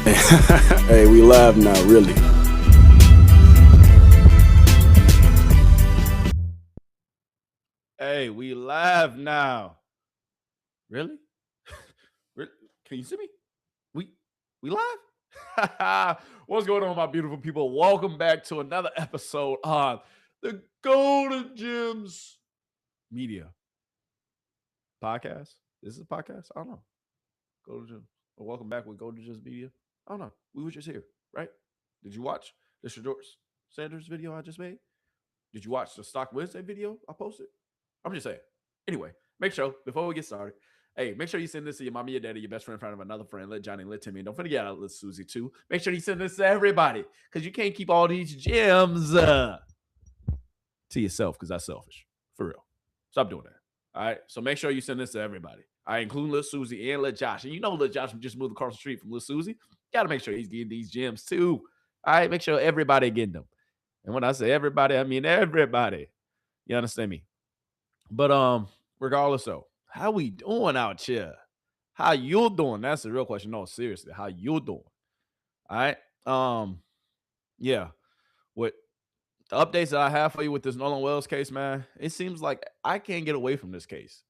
Hey, we live now, really. Hey, we live now. Really? Really? Can you see me? We live? What's going on, my beautiful people? Welcome back to another episode of the Golden Gemz Media Podcast. This is a podcast? I don't know. Golden Gems. Well, welcome back with Golden Gems Media. I don't know. We were just here, right? Did you watch the Shador Sanders video I just made? Did you watch the Stock Wednesday video I posted? I'm just saying. Anyway, make sure, before we get started, hey, make sure you send this to your mommy, your daddy, your best friend, of another friend. Let Johnny, let Timmy. Don't forget out, let Susie too. Make sure you send this to everybody because you can't keep all these gems to yourself because that's selfish. For real. Stop doing that. All right. So make sure you send this to everybody. I include Lil Susie and Lil Josh. And you know Lil Josh just moved across the street from Lil Susie. Got to make sure he's getting these gems too. All right. Make sure everybody getting them. And when I say everybody, I mean everybody. You understand me? But regardless though, how we doing out here? How you doing? That's the real question. No, seriously, how you doing? All right. Yeah. With the updates that I have for you with this Nolan Wells case, man, it seems like I can't get away from this case.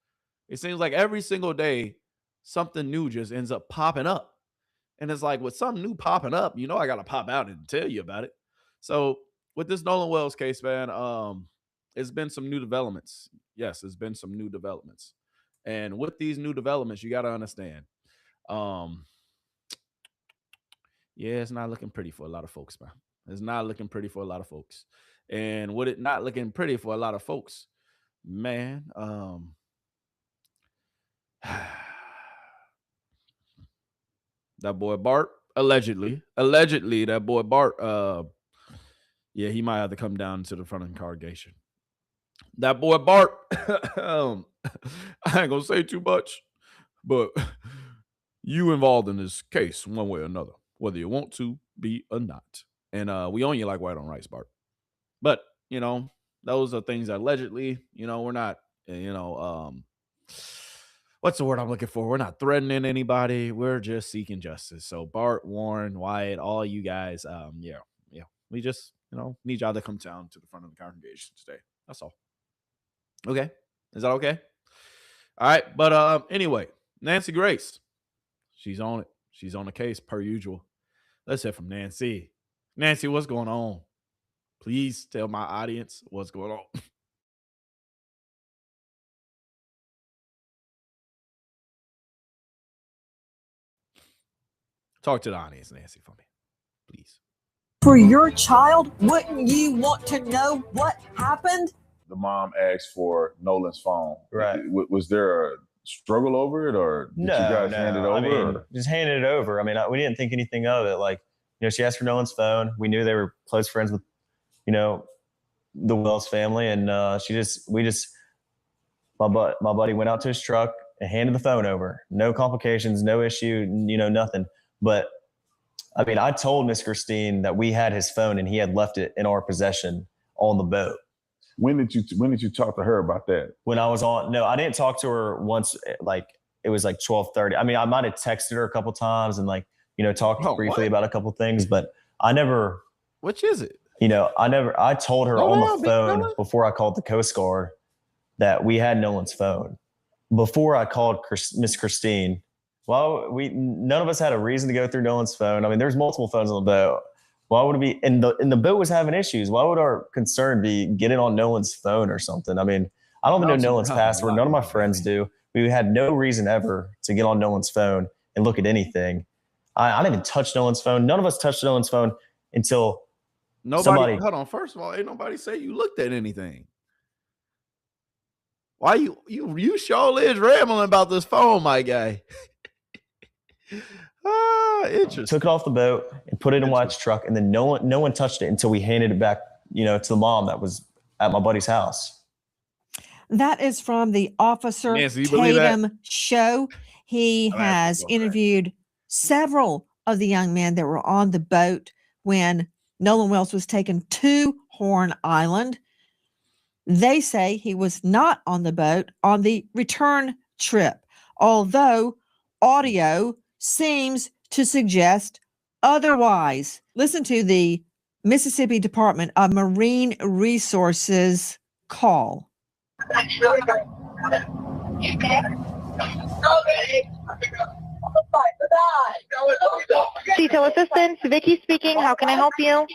It seems like every single day something new just ends up popping up. And it's like with something new popping up, you know I gotta pop out and tell you about it. So with this Nolan Wells case, man, it's been some new developments. Yes, it's been some new developments. And with these new developments, you gotta understand. Um, yeah, it's not looking pretty for a lot of folks, man. It's not looking pretty for a lot of folks. And with it not looking pretty for a lot of folks, man, that boy Bart, allegedly, that boy Bart, yeah, he might have to come down to the front of the congregation. That boy Bart, I ain't gonna say too much, but you involved in this case one way or another, whether you want to be or not. And we own you like white on rice, Bart. But you know, those are things that allegedly, we're not, what's the word I'm looking for? We're not threatening anybody. We're just seeking justice. So Bart, Warren, Wyatt, all you guys, yeah. We just, need y'all to come down to the front of the congregation today. That's all. Okay. Is that okay? All right. But anyway, Nancy Grace. She's on it. She's on the case per usual. Let's hear from Nancy. Nancy, what's going on? Please tell my audience what's going on. Talk to the audience, Nancy, for me, please. For your child, wouldn't you want to know what happened? The mom asked for Nolan's phone. Right. Was there a struggle over it, or did you guys hand it over? I mean, just handed it over. I mean, we didn't think anything of it. Like, she asked for Nolan's phone. We knew they were close friends with, the Wells family, and my buddy went out to his truck and handed the phone over. No complications, no issue, nothing. But I mean, I told Miss Christine that we had his phone and he had left it in our possession on the boat. When did you talk to her about that? When I was on, no, I didn't talk to her once. Like it was like 12:30. I mean, I might have texted her a couple times and talked briefly about a couple things, but I never. Which is it? I told her on the phone before I called the Coast Guard that we had Nolan's phone. Before I called Miss Christine, well, none of us had a reason to go through Nolan's phone. I mean, there's multiple phones on the boat. Why would it be? And the boat was having issues. Why would our concern be getting on Nolan's phone or something? I mean, I don't even know Nolan's password. None of my friends do. We had no reason ever to get on Nolan's phone and look at anything. I didn't even touch Nolan's phone. None of us touched Nolan's phone until somebody. Hold on. First of all, ain't nobody say you looked at anything. Why you sure is rambling about this phone, my guy? Interesting. Took it off the boat and put it in Wyatt's truck, and then no one touched it until we handed it back, to the mom that was at my buddy's house. That is from the Officer Tatum show. He has interviewed several of the young men that were on the boat when Nolan Wells was taken to Horn Island. They say he was not on the boat on the return trip, although audio seems to suggest otherwise. Listen to the Mississippi Department of Marine Resources call. Detail assistance, Vicky speaking. How can I help you?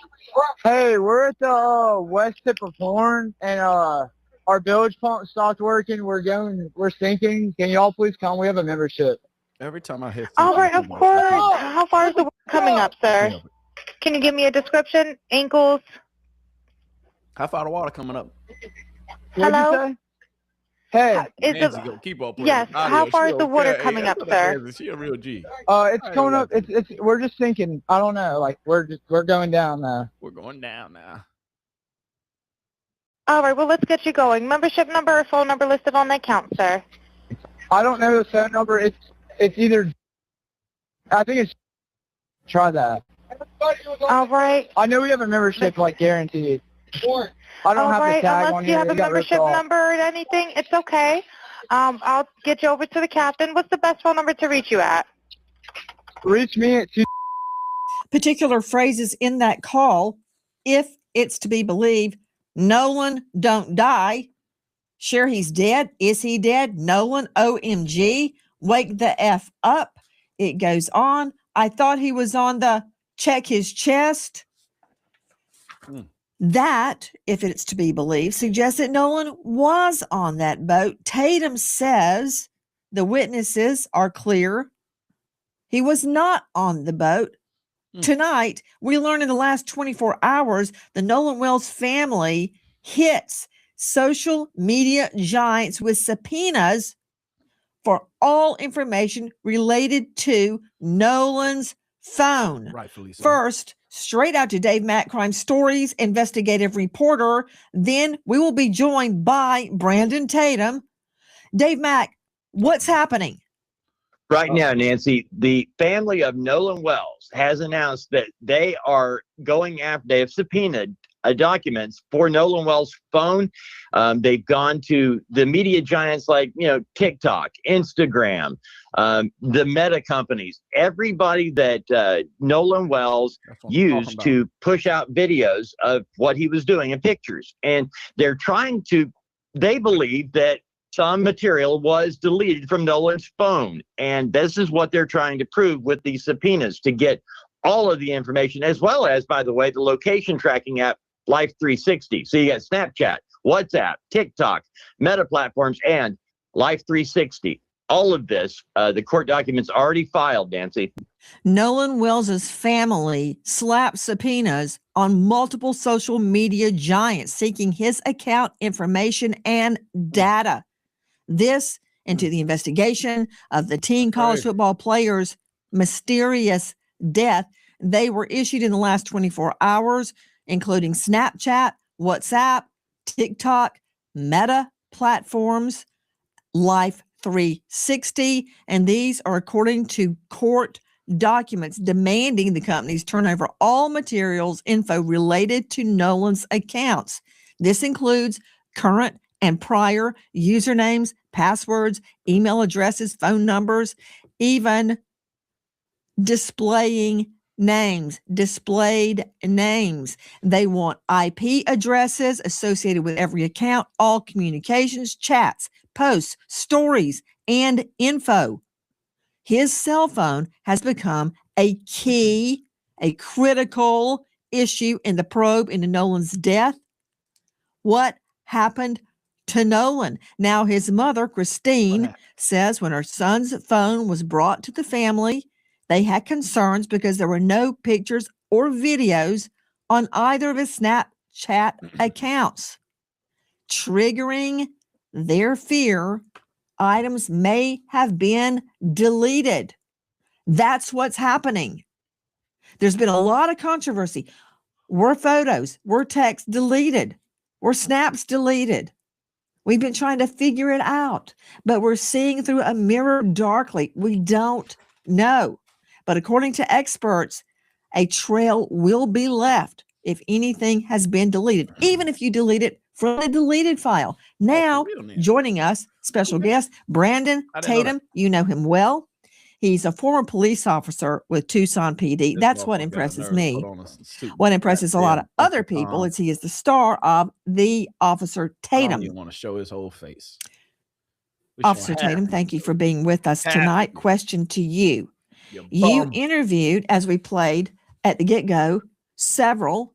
Hey, we're at the west tip of Horn, and our bilge pump stopped working. We're sinking. Can y'all please come? We have a membership. Every time I hit. All right, of course. How far is the water coming up, sir? Can you give me a description? Ankles? How far the water coming up? What'd you say? Hey, Nancy, go keep on playing. Yes. How far is the water coming up, sir? She a real G. it's coming up. We're just sinking. I don't know. Like we're going down now. We're going down now. All right. Well, let's get you going. Membership number or phone number listed on the account, sir. I don't know the phone number. It's either. I think it's. Try that. All right. I know we have a membership, like guaranteed. I don't have the tag unless on you here. have a membership number or anything, it's okay. I'll get you over to the captain. What's the best phone number to reach you at? Reach me at Particular phrases in that call, if it's to be believed, Nolan don't die. Sure, he's dead. Is he dead? Nolan, OMG. Wake the F up. It goes on. I thought he was on the check his chest. That, if it's to be believed, suggests that Nolan was on that boat. Tatum says the witnesses are clear. He was not on the boat. Tonight, we learned in the last 24 hours, the Nolan Wells family hits social media giants with subpoenas for all information related to Nolan's phone. Rightfully so. First, straight out to Dave Mack, Crime Stories investigative reporter. Then we will be joined by Brandon Tatum. Dave Mack, what's happening? Right now, Nancy, the family of Nolan Wells has announced that they are going after, they have subpoenaed documents for Nolan Wells' phone. They've gone to the media giants like, TikTok, Instagram, the Meta companies, everybody that Nolan Wells used to push out videos of what he was doing and pictures. And they're they believe that some material was deleted from Nolan's phone. And this is what they're trying to prove with these subpoenas, to get all of the information, as well as, by the way, the location tracking app, Life 360. So you got Snapchat, WhatsApp, TikTok, Meta platforms, and Life 360. All of this, the court documents already filed, Nancy. Nolan Wells's family slapped subpoenas on multiple social media giants seeking his account information and data. This into the investigation of the teen college football player's mysterious death. They were issued in the last 24 hours, including Snapchat, WhatsApp, TikTok, Meta platforms, Life 360. And these are according to court documents demanding the companies turn over all materials, info related to Nolan's accounts. This includes current and prior usernames, passwords, email addresses, phone numbers, even displayed names. They want IP addresses associated with every account, all communications, chats, posts, stories, and info. His cell phone has become a critical issue in the probe into Nolan's death. What happened to Nolan? Now, his mother, Christine, says when her son's phone was brought to the family, they had concerns because there were no pictures or videos on either of his Snapchat accounts. Triggering their fear, items may have been deleted. That's what's happening. There's been a lot of controversy. Were photos, were texts deleted? Were snaps deleted? We've been trying to figure it out, but we're seeing through a mirror darkly. We don't know. But according to experts, a trail will be left if anything has been deleted, even if you delete it from the deleted file. Now, joining us, special guest, Brandon Tatum. You know him well. He's a former police officer with Tucson PD. That's what impresses me. What impresses a lot of other people is he is the star of The Officer Tatum. I don't even want to show his whole face. Officer Tatum, thank you for being with us tonight. Question to you. You interviewed, as we played at the get-go, several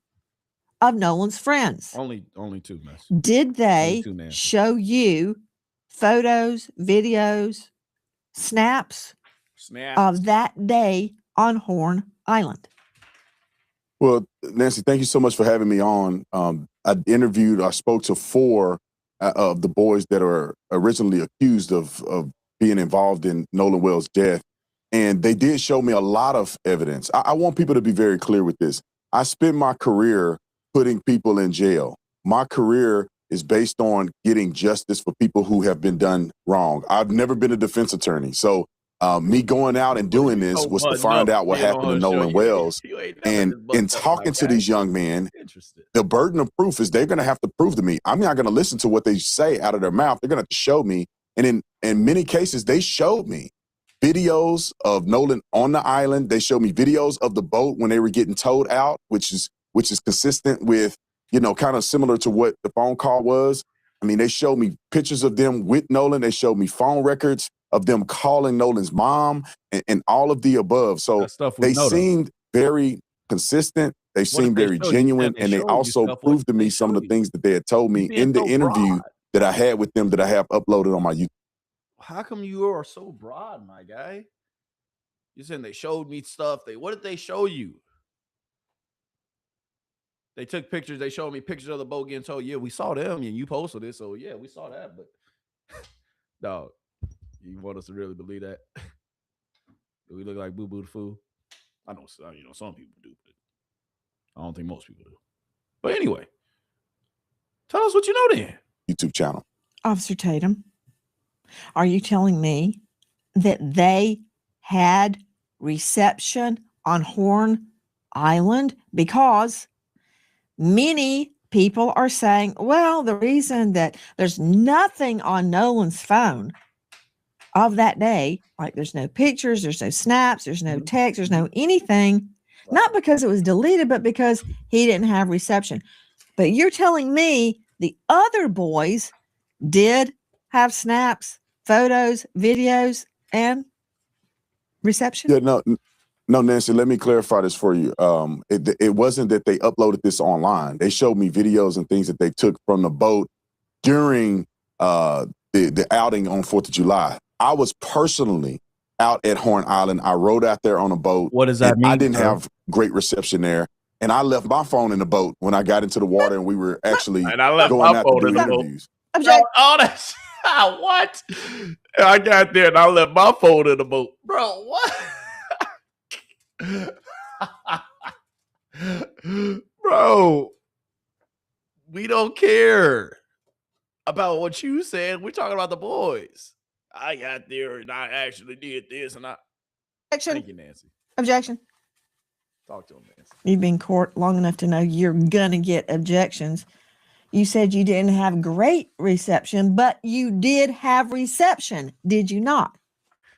of Nolan's friends. Only two, miss. Did they show you photos, videos, snaps of that day on Horn Island? Well, Nancy, thank you so much for having me on. I spoke to 4 of the boys that are originally accused of being involved in Nolan Wells' death. And they did show me a lot of evidence. I want people to be very clear with this. I spent my career putting people in jail. My career is based on getting justice for people who have been done wrong. I've never been a defense attorney. So me going out and doing this was to find out what happened to Nolan Wells. And in talking to these young men, the burden of proof is they're going to have to prove to me. I'm not going to listen to what they say out of their mouth. They're going to have to show me. And in many cases, they showed me videos of Nolan on the island. They showed me videos of the boat when they were getting towed out, which is consistent with, kind of similar to what the phone call was. I mean, they showed me pictures of them with Nolan. They showed me phone records of them calling Nolan's mom and all of the above. So they seemed very consistent. They seemed very genuine. And they also proved to me some of the things that they had told me in the interview that I had with them that I have uploaded on my YouTube. How come you are so broad, my guy? You're saying they showed me stuff. What did they show you? They took pictures. They showed me pictures of the boat getting towed. Yeah, we saw them, and you posted it. So yeah, we saw that. But no, you want us to really believe that? Do we look like Boo Boo the Fool? I know, some people do, but I don't think most people do. But anyway, tell us what you know then. YouTube channel. Officer Tatum, are you telling me that they had reception on Horn Island? Because many people are saying, well, the reason that there's nothing on Nolan's phone of that day, like there's no pictures, there's no snaps, there's no text, there's no anything, not because it was deleted, but because he didn't have reception. But you're telling me the other boys did have snaps, photos, videos, and reception? Yeah, no, Nancy, let me clarify this for you. It wasn't that they uploaded this online. They showed me videos and things that they took from the boat during the outing on 4th of July. I was personally out at Horn Island. I rode out there on a boat. What does that mean? I didn't have great reception there. And I left my phone in the boat when I got into the water and we were actually going out to do interviews. Oh, that's what? I got there and I left my phone in the boat. Bro, what? Bro, we don't care about what you said. We're talking about the boys. I got there and I actually did this and I. Objection. Thank you, Nancy. Objection. Talk to him, Nancy. You've been in court long enough to know you're going to get objections. You said you didn't have great reception, but you did have reception, did you not?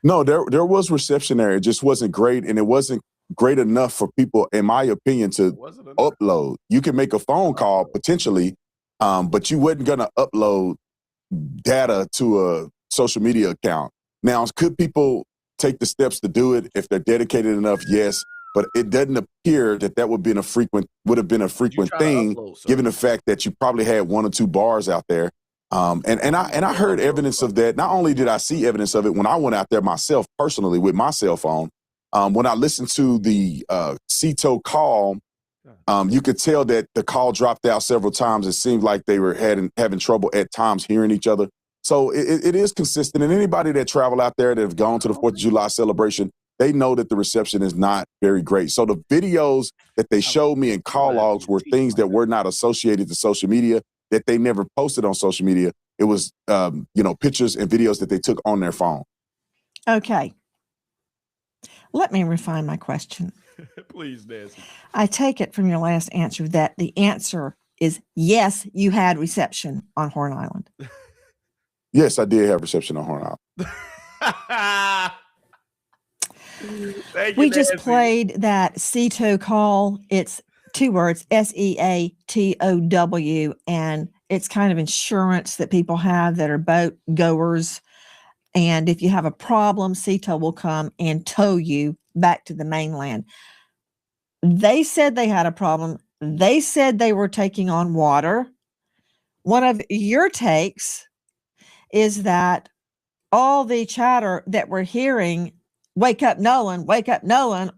No, there was reception there. It just wasn't great, and it wasn't great enough for people, in my opinion, to upload. You can make a phone call potentially, but you wasn't going to upload data to a social media account. Now, could people take the steps to do it if they're dedicated enough? Yes. But it doesn't appear that would have been a frequent thing, given the fact that you probably had 1 or 2 bars out there. And I heard evidence of that. Not only did I see evidence of it when I went out there myself personally with my cell phone, when I listened to the CETO call, you could tell that the call dropped out several times. It seemed like they were having trouble at times hearing each other. So it is consistent. And anybody that travel out there that have gone to the 4th of July celebration, they know that the reception is not very great. So the videos that they showed me in call logs were things that were not associated to social media, that they never posted on social media. It was, pictures and videos that they took on their phone. Okay. Let me refine my question. Please, Nancy. I take it from your last answer that the answer is yes, you had reception on Horn Island. Yes, I did have reception on Horn Island. We just played that Seatow call. It's 2 words, SEATOW, and it's kind of insurance that people have that are boat goers. And if you have a problem, Seatow will come and tow you back to the mainland. They said they had a problem. They said they were taking on water. One of your takes is that all the chatter that we're hearing, wake up, Nolan,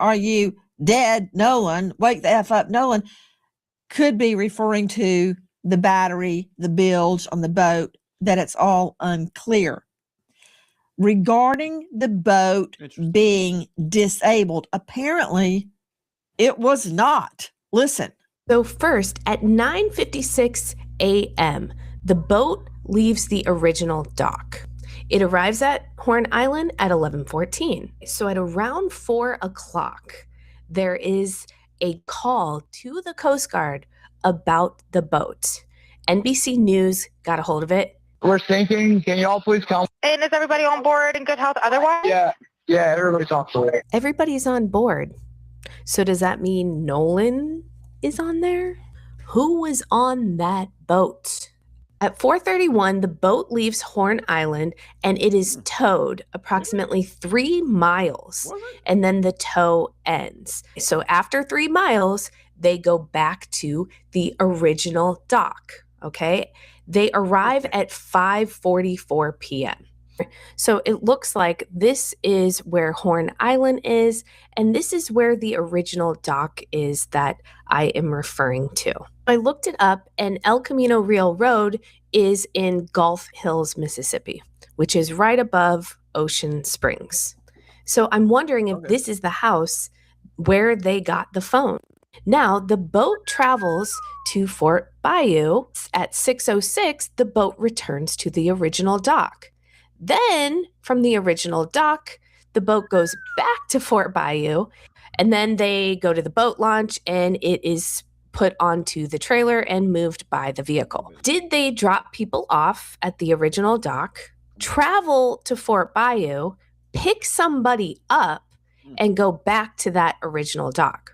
are you dead, Nolan, wake the F up, Nolan, could be referring to the battery, the bilge on the boat, that it's all unclear. Regarding the boat being disabled, apparently it was not. Listen. So first, at 9:56 a.m., the boat leaves the original dock. It arrives at Horn Island at 11:14. So at around 4 o'clock, there is a call to the Coast Guard about the boat. NBC News got a hold of it. We're sinking. Can y'all please come? And is everybody on board in good health otherwise? Yeah, everybody's on board. Everybody's on board. So does that mean Nolan is on there? Who was on that boat? At 4:31, the boat leaves Horn Island and it is towed approximately 3 miles, and then the tow ends. So after 3 miles, they go back to the original dock, okay? They arrive at 5:44 p.m. So it looks like this is where Horn Island is, and this is where the original dock is that I am referring to. I looked it up, and El Camino Real Road is in Gulf Hills, Mississippi, which is right above Ocean Springs. So I'm wondering if this is the house where they got the phone. Now, the boat travels to Fort Bayou. At 6:06, the boat returns to the original dock. Then, from the original dock, the boat goes back to Fort Bayou, and then they go to the boat launch, and it is put onto the trailer and moved by the vehicle. Did they drop people off at the original dock, travel to Fort Bayou, pick somebody up, and go back to that original dock?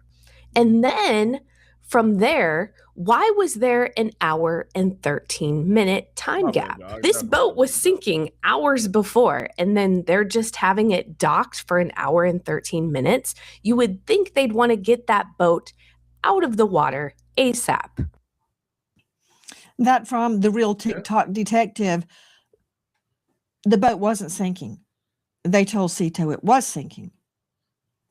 And then from there, why was there an hour and 13-minute time gap? This boat was sinking hours before, and then they're just having it docked for an hour and 13 minutes. You would think they'd want to get that boat out of the water ASAP. That from the Real TikTok Detective, the boat wasn't sinking. They told Seatow it was sinking.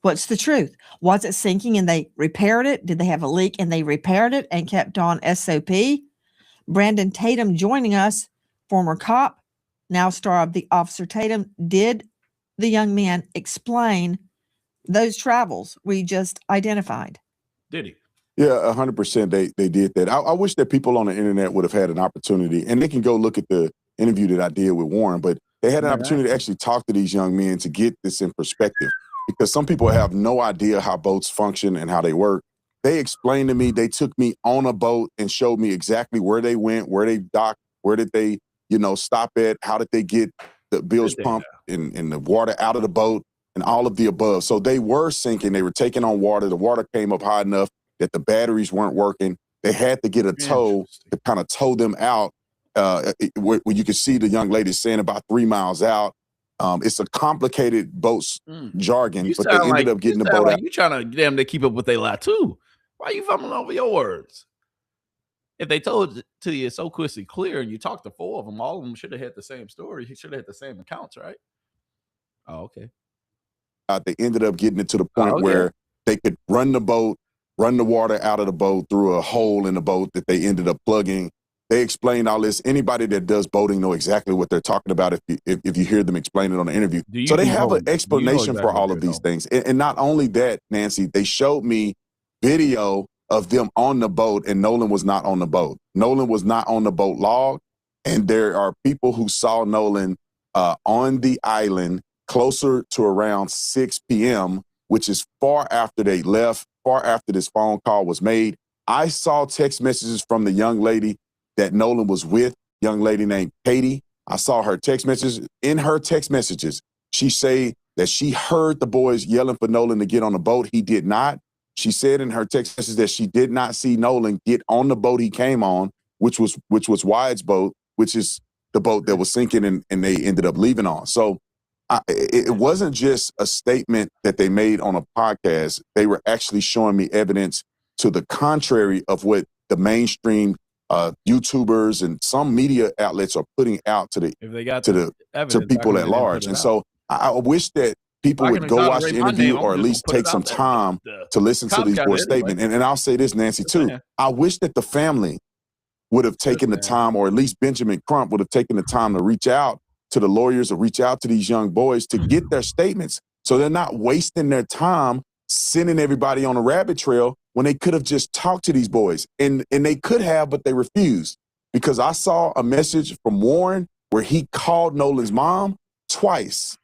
What's the truth? Was it sinking and they repaired it? Did they have a leak and they repaired it and kept on SOP? Brandon Tatum joining us, former cop, now star of The Officer Tatum. Did the young man explain those travels we just identified? Did he? Yeah, 100%. They did that. I wish that people on the internet would have had an opportunity, and they can go look at the interview that I did with Warren, but they had an opportunity to actually talk to these young men to get this in perspective. Because some people have no idea how boats function and how they work. They explained to me, they took me on a boat and showed me exactly where they went, where they docked, where did they, stop at, how did they get the bilge pump and the water out of the boat and all of the above. So they were sinking, they were taking on water. The water came up high enough that the batteries weren't working. They had to get a tow to kind of tow them out. Where you could see the young lady saying about 3 miles out. It's a complicated boat jargon, but they ended up getting the boat out. You trying to get them to keep up with their lie too. Why are you fumbling over your words? If they told it to you so crystal clear and you talked to 4 of them, all of them should have had the same story. He should have had the same accounts, right? Oh, okay. They ended up getting it to the point where they could run the boat, run the water out of the boat through a hole in the boat that they ended up plugging. They explained all this. Anybody that does boating know exactly what they're talking about if you hear them explain it on the interview. So they have an explanation for all of these things. And not only that, Nancy, they showed me video of them on the boat, and Nolan was not on the boat. Nolan was not on the boat log, and there are people who saw Nolan on the island closer to around 6 p.m., which is far after they left, far after this phone call was made. I saw text messages from the young lady that Nolan was with, young lady named Katie. I saw her text messages. In her text messages, she say that she heard the boys yelling for Nolan to get on the boat. He did not. She said in her text message that she did not see Nolan get on the boat he came on, which was Wyatt's boat, which is the boat that was sinking and they ended up leaving on. So it wasn't just a statement that they made on a podcast. They were actually showing me evidence to the contrary of what the mainstream YouTubers and some media outlets are putting out to people at large. And so I wish that people would go watch the interview or at least take some time to listen to these boys' statement. And I'll say this, Nancy, too. I wish that the family would have taken the time, or at least Benjamin Crump would have taken the time to reach out to the lawyers or reach out to these young boys to get their statements so they're not wasting their time sending everybody on a rabbit trail when they could have just talked to these boys. And they could have, but they refused. Because I saw a message from Warren where he called Nolan's mom twice.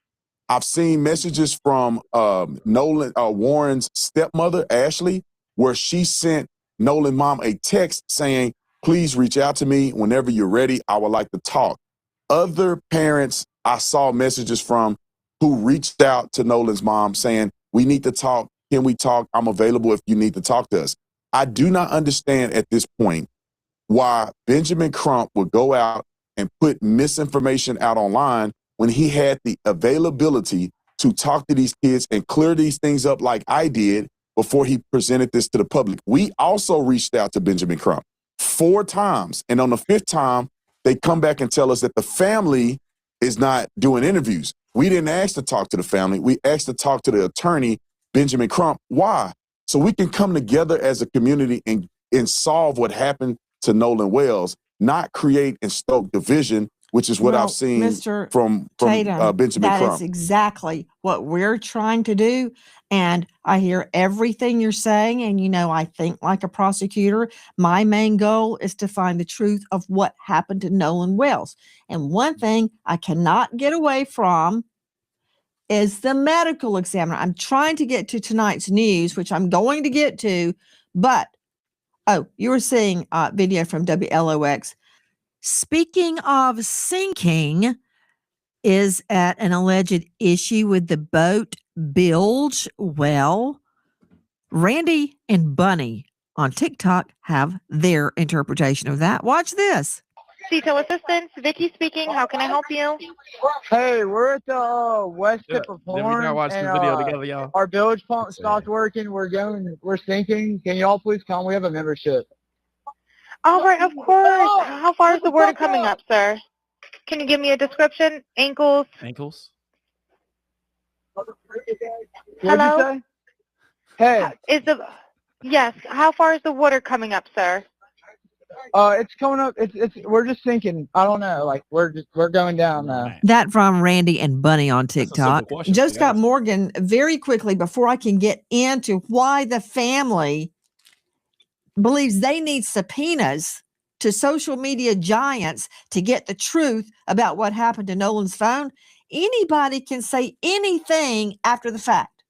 I've seen messages from Warren's stepmother, Ashley, where she sent Nolan's mom a text saying, please reach out to me whenever you're ready. I would like to talk. Other parents I saw messages from who reached out to Nolan's mom saying, we need to talk. Can we talk? I'm available if you need to talk to us. I do not understand at this point why Benjamin Crump would go out and put misinformation out online when he had the availability to talk to these kids and clear these things up like I did before he presented this to the public. We also reached out to Benjamin Crump 4 times. And on the 5th time, they come back and tell us that the family is not doing interviews. We didn't ask to talk to the family. We asked to talk to the attorney, Benjamin Crump. Why? So we can come together as a community and solve what happened to Nolan Wells, not create and stoke division, which is what I've seen Mr. from Tatum, Benjamin Crump. That is exactly what we're trying to do. And I hear everything you're saying. And, I think like a prosecutor, my main goal is to find the truth of what happened to Nolan Wells. And one thing I cannot get away from is the medical examiner. I'm trying to get to tonight's news, which I'm going to get to. But, you were seeing a video from WLOX. Speaking of sinking, is at an alleged issue with the boat bilge. Well, Randy and Bunny on TikTok have their interpretation of that. Watch this. Detail assistance, Vicky speaking. How can I help you? Hey, we're at the west tip of Did we Horn, not watch this and video together, y'all? our bilge pump stopped working. We're sinking. Can y'all please come? We have a membership. All right, of course. How far is the water coming up, sir? Can you give me a description? Ankles? Ankles? Hello? Hey. Yes. How far is the water coming up, sir? It's coming up. We're just sinking. I don't know. Like we're going down now. That from Randy and Bunny on TikTok. Joe Scott Morgan, very quickly before I can get into why the family believes they need subpoenas to social media giants to get the truth about what happened to Nolan's phone. Anybody can say anything after the fact.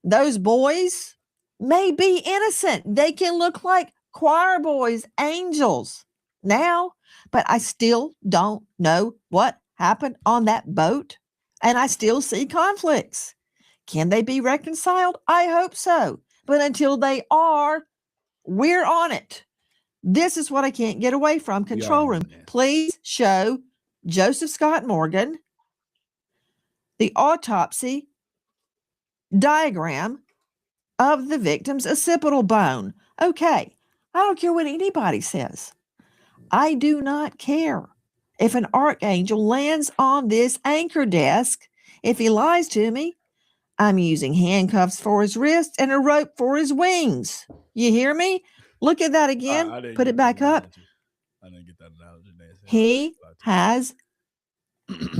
Those boys may be innocent. They can look like choir boys, angels now, but I still don't know what happened on that boat. And I still see conflicts. Can they be reconciled? I hope so. But until they are, we're on it. This is what I can't get away from. Control room, please show Joseph Scott Morgan the autopsy diagram of the victim's occipital bone. Okay, I don't care what anybody says. I do not care if an archangel lands on this anchor desk. If he lies to me, I'm using handcuffs for his wrists and a rope for his wings. You hear me? Look at that again. Put it back up. I didn't get that analogy. He has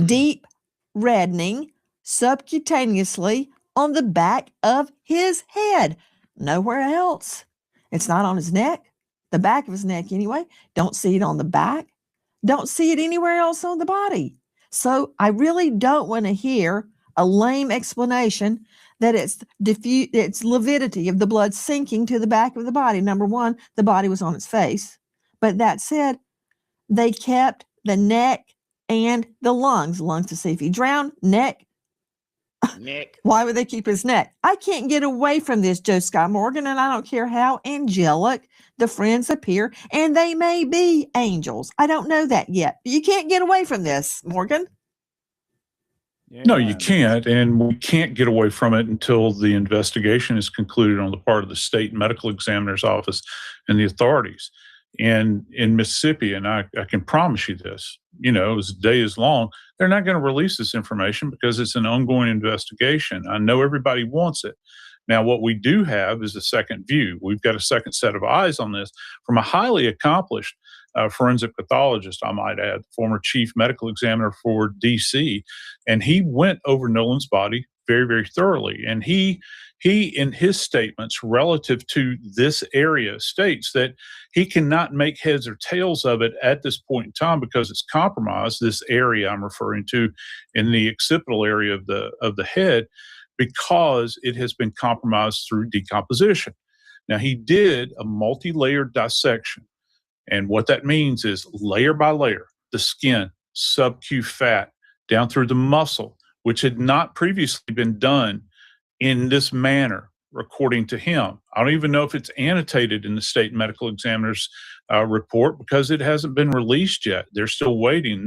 deep reddening subcutaneously on the back of his head. Nowhere else. It's not on his neck. The back of his neck anyway. Don't see it on the back. Don't see it anywhere else on the body. So I really don't want to hear a lame explanation that it's lividity of the blood sinking to the back of the body. Number one, the body was on its face. But that said, they kept the neck and the lungs to see if he drowned, neck, Neck. Why would they keep his neck? I can't get away from this, Joe Scott Morgan, and I don't care how angelic the friends appear, and they may be angels. I don't know that yet. But you can't get away from this, Morgan. Yeah. No, you can't, and we can't get away from it until the investigation is concluded on the part of the state medical examiner's office and the authorities. And in Mississippi, and I can promise you this, as the day is long, they're not going to release this information because it's an ongoing investigation. I know everybody wants it. Now, what we do have is a second view. We've got a second set of eyes on this from a highly accomplished forensic pathologist, I might add, former chief medical examiner for DC. And he went over Nolan's body very, very thoroughly. And he in his statements relative to this area states that he cannot make heads or tails of it at this point in time because it's compromised, this area I'm referring to in the occipital area of the head, because it has been compromised through decomposition. Now, he did a multi-layered dissection. And what that means is layer by layer, the skin, sub-Q fat, down through the muscle, which had not previously been done in this manner, according to him. I don't even know if it's annotated in the state medical examiner's report because it hasn't been released yet. They're still waiting.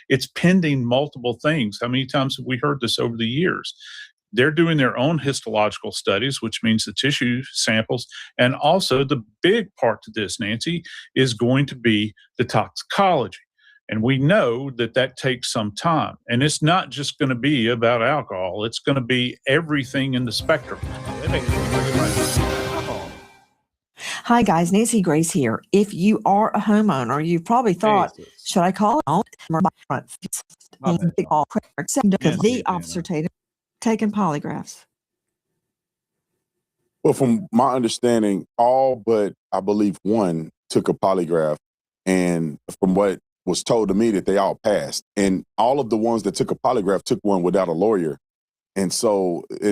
It's pending multiple things. How many times have we heard this over the years? They're doing their own histological studies, which means the tissue samples. And also the big part to this, Nancy, is going to be the toxicology. And we know that takes some time. And it's not just going to be about alcohol. It's going to be everything in the spectrum. Hi, guys. Nancy Grace here. If you are a homeowner, you've probably thought, should I call it? The officer taking polygraphs. Well, from my understanding, all but I believe one took a polygraph. And from what was told to me, that they all passed. And all of the ones that took a polygraph took one without a lawyer. And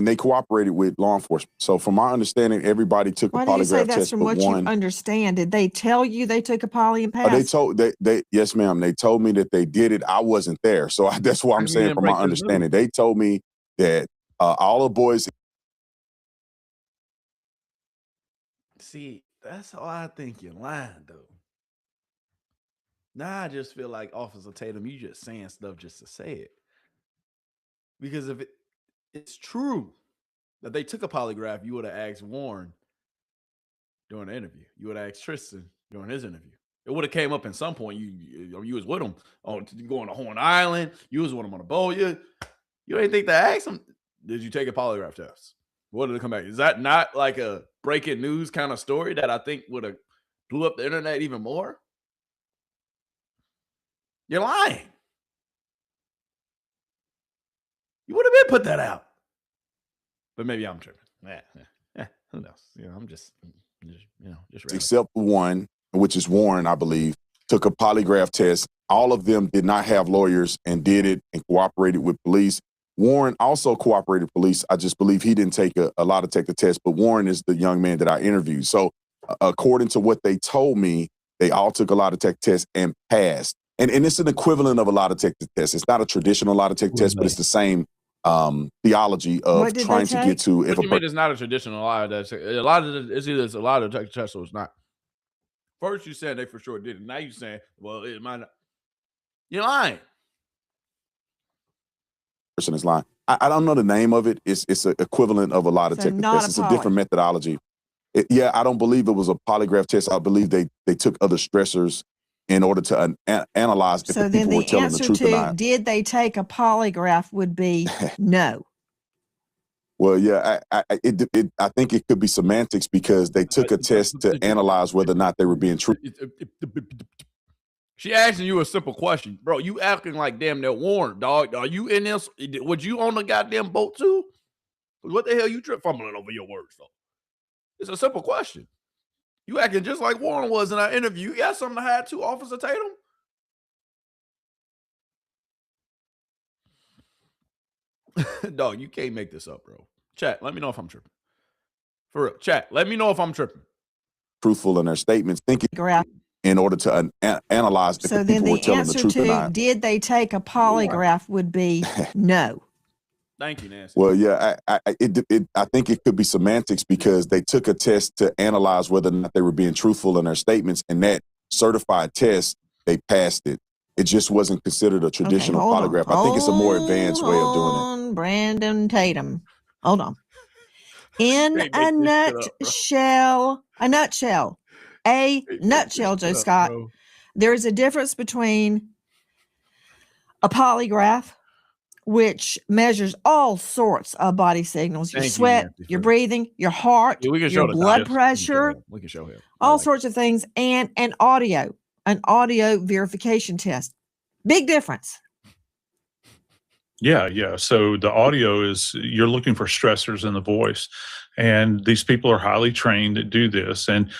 they cooperated with law enforcement. So from my understanding, everybody took a polygraph test. Why do you say that's from what you understand? Did they tell you they took a poly and passed? Yes, ma'am. They told me that they did it. I wasn't there. So that's what I'm saying from my understanding. They told me that all the boys. See, that's all I think you're lying, though. Now I just feel like Officer Tatum, you just saying stuff just to say it. Because if it's true that they took a polygraph, you would have asked Warren during the interview. You would have asked Tristan during his interview. It would have came up at some point. You was with him going to Horn Island. You was with him on a boat. You didn't think to ask him, did you take a polygraph test? What did it come back? Is that not like a breaking news kind of story that I think would have blew up the internet even more? You're lying. You would have been put that out. But maybe I'm tripping. Who knows? I'm just except one, which is Warren, I believe, took a polygraph test. All of them did not have lawyers and did it and cooperated with police. Warren also cooperated with police. I just believe he didn't take a lot to take the test, but Warren is the young man that I interviewed. So according to what they told me, they all took a lot to take tests and passed. And it's an equivalent of a lot to take the test. It's not a traditional lot to take test, but it's the same theology of trying to get to. What do you mean it's not a traditional lie? It's either a lot of take the test or it's not. First you said they for sure did it. Now you saying, well, it might not. You're lying. Person is lying. I don't know the name of it. It's an equivalent of a lot of take the test. It's a different methodology. I don't believe it was a polygraph test. I believe they took other stressors in order to analyze if the people were telling the truth or not. Did they take a polygraph would be no. Well, yeah, I think it could be semantics because they took a test to analyze whether or not they were being true. She asking you a simple question, bro. You acting like damn near Warren, dog. Are you in this? Was you on the goddamn boat too? What the hell you fumbling over your words though? It's a simple question. You acting just like Warren was in our interview. You got something to hide too, Officer Tatum? Dog, you can't make this up, bro. Chat, let me know if I'm tripping. For real, chat, let me know if I'm tripping. Truthful in their statements, thinking in order to analyze if the people were telling the truth or not. Did they take a polygraph would be no. Thank you, Nancy. Well, yeah, I think it could be semantics because they took a test to analyze whether or not they were being truthful in their statements, and that certified test, they passed it. It just wasn't considered a traditional polygraph. I think it's a more advanced way of doing it. Brandon Tatum. Hold on. In a nutshell, Joe Scott, there's a difference between a polygraph, which measures all sorts of body signals, your sweat, your breathing, your heart, your blood pressure, we can show him all sorts of things, and an audio verification test. Big difference. Yeah. So the audio is, you're looking for stressors in the voice, and these people are highly trained to do this. And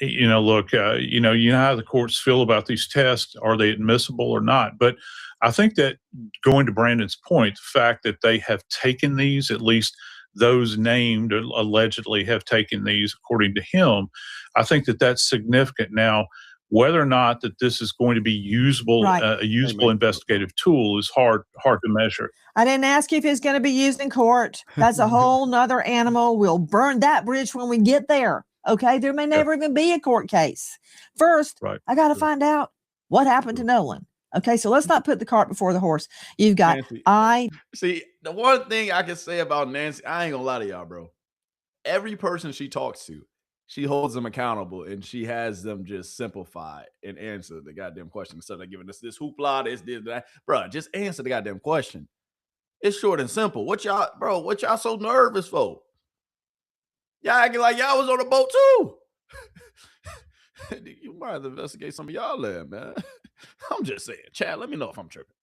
you know how the courts feel about these tests. Are they admissible or not? But I think that, going to Brandon's point, the fact that they have taken these, at least those named allegedly have taken these, according to him, I think that that's significant. Now, whether or not that this is going to be usable, a usable investigative tool, is hard to measure. I didn't ask you if it's going to be used in court. That's a whole nother animal. We'll burn that bridge when we get there. Okay, there may never even be a court case. First, I got to find out what happened to Nolan. Okay, so let's not put the cart before the horse. You've got Nancy. See, the one thing I can say about Nancy, I ain't gonna lie to y'all, bro. Every person she talks to, she holds them accountable, and she has them just simplify and answer the goddamn question instead of giving us this hoopla, this, that. Bro, just answer the goddamn question. It's short and simple. What y'all so nervous for? Y'all acting like y'all was on a boat too. You might investigate some of y'all there, man. I'm just saying, Chad, let me know if I'm tripping.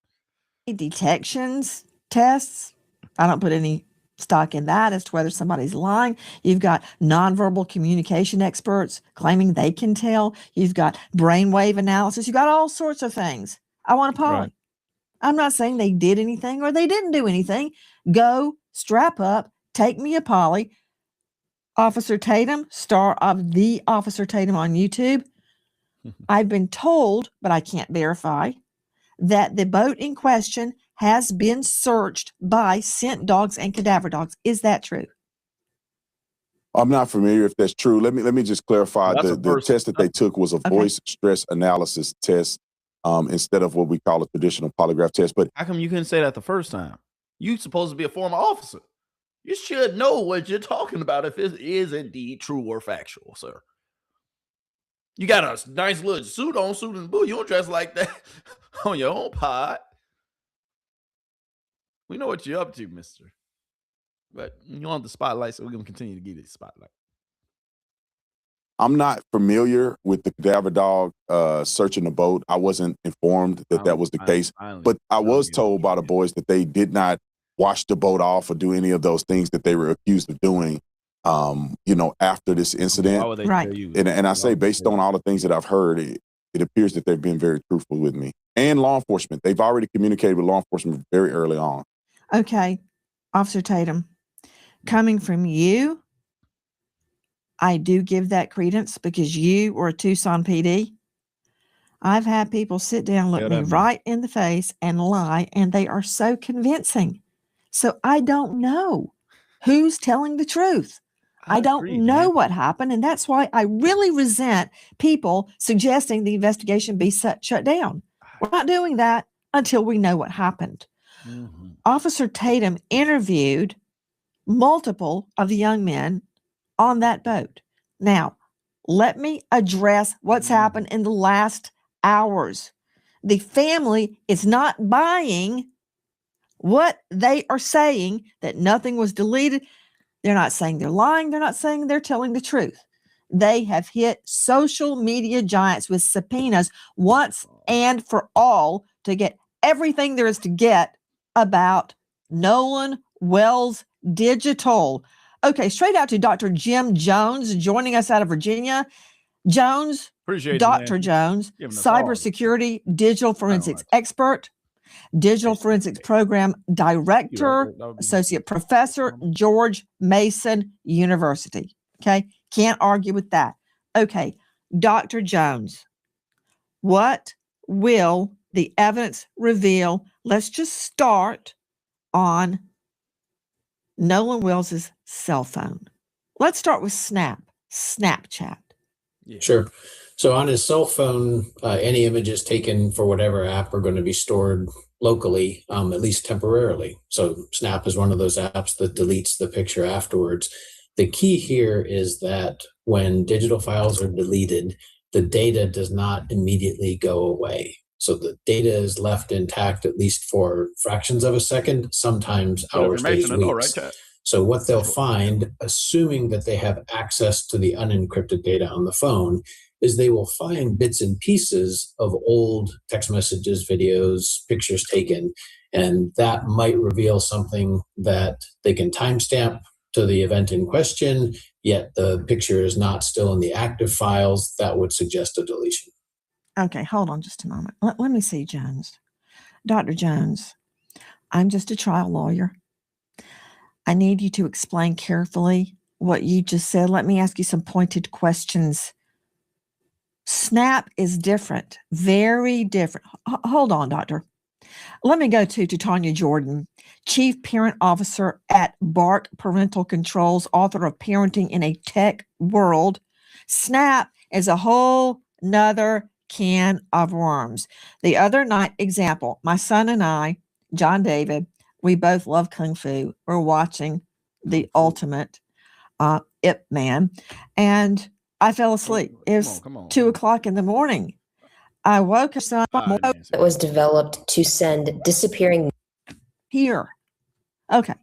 Detections, tests. I don't put any stock in that as to whether somebody's lying. You've got nonverbal communication experts claiming they can tell. You've got brainwave analysis. You've got all sorts of things. I want a poly. Right. I'm not saying they did anything or they didn't do anything. Go, strap up, take me a poly. Officer Tatum, star of The Officer Tatum on YouTube. I've been told, but I can't verify, that the boat in question has been searched by scent dogs and cadaver dogs. Is that true? I'm not familiar if that's true. Let me just clarify. The test that they took was a voice stress analysis test instead of what we call a traditional polygraph test. But how come you couldn't say that the first time? You're supposed to be a former officer. You should know what you're talking about if it is indeed true or factual, sir. You got a nice little suit and boo. You don't dress like that on your own pod. We know what you're up to, mister. But you want the spotlight, so we're going to continue to give you the spotlight. I'm not familiar with the cadaver dog searching the boat. I wasn't informed that was the case. But I was told by the boys that they did not wash the boat off or do any of those things that they were accused of doing, after this incident. Why would they tell you? And I say, based on all the things that I've heard, it appears that they've been very truthful with me. And law enforcement. They've already communicated with law enforcement very early on. Okay. Officer Tatum, coming from you, I do give that credence because you were a Tucson PD. I've had people sit down, look me right in the face and lie, and they are so convincing. So I don't know who's telling the truth. I don't know what happened. And that's why I really resent people suggesting the investigation be shut down. We're not doing that until we know what happened. Mm-hmm. Officer Tatum interviewed multiple of the young men on that boat. Now, let me address what's happened in the last hours. The family is not buying what they are saying, that nothing was deleted. They're not saying they're lying. They're not saying they're telling the truth. They have hit social media giants with subpoenas once and for all to get everything there is to get about Nolan Wells Digital. Okay, straight out to Dr. Jim Jones joining us out of Virginia. Jones, Dr. Jones, cybersecurity, digital forensics expert, digital forensics program director, associate professor, George Mason University. Okay, can't argue with that. Okay, Dr. Jones, what will the evidence reveal? Let's just start on Nolan Wells' cell phone. Let's start with Snapchat. Yeah. Sure. So on his cell phone, any images taken for whatever app are going to be stored locally, at least temporarily. So Snap is one of those apps that deletes the picture afterwards. The key here is that when digital files are deleted, the data does not immediately go away. So the data is left intact at least for fractions of a second, sometimes hours, days, weeks. So what they'll find, assuming that they have access to the unencrypted data on the phone, is they will find bits and pieces of old text messages, videos, pictures taken, and that might reveal something that they can timestamp to the event in question, yet the picture is not still in the active files. That would suggest a deletion. Okay, hold on just a moment. Let me see, Jones. Dr. Jones, I'm just a trial lawyer. I need you to explain carefully what you just said. Let me ask you some pointed questions. Snap is different, very different. Hold on, doctor. Let me go to Tanya Jordan, Chief Parent Officer at BART Parental Controls, author of Parenting in a Tech World. Snap is a whole nother can of worms. The other night, example, my son and I, John David, we both love Kung Fu. We're watching the ultimate Ip Man, and I fell asleep. It was 2 o'clock in the morning. I woke up. It was developed to send disappearing. Here. Okay.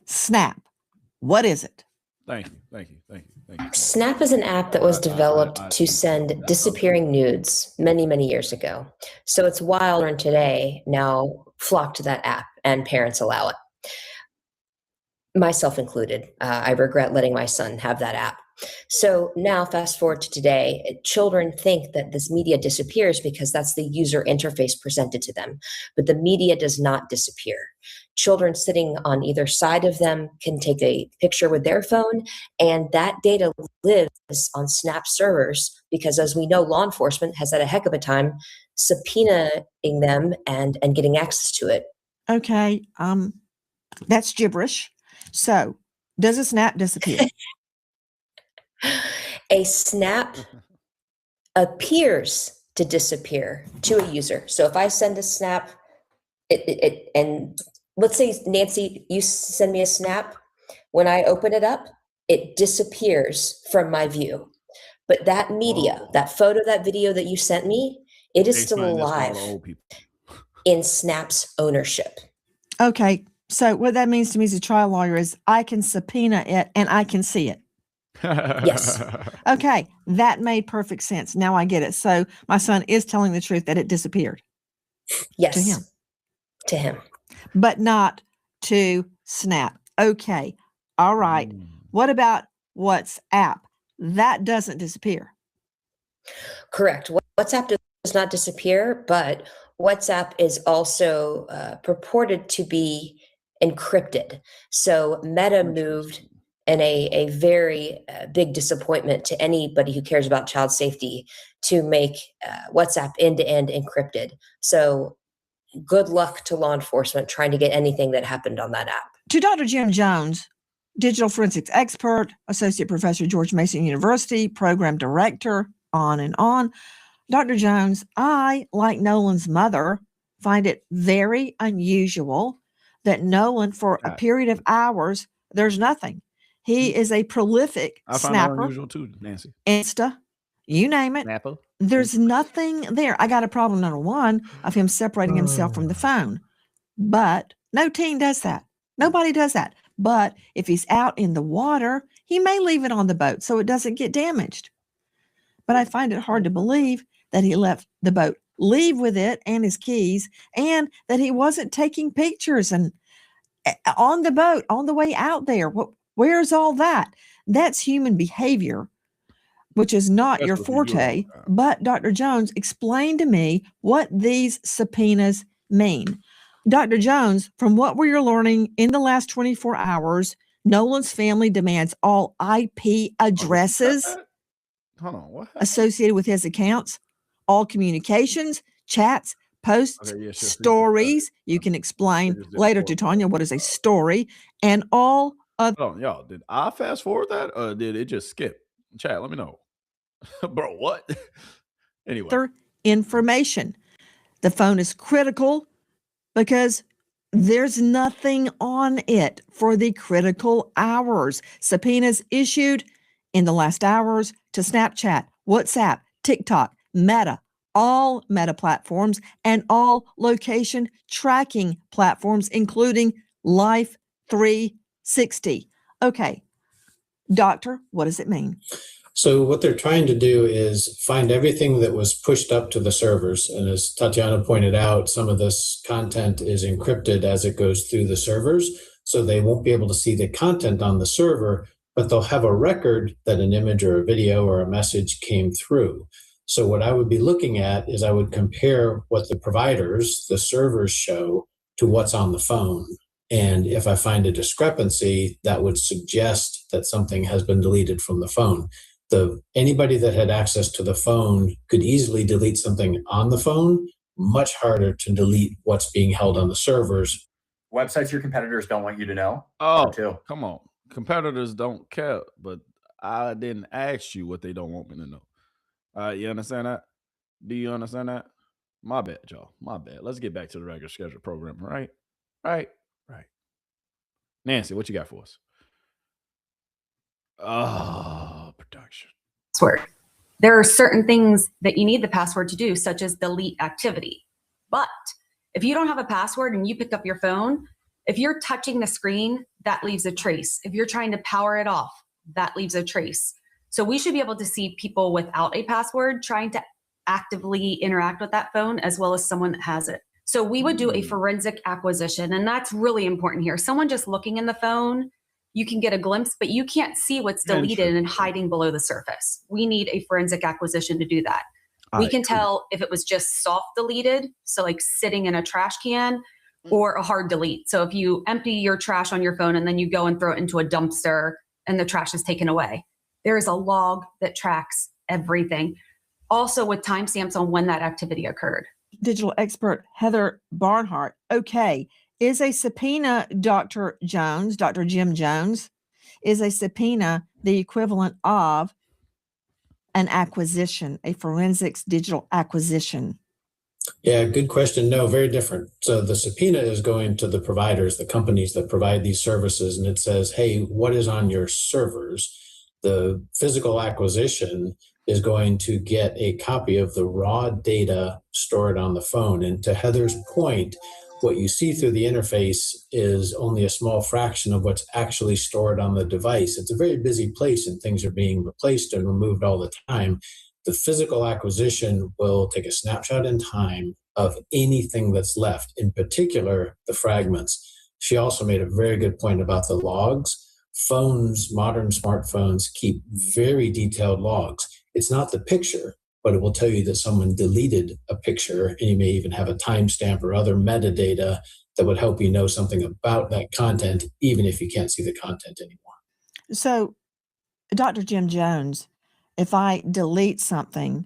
Snap. What is it? Thank you. Snap is an app that was developed to send disappearing nudes many, many years ago. So it's wild, and today now flock to that app, and parents allow it. Myself included. I regret letting my son have that app. So now fast forward to today, children think that this media disappears because that's the user interface presented to them, but the media does not disappear. Children sitting on either side of them can take a picture with their phone, and that data lives on Snap servers because, as we know, law enforcement has had a heck of a time subpoenaing them and getting access to it. Okay, that's gibberish. So, does a Snap disappear? A Snap appears to disappear to a user. So if I send a Snap, and let's say, Nancy, you send me a Snap. When I open it up, it disappears from my view. But that media, that photo, that video that you sent me, it is still alive in Snap's ownership. Okay, so what that means to me as a trial lawyer is I can subpoena it and I can see it. Yes. Okay, that made perfect sense. Now I get it. So my son is telling the truth that it disappeared. Yes. To him. To him. But not to Snap. Okay. All right. What about WhatsApp? That doesn't disappear. Correct. WhatsApp does not disappear, but WhatsApp is also purported to be encrypted. So Meta moved in a very big disappointment to anybody who cares about child safety to make WhatsApp end-to-end encrypted. So good luck to law enforcement trying to get anything that happened on that app. To Dr. Jim Jones, digital forensics expert, associate professor, George Mason University, program director, on and on. Dr. Jones, I, like Nolan's mother, find it very unusual that Nolan, for a period of hours, there's nothing. He is a prolific snapper. I find that unusual too, Nancy. Insta, you name it. Snapper. There's nothing there. I got a problem, number one, of him separating himself from the phone. But no teen does that. Nobody does that. But if he's out in the water, he may leave it on the boat so it doesn't get damaged. But I find it hard to believe that he left the boat, leave with it and his keys, and that he wasn't taking pictures and on the boat, on the way out there. Where's all that? That's human behavior, which is not your forte. But Dr. Jones, explain to me what these subpoenas mean. Dr. Jones, from what we're learning in the last 24 hours, Nolan's family demands all IP addresses associated with his accounts, all communications, chats, posts, stories. You can explain later to Tanya what is a story, and all other. Hold on, y'all. Did I fast forward that, or did it just skip? Chat, let me know. Bro, what? Anyway. Information. The phone is critical because there's nothing on it for the critical hours. Subpoenas issued in the last hours to Snapchat, WhatsApp, TikTok, Meta, all Meta platforms, and all location tracking platforms, including Life 360. Okay, doctor, what does it mean? So what they're trying to do is find everything that was pushed up to the servers. And as Tatiana pointed out, some of this content is encrypted as it goes through the servers. So they won't be able to see the content on the server, but they'll have a record that an image or a video or a message came through. So what I would be looking at is I would compare what the providers, the servers show to what's on the phone. And if I find a discrepancy, that would suggest that something has been deleted from the phone. Anybody that had access to the phone could easily delete something on the phone, much harder to delete what's being held on the servers. Websites your competitors don't want you to know. Oh, come on. Competitors don't care, but I didn't ask you what they don't want me to know. You understand that? Do you understand that? My bad, y'all. My bad. Let's get back to the regular schedule program, right? Right. Nancy, what you got for us? Oh, production. Password. There are certain things that you need the password to do, such as delete activity. But if you don't have a password and you pick up your phone, if you're touching the screen, that leaves a trace. If you're trying to power it off, that leaves a trace. So we should be able to see people without a password trying to actively interact with that phone, as well as someone that has it. So we would do a forensic acquisition, and that's really important here. Someone just looking in the phone, you can get a glimpse, but you can't see what's deleted and hiding below the surface. We need a forensic acquisition to do that. We can tell if it was just soft deleted, so like sitting in a trash can, or a hard delete. So if you empty your trash on your phone and then you go and throw it into a dumpster and the trash is taken away, there is a log that tracks everything. Also with timestamps on when that activity occurred. Digital expert Heather Barnhart. Okay. Is a subpoena, Dr. Jones, Dr. Jim Jones, is a subpoena the equivalent of an acquisition, a forensics digital acquisition? Yeah, good question. No, very different. So the subpoena is going to the providers, the companies that provide these services, and it says, hey, what is on your servers? The physical acquisition is going to get a copy of the raw data stored on the phone. And to Heather's point, what you see through the interface is only a small fraction of what's actually stored on the device. It's a very busy place and things are being replaced and removed all the time. The physical acquisition will take a snapshot in time of anything that's left, in particular, the fragments. She also made a very good point about the logs. Phones, modern smartphones, keep very detailed logs. It's not the picture, but it will tell you that someone deleted a picture, and you may even have a timestamp or other metadata that would help you know something about that content, even if you can't see the content anymore. So, Dr. Jim Jones, if I delete something,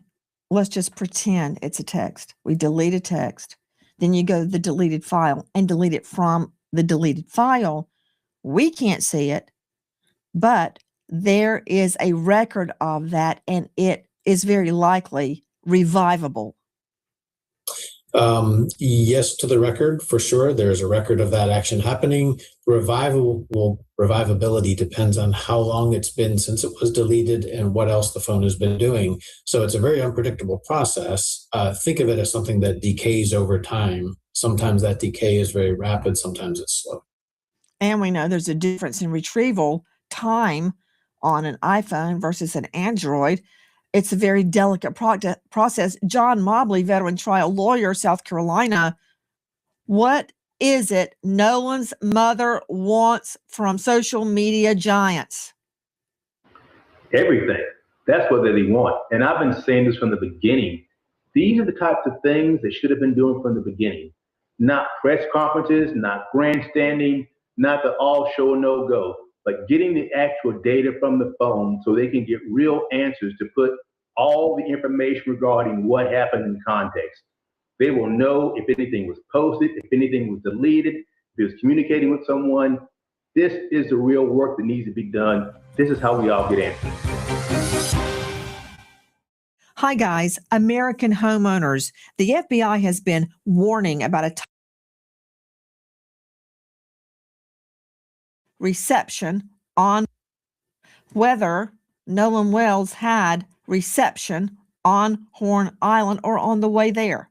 let's just pretend it's a text. We delete a text. Then you go to the deleted file and delete it from the deleted file. We can't see it, but there is a record of that, and it is very likely revivable. Yes, to the record, for sure. There's a record of that action happening. Revivability depends on how long it's been since it was deleted and what else the phone has been doing. So it's a very unpredictable process. Think of it as something that decays over time. Sometimes that decay is very rapid, sometimes it's slow. And we know there's a difference in retrieval time on an iPhone versus an Android. It's a very delicate process. John Mobley, veteran trial lawyer, South Carolina. What is it Nolan's mother wants from social media giants? Everything. That's what they want. And I've been saying this from the beginning. These are the types of things they should have been doing from the beginning. Not press conferences, not grandstanding, not the all show no go, but getting the actual data from the phone so they can get real answers to put all the information regarding what happened in context. They will know if anything was posted, if anything was deleted, if he was communicating with someone. This is the real work that needs to be done. This is how we all get answers. Hi, guys. American homeowners. The FBI has been warning about a reception on whether Nolan Wells had reception on Horn Island or on the way there.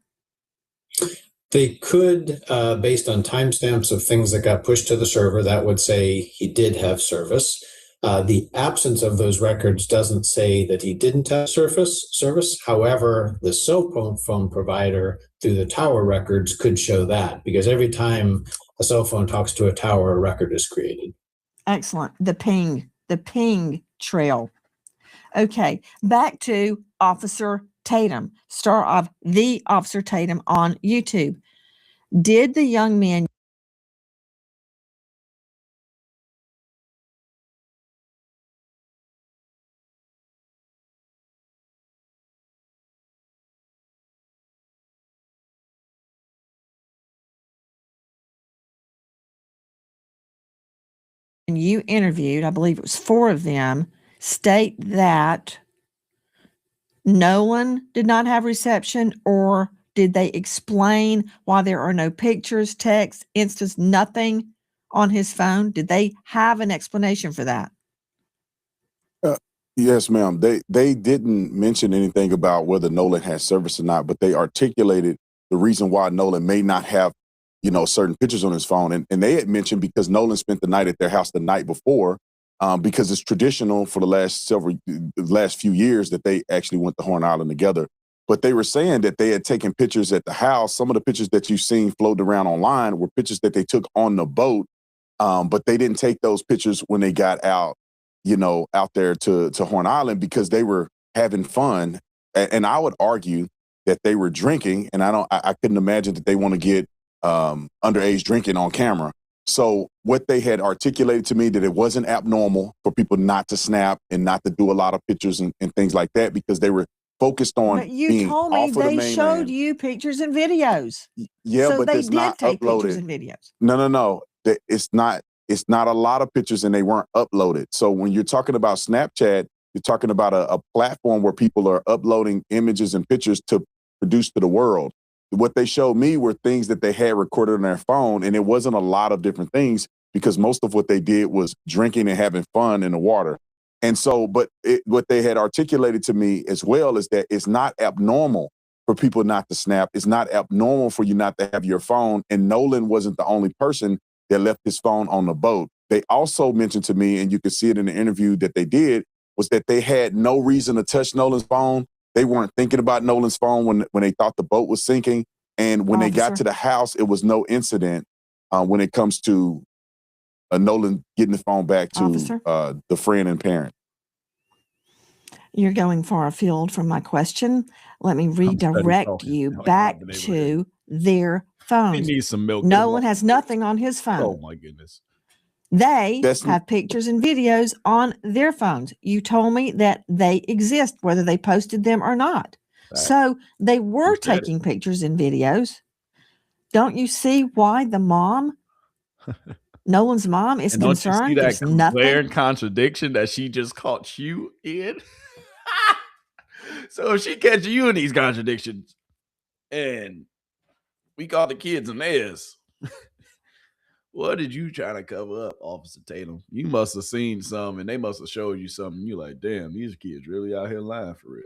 They could, based on timestamps of things that got pushed to the server, that would say he did have service. The absence of those records doesn't say that he didn't have service. However, the cell phone provider through the tower records could show that, because every time a cell phone talks to a tower, a record is created. Excellent. The ping trail. Okay, back to Officer Tatum, star of The Officer Tatum on YouTube. Did the young man you interviewed, I believe it was 4 of them, state that Nolan did not have reception, or did they explain why there are no pictures, text, instance, nothing on his phone? Did they have an explanation for that? Yes, ma'am. They didn't mention anything about whether Nolan has service or not, but they articulated the reason why Nolan may not have, certain pictures on his phone. And they had mentioned because Nolan spent the night at their house the night before, because it's traditional for the last few years that they actually went to Horn Island together. But they were saying that they had taken pictures at the house. Some of the pictures that you've seen floated around online were pictures that they took on the boat, but they didn't take those pictures when they got out there to Horn Island, because they were having fun. And I would argue that they were drinking, and I couldn't imagine that they want to get underage drinking on camera. So what they had articulated to me, that it wasn't abnormal for people not to snap and not to do a lot of pictures and things like that, because they were focused on But you being told me off of the they mainland. showed you pictures and videos. Yeah, so but they it's did not take uploaded. pictures and videos. No. It's not a lot of pictures, and they weren't uploaded. So when you're talking about Snapchat, you're talking about a platform where people are uploading images and pictures to produce to the world. What they showed me were things that they had recorded on their phone, and it wasn't a lot of different things, because most of what they did was drinking and having fun in the water. And so, but what they had articulated to me as well is that it's not abnormal for people not to snap. It's not abnormal for you not to have your phone. And Nolan wasn't the only person that left his phone on the boat. They also mentioned to me, and you could see it in the interview that they did, was that they had no reason to touch Nolan's phone. They weren't thinking about Nolan's phone when they thought the boat was sinking. And when they got to the house, it was no incident when it comes to Nolan getting the phone back to the friend and parent. You're going far afield from my question. Let me redirect you back to their phones. He needs some milk. Nolan has nothing on his phone. Oh my goodness. They have pictures and videos on their phones. You told me that they exist, whether they posted them or not. Right. So they were taking pictures and videos. Don't you see why the mom, Nolan's mom, is concerned? Don't you see that glaring contradiction that she just caught you in? So if she catches you in these contradictions, and we call the kids in theirs, what did you try to cover up, Officer Tatum? You must have seen some, and they must have showed you something. You like, damn, these kids really out here lying for real.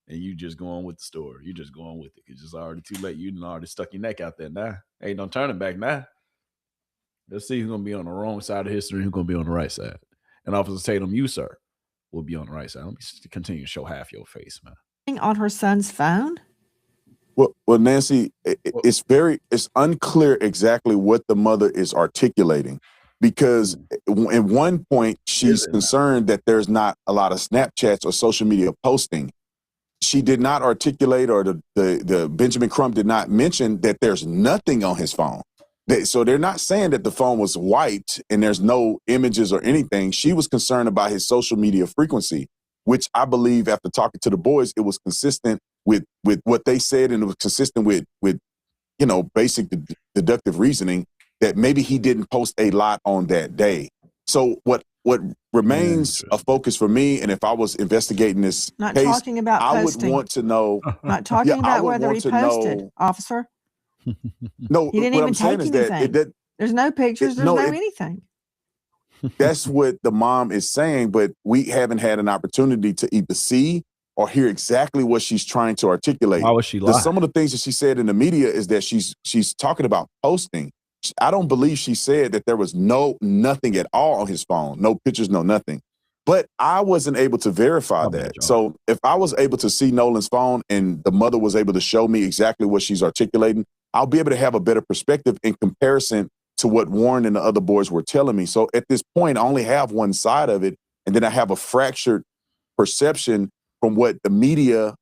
And you just going with the story. You just going with it. It's just already too late. You done already stuck your neck out there now. Ain't no turning back now. Let's see who's going to be on the wrong side of history and who's going to be on the right side. And Officer Tatum, you, sir, will be on the right side. Let me continue to show half your face, man. On her son's phone? Well, Nancy, it's unclear exactly what the mother is articulating, because at one point she's concerned that there's not a lot of Snapchats or social media posting. She did not articulate, or the Benjamin Crump did not mention that there's nothing on his phone. So they're not saying that the phone was wiped and there's no images or anything. She was concerned about his social media frequency. which I believe after talking to the boys, it was consistent with what they said, and it was consistent with basic deductive reasoning that maybe he didn't post a lot on that day. So what remains a focus for me, and if I was investigating this Not case, talking about I posting. would want to know. Not talking about whether he posted, officer. No, He didn't what even I'm saying take is that anything. There's no pictures. There's no anything. That's what the mom is saying, but we haven't had an opportunity to either see or hear exactly what she's trying to articulate. Why would she lie? Some of the things that she said in the media is that she's talking about posting. I don't believe she said that there was nothing at all on his phone, no pictures, no nothing. But I wasn't able to verify that. So if I was able to see Nolan's phone and the mother was able to show me exactly what she's articulating, I'll be able to have a better perspective in comparison to what Warren and the other boys were telling me. So at this point, I only have one side of it, and then I have a fractured perception from what the media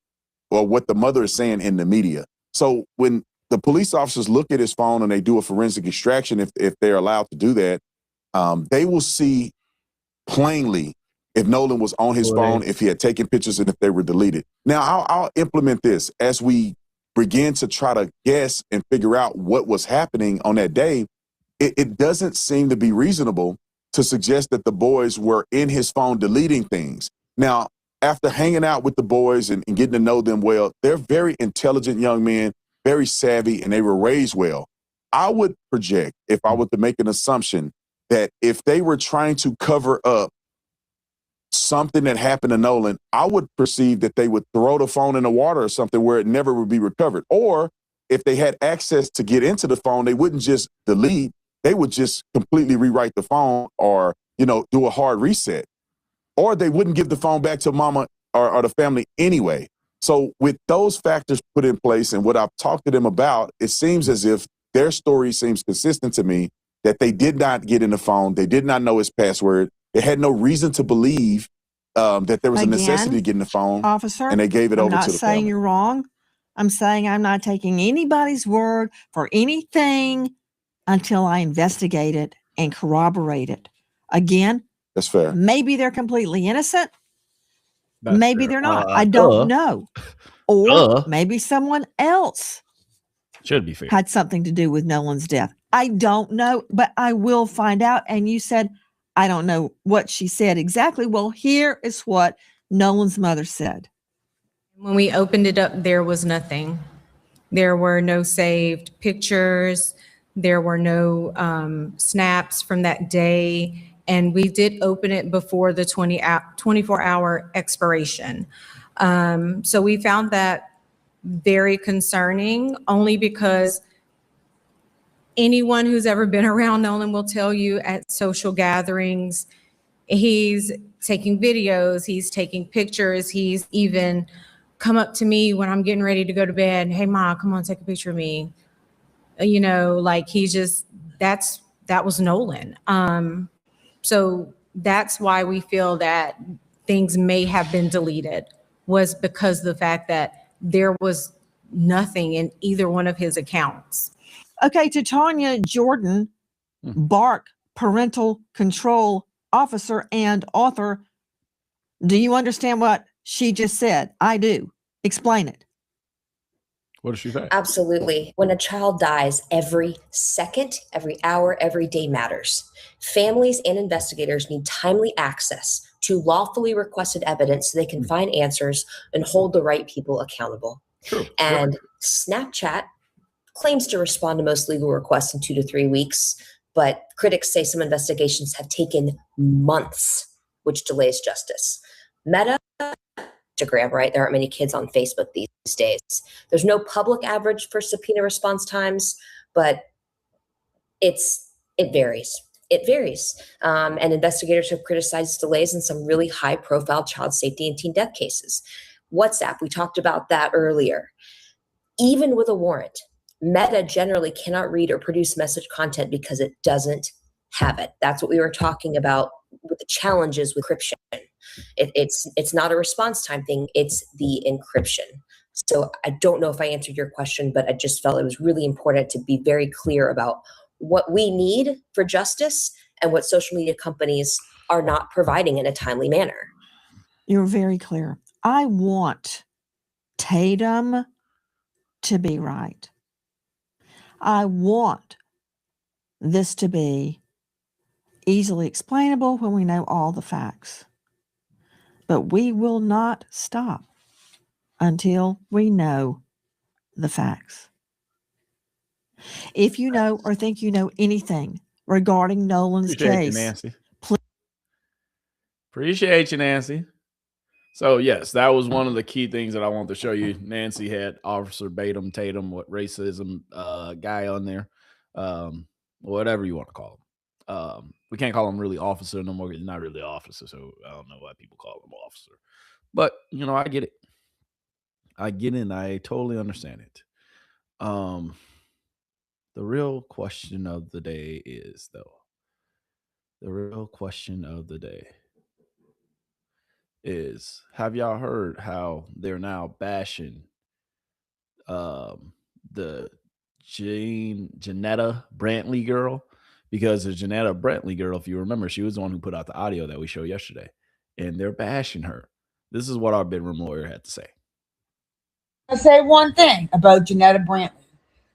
or what the mother is saying in the media. So when the police officers look at his phone and they do a forensic extraction, if they're allowed to do that, they will see plainly if Nolan was on his phone, if he had taken pictures, and if they were deleted. Now, I'll implement this as we begin to try to guess and figure out what was happening on that day. It doesn't seem to be reasonable to suggest that the boys were in his phone deleting things. Now, after hanging out with the boys and getting to know them well, they're very intelligent young men, very savvy, and they were raised well. I would project, if I were to make an assumption, that if they were trying to cover up something that happened to Nolan, I would perceive that they would throw the phone in the water or something where it never would be recovered. Or if they had access to get into the phone, they wouldn't just delete. They would just completely rewrite the phone or, do a hard reset. Or they wouldn't give the phone back to mama or the family anyway. So with those factors put in place and what I've talked to them about, it seems as if their story seems consistent to me, that they did not get in the phone. They did not know his password. They had no reason to believe that there was a necessity to get in the phone. Officer, and they gave it over to the I'm not saying family. you're wrong. I'm saying I'm not taking anybody's word for anything until I investigate it and corroborate it. Again, that's fair. Maybe they're completely innocent. That's maybe fair. they're not. I don't know. Or maybe someone else should be fair. Had something to do with Nolan's death. I don't know, but I will find out. And you said, I don't know what she said exactly. Well, here is what Nolan's mother said. When we opened it up, there was nothing. There were no saved pictures. There were no snaps from that day. And we did open it before the 24-hour expiration. So we found that very concerning, only because anyone who's ever been around Nolan will tell you at social gatherings, he's taking videos, he's taking pictures, he's even come up to me when I'm getting ready to go to bed. Hey, Ma, come on, take a picture of me. Like he just, that was Nolan. So that's why we feel that things may have been deleted, was because of the fact that there was nothing in either one of his accounts. Okay, to Tanya Jordan, BARC, parental control officer and author. Do you understand what she just said? I do. Explain it. What does she say? Absolutely. When a child dies, every second, every hour, every day matters. Families and investigators need timely access to lawfully requested evidence so they can find answers and hold the right people accountable. True. And Snapchat claims to respond to most legal requests in 2 to 3 weeks, but critics say some investigations have taken months, which delays justice. Meta, Instagram, right? There aren't many kids on Facebook these days. There's no public average for subpoena response times, but it varies. It varies. And investigators have criticized delays in some really high-profile child safety and teen death cases. WhatsApp, we talked about that earlier. Even with a warrant, Meta generally cannot read or produce message content because it doesn't have it. That's what we were talking about with the challenges with encryption. It's not a response time thing, it's the encryption. So I don't know if I answered your question, but I just felt it was really important to be very clear about what we need for justice and what social media companies are not providing in a timely manner. You're very clear. I want Tatum to be right. I want this to be easily explainable when we know all the facts. But we will not stop until we know the facts. If you know or think you know anything regarding Nolan's Appreciate you, case, Nancy. Appreciate you, Nancy. So, yes, that was one of the key things that I wanted to show you. Nancy had Officer Tatum, what racism guy on there, whatever you want to call him. We can't call him really officer no more. He's not really an officer, so I don't know why people call him officer. But, I get it. I get it, and I totally understand it. The real question of the day is, though, have y'all heard how they're now bashing the Janetta Brantley girl? Because the Janetta Brantley girl, if you remember, she was the one who put out the audio that we showed yesterday, and they're bashing her. This is what our bedroom lawyer had to say. I'll say one thing about Janetta Brantley.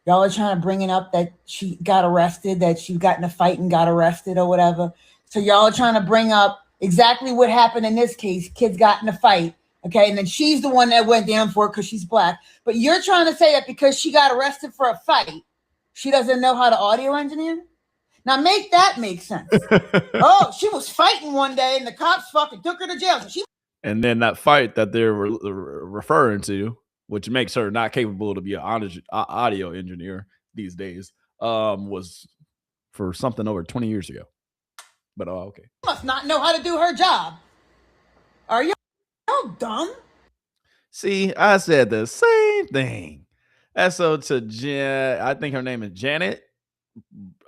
Y'all are trying to bring it up that she got arrested, that she got in a fight and got arrested or whatever. So y'all are trying to bring up exactly what happened in this case. Kids got in a fight, okay? And then she's the one that went down for it because she's black. But you're trying to say that because she got arrested for a fight, she doesn't know how to audio engineer? Now make that make sense. Oh, she was fighting one day and the cops fucking took her to jail. So And then that fight that they're referring to, which makes her not capable to be an audio engineer these days, was for something over 20 years ago. But okay. She must not know how to do her job. Are you dumb? See, I said the same thing. SO to I think her name is Janet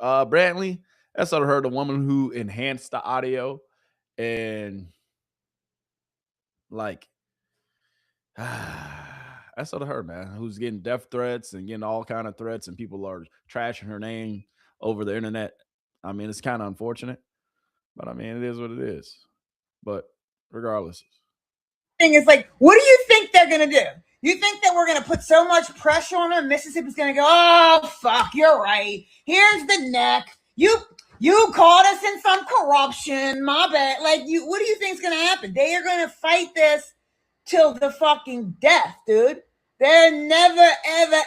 Brantley. SO to her, the woman who enhanced the audio, and like that's to her, man, who's getting death threats and getting all kind of threats, and people are trashing her name over the internet. I mean, it's kind of unfortunate, but I mean, it is what it is. But regardless, thing is like, what do you think they're gonna do? You think that we're gonna put so much pressure on them? Mississippi's gonna go, oh fuck, you're right. Here's the neck. You caught us in some corruption. My bad. Like, what do you think's gonna happen? They are gonna fight this till the fucking death, dude. They're never, ever.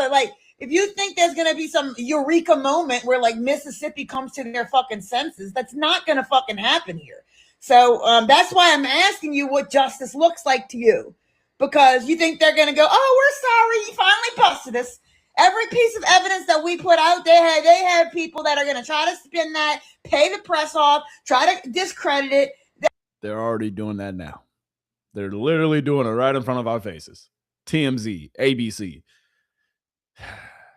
Like, if you think there's gonna be some eureka moment where like Mississippi comes to their fucking senses, that's not gonna fucking happen here. So that's why I'm asking you what justice looks like to you, because you think they're gonna go, oh, we're sorry, you finally busted us. Every piece of evidence that we put out, they have people that are gonna try to spin that, pay the press off, try to discredit it. they're already doing that now. They're literally doing it right in front of our faces. TMZ, ABC,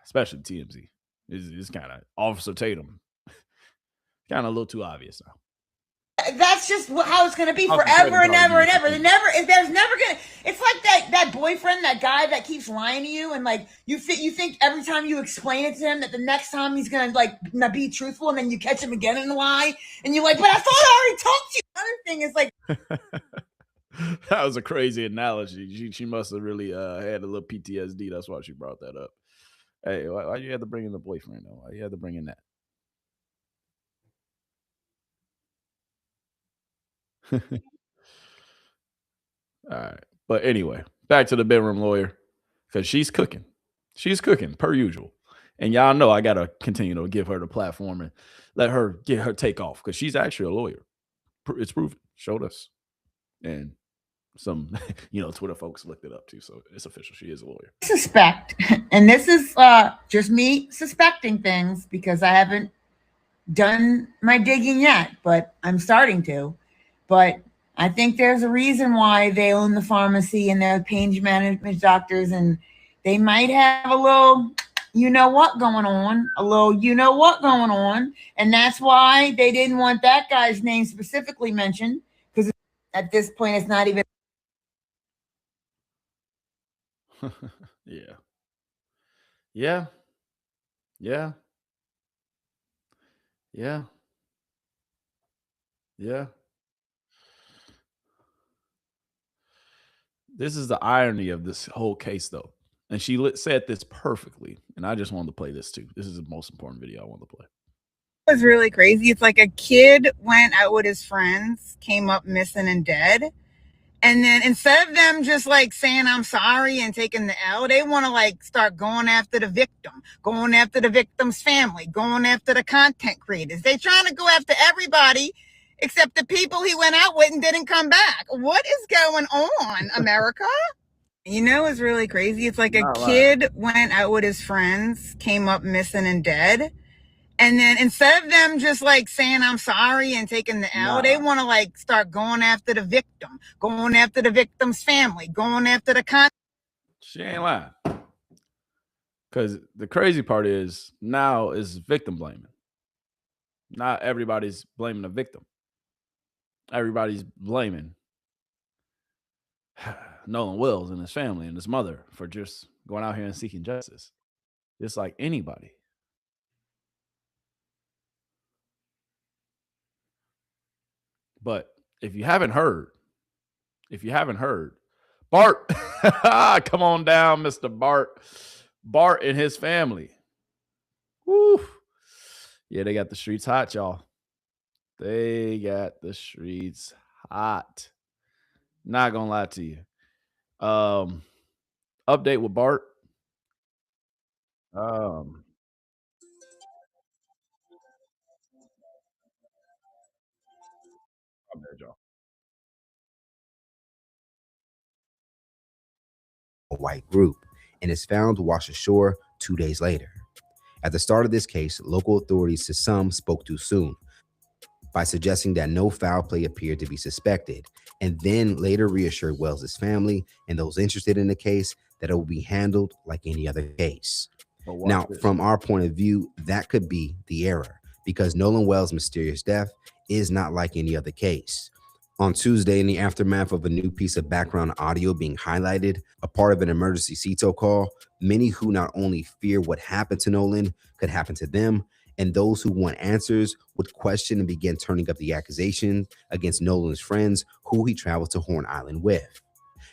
especially TMZ. It's kind of Officer Tatum. Kind of a little too obvious now. That's just how it's going to be forever and ever and ever. There's never going to. It's like that boyfriend, that guy that keeps lying to you, and like you think every time you explain it to him that the next time he's going to like not be truthful, and then you catch him again in the lie, and you're like, but I thought I already told you. Another thing is like. That was a crazy analogy. She must have really had a little PTSD. That's why she brought that up. Hey, why you had to bring in the boyfriend though? Why you had to bring in that? All right. But anyway, back to the bedroom lawyer, because she's cooking. She's cooking per usual. And y'all know I got to continue to give her the platform and let her get her take off, because she's actually a lawyer. It's proven. Showed us. And some, Twitter folks looked it up too. So it's official. She is a lawyer. Suspect. And this is just me suspecting things because I haven't done my digging yet, but I'm starting to. But I think there's a reason why they own the pharmacy and they're pain management doctors, and they might have a little going on. And that's why they didn't want that guy's name specifically mentioned, because at this point it's not even. Yeah. Yeah. Yeah. Yeah. Yeah. This is the irony of this whole case, though. And she said this perfectly. And I just wanted to play this too. This is the most important video I wanted to play. It was really crazy. It's like a kid went out with his friends, came up missing and dead. And then instead of them just like saying, I'm sorry and taking the L, they want to like start going after the victim, going after the victim's family, going after the content creators. They trying to go after everybody except the people he went out with and didn't come back. What is going on, America? You know, it's really crazy. It's like a kid went out with his friends, came up missing and dead. And then instead of them just like saying, I'm sorry and taking the L, they want to like start going after the victim, going after the victim's family, going after the content. She ain't lying. Because the crazy part is now is victim blaming. Not everybody's blaming the victim. Everybody's blaming Nolan Wells and his family and his mother for just going out here and seeking justice. Just like anybody. But if you haven't heard, Bart, come on down, Mr. Bart. Bart and his family. Woo. Yeah, they got the streets hot, y'all. They got the streets hot. Not gonna lie to you. Update with Bart. A white group and is found to wash ashore 2 days later. At the start of this case, local authorities to some spoke too soon by suggesting that no foul play appeared to be suspected, and then later reassured Wells' family and those interested in the case that it will be handled like any other case. Now, from our point of view, that could be the error, because Nolan Wells' mysterious death is not like any other case. On Tuesday, in the aftermath of a new piece of background audio being highlighted, a part of an emergency CETO call, many who not only fear what happened to Nolan could happen to them, and those who want answers would question and begin turning up the accusation against Nolan's friends who he traveled to Horn Island with.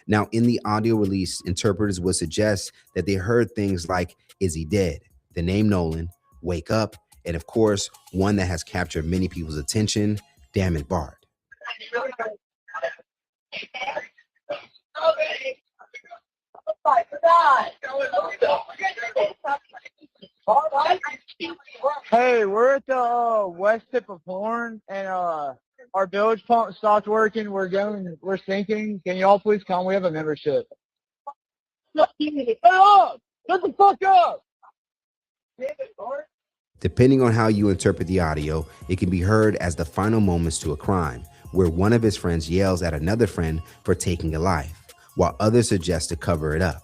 Now, in the audio release, interpreters would suggest that they heard things like, is he dead? The name Nolan, wake up, and of course, one that has captured many people's attention, damn it, Bart. Hey, we're at the west tip of Horn, and our bilge pump stopped working. We're sinking. Can y'all please come? We have a membership. Shut the fuck up! Depending on how you interpret the audio, it can be heard as the final moments to a crime, where one of his friends yells at another friend for taking a life, while others suggest to cover it up.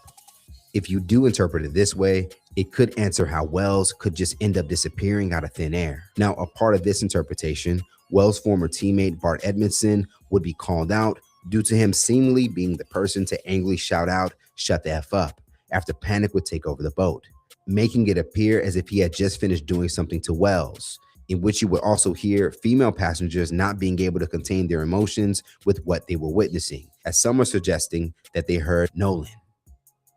If you do interpret it this way, it could answer how Wells could just end up disappearing out of thin air. Now, a part of this interpretation, Wells' former teammate Bart Edmondson would be called out due to him seemingly being the person to angrily shout out, "Shut the F up," after panic would take over the boat, making it appear as if he had just finished doing something to Wells, in which you would also hear female passengers not being able to contain their emotions with what they were witnessing, as some are suggesting that they heard Nolan.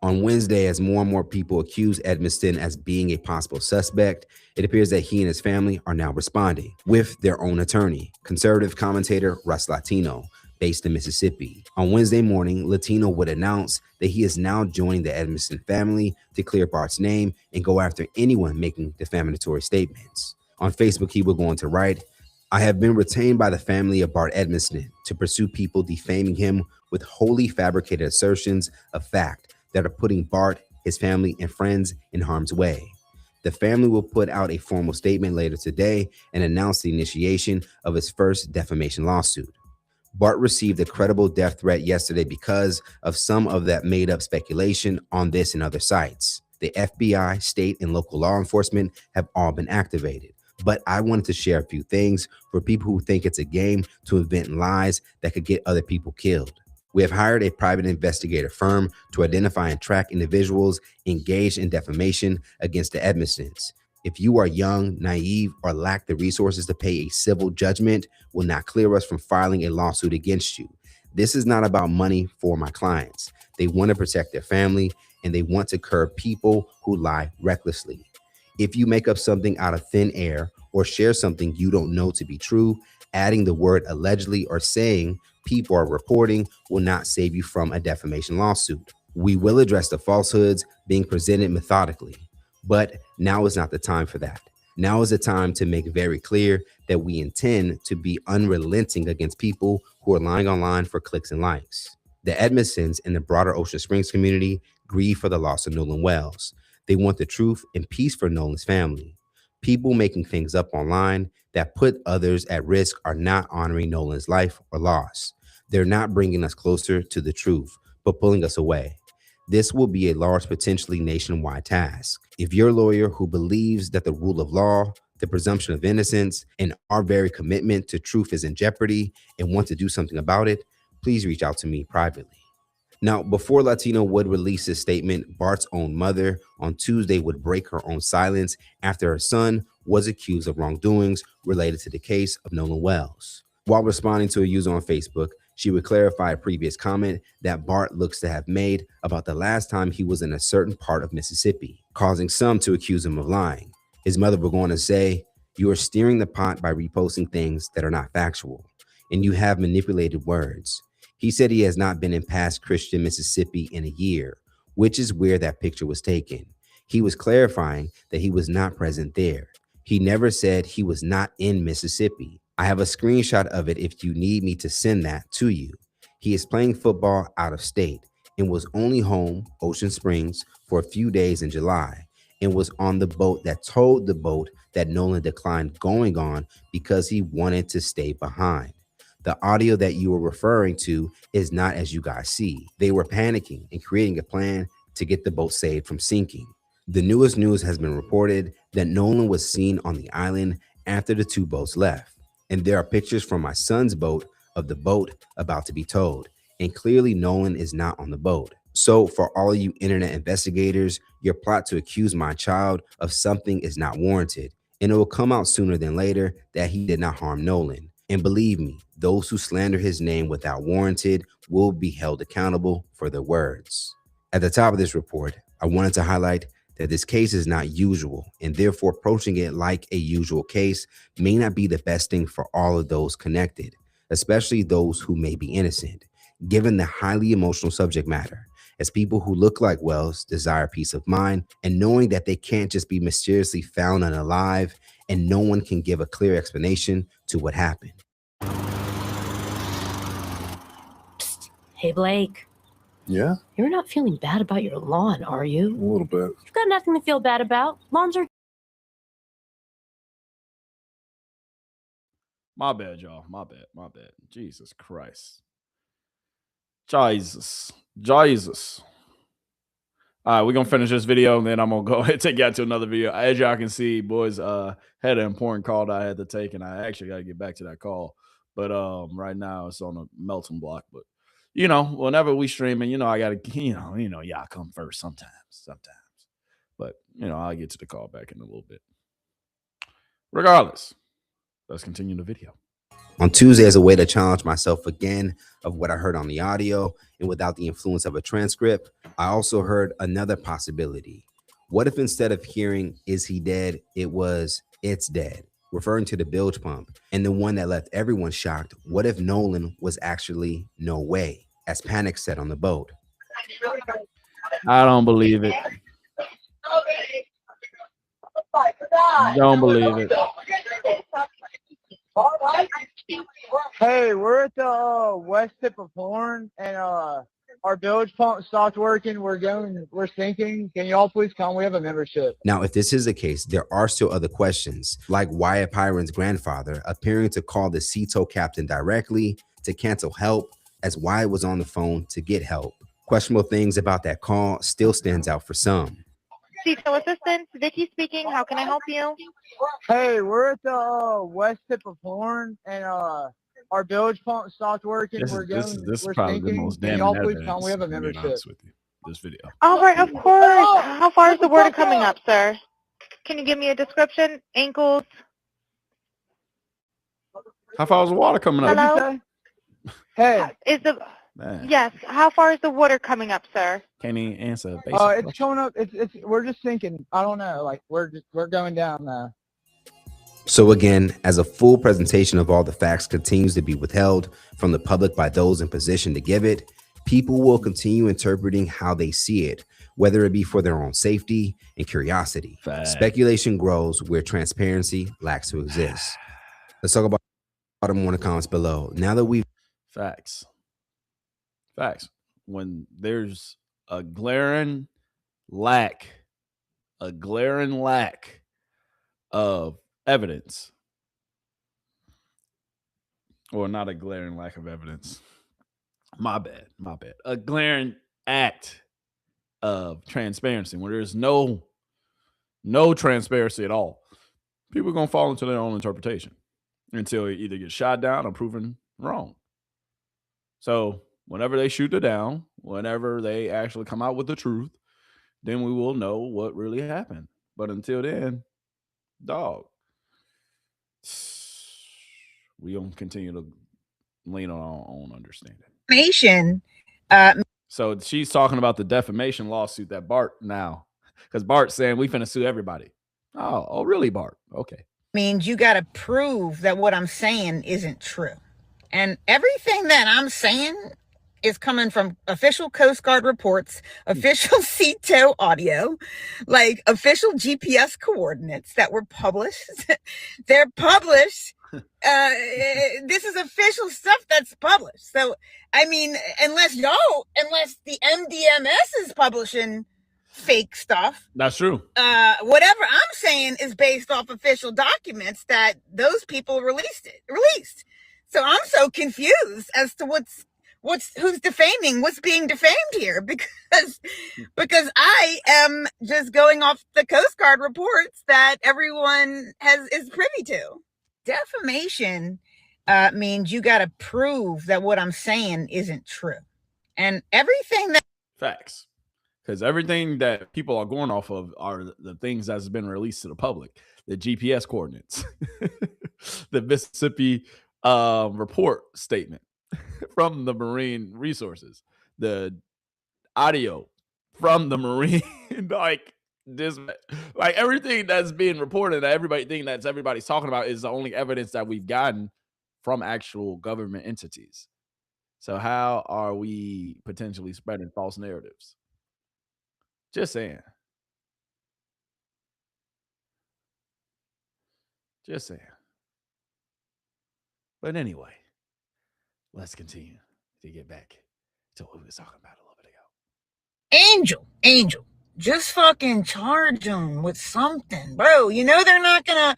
On Wednesday, as more and more people accuse Edmiston as being a possible suspect, it appears that he and his family are now responding with their own attorney, conservative commentator Russ Latino, based in Mississippi. On Wednesday morning, Latino would announce that he is now joining the Edmiston family to clear Bart's name and go after anyone making defamatory statements. On Facebook, he would go on to write, "I have been retained by the family of Bart Edmiston to pursue people defaming him with wholly fabricated assertions of fact that are putting Bart, his family, and friends in harm's way. The family will put out a formal statement later today and announce the initiation of his first defamation lawsuit." Bart received a credible death threat yesterday because of some of that made-up speculation on this and other sites. The FBI, state, and local law enforcement have all been activated. But I wanted to share a few things for people who think it's a game to invent lies that could get other people killed. We have hired a private investigator firm to identify and track individuals engaged in defamation against the Edmistons. If you are young, naive, or lack the resources to pay a civil judgment, will not clear us from filing a lawsuit against you. This is not about money for my clients. They want to protect their family, and they want to curb people who lie recklessly. If you make up something out of thin air or share something you don't know to be true, adding the word allegedly or saying people are reporting will not save you from a defamation lawsuit. We will address the falsehoods being presented methodically, but now is not the time for that. Now is the time to make very clear that we intend to be unrelenting against people who are lying online for clicks and likes. The Edmondsons and the broader Ocean Springs community grieve for the loss of Nolan Wells. They want the truth and peace for Nolan's family. People making things up online that put others at risk are not honoring Nolan's life or loss. They're not bringing us closer to the truth, but pulling us away. This will be a large, potentially nationwide task. If you're a lawyer who believes that the rule of law, the presumption of innocence, and our very commitment to truth is in jeopardy and want to do something about it, please reach out to me privately. Now, before Latino would release his statement, Bart's own mother on Tuesday would break her own silence after her son was accused of wrongdoings related to the case of Nolan Wells. While responding to a user on Facebook, she would clarify a previous comment that Bart looks to have made about the last time he was in a certain part of Mississippi, causing some to accuse him of lying. His mother would go on to say, "You are steering the pot by reposting things that are not factual, and you have manipulated words." He said he has not been in past Christian Mississippi in a year, which is where that picture was taken. He was clarifying that he was not present there. He never said he was not in Mississippi. I have a screenshot of it if you need me to send that to you. He is playing football out of state and was only home, Ocean Springs, for a few days in July and was on the boat that towed the boat that Nolan declined going on because he wanted to stay behind. The audio that you are referring to is not as you guys see. They were panicking and creating a plan to get the boat saved from sinking. The newest news has been reported that Nolan was seen on the island after the two boats left. And there are pictures from my son's boat of the boat about to be towed. And clearly Nolan is not on the boat. So for all of you internet investigators, your plot to accuse my child of something is not warranted. And it will come out sooner than later that he did not harm Nolan. And believe me, those who slander his name without warranted will be held accountable for their words. At the top of this report, I wanted to highlight that this case is not usual, and therefore approaching it like a usual case may not be the best thing for all of those connected, especially those who may be innocent, given the highly emotional subject matter, as people who look like Wells desire peace of mind and knowing that they can't just be mysteriously found unalive and no one can give a clear explanation to what happened. Psst. Hey, Blake. Yeah? You're not feeling bad about your lawn, are you? A little bit. You've got nothing to feel bad about. Lawns are... My bad, y'all. My bad. Jesus Christ. Jesus. All right, we're going to finish this video, and then I'm going to go ahead and take you out to another video. As y'all can see, boys, had an important call that I had to take, and I actually got to get back to that call. But right now, it's on a melting block. But, you know, whenever we streaming, I got to, y'all come first sometimes. But, I'll get to the call back in a little bit. Regardless, let's continue the video. On Tuesday, as a way to challenge myself again of what I heard on the audio and without the influence of a transcript, I also heard another possibility. What if instead of hearing, "Is he dead?" it was, "It's dead," referring to the bilge pump. And the one that left everyone shocked, what if Nolan was actually "no way," as panic set on the boat? I don't believe it. Don't believe it. Hey, we're at the west tip of Horn, and our bilge pump stopped working. We're sinking. Can y'all please come? We have a membership. Now, if this is the case, there are still other questions, like Wyatt Pyron's grandfather appearing to call the CETO captain directly to cancel help, as Wyatt was on the phone to get help. Questionable things about that call still stands out for some. CETO assistant, Vicky speaking. How can I help you? Hey, we're at the west tip of Horn, and our bilge pump stopped working. This is probably the most Can damning y'all please evidence, come? We have a I'm being membership. honest with you, this video. All right, of course. How far is the water coming up, sir? Can you give me a description? Ankles? How far is the water coming up? Hello? Hey. Is the Man. Yes. How far is the water coming up, sir? Can't even answer. It's coming up. We're just thinking. I don't know. Like we're going down now. So again, as a full presentation of all the facts continues to be withheld from the public by those in position to give it, people will continue interpreting how they see it, whether it be for their own safety and curiosity. Speculation grows where transparency lacks to exist. Let's talk about them in the comments below. Now that we've Facts. When there's a glaring lack of evidence, or not a glaring lack of evidence. My bad. A glaring act of transparency, when there's no transparency at all, people are going to fall into their own interpretation until it either gets shot down or proven wrong. So whenever they shoot it down, whenever they actually come out with the truth, then we will know what really happened. But until then, dog, we going to continue to lean on our own understanding. So she's talking about the defamation lawsuit that Bart now, because Bart's saying we finna sue everybody. Oh, really, Bart? Okay. Means you got to prove that what I'm saying isn't true. And everything that I'm saying is coming from official Coast Guard reports, official CTO audio, like official GPS coordinates that were published. They're published. This is official stuff that's published. So, I mean, unless the MDMS is publishing fake stuff. That's true. Whatever I'm saying is based off official documents that those people released. So I'm so confused as to who's defaming, what's being defamed here, because I am just going off the Coast Guard reports that everyone is privy to. Defamation means you got to prove that what I'm saying isn't true, and everything that Facts. Because everything that people are going off of are the things that's been released to the public. The GPS coordinates, the Mississippi report statement from the Marine Resources, the audio from the Marine, like everything that's being reported, everybody's talking about is the only evidence that we've gotten from actual government entities. So how are we potentially spreading false narratives? Just saying. But anyway, let's continue to get back to what we was talking about a little bit ago. Angel, just fucking charge them with something, bro. You know they're gonna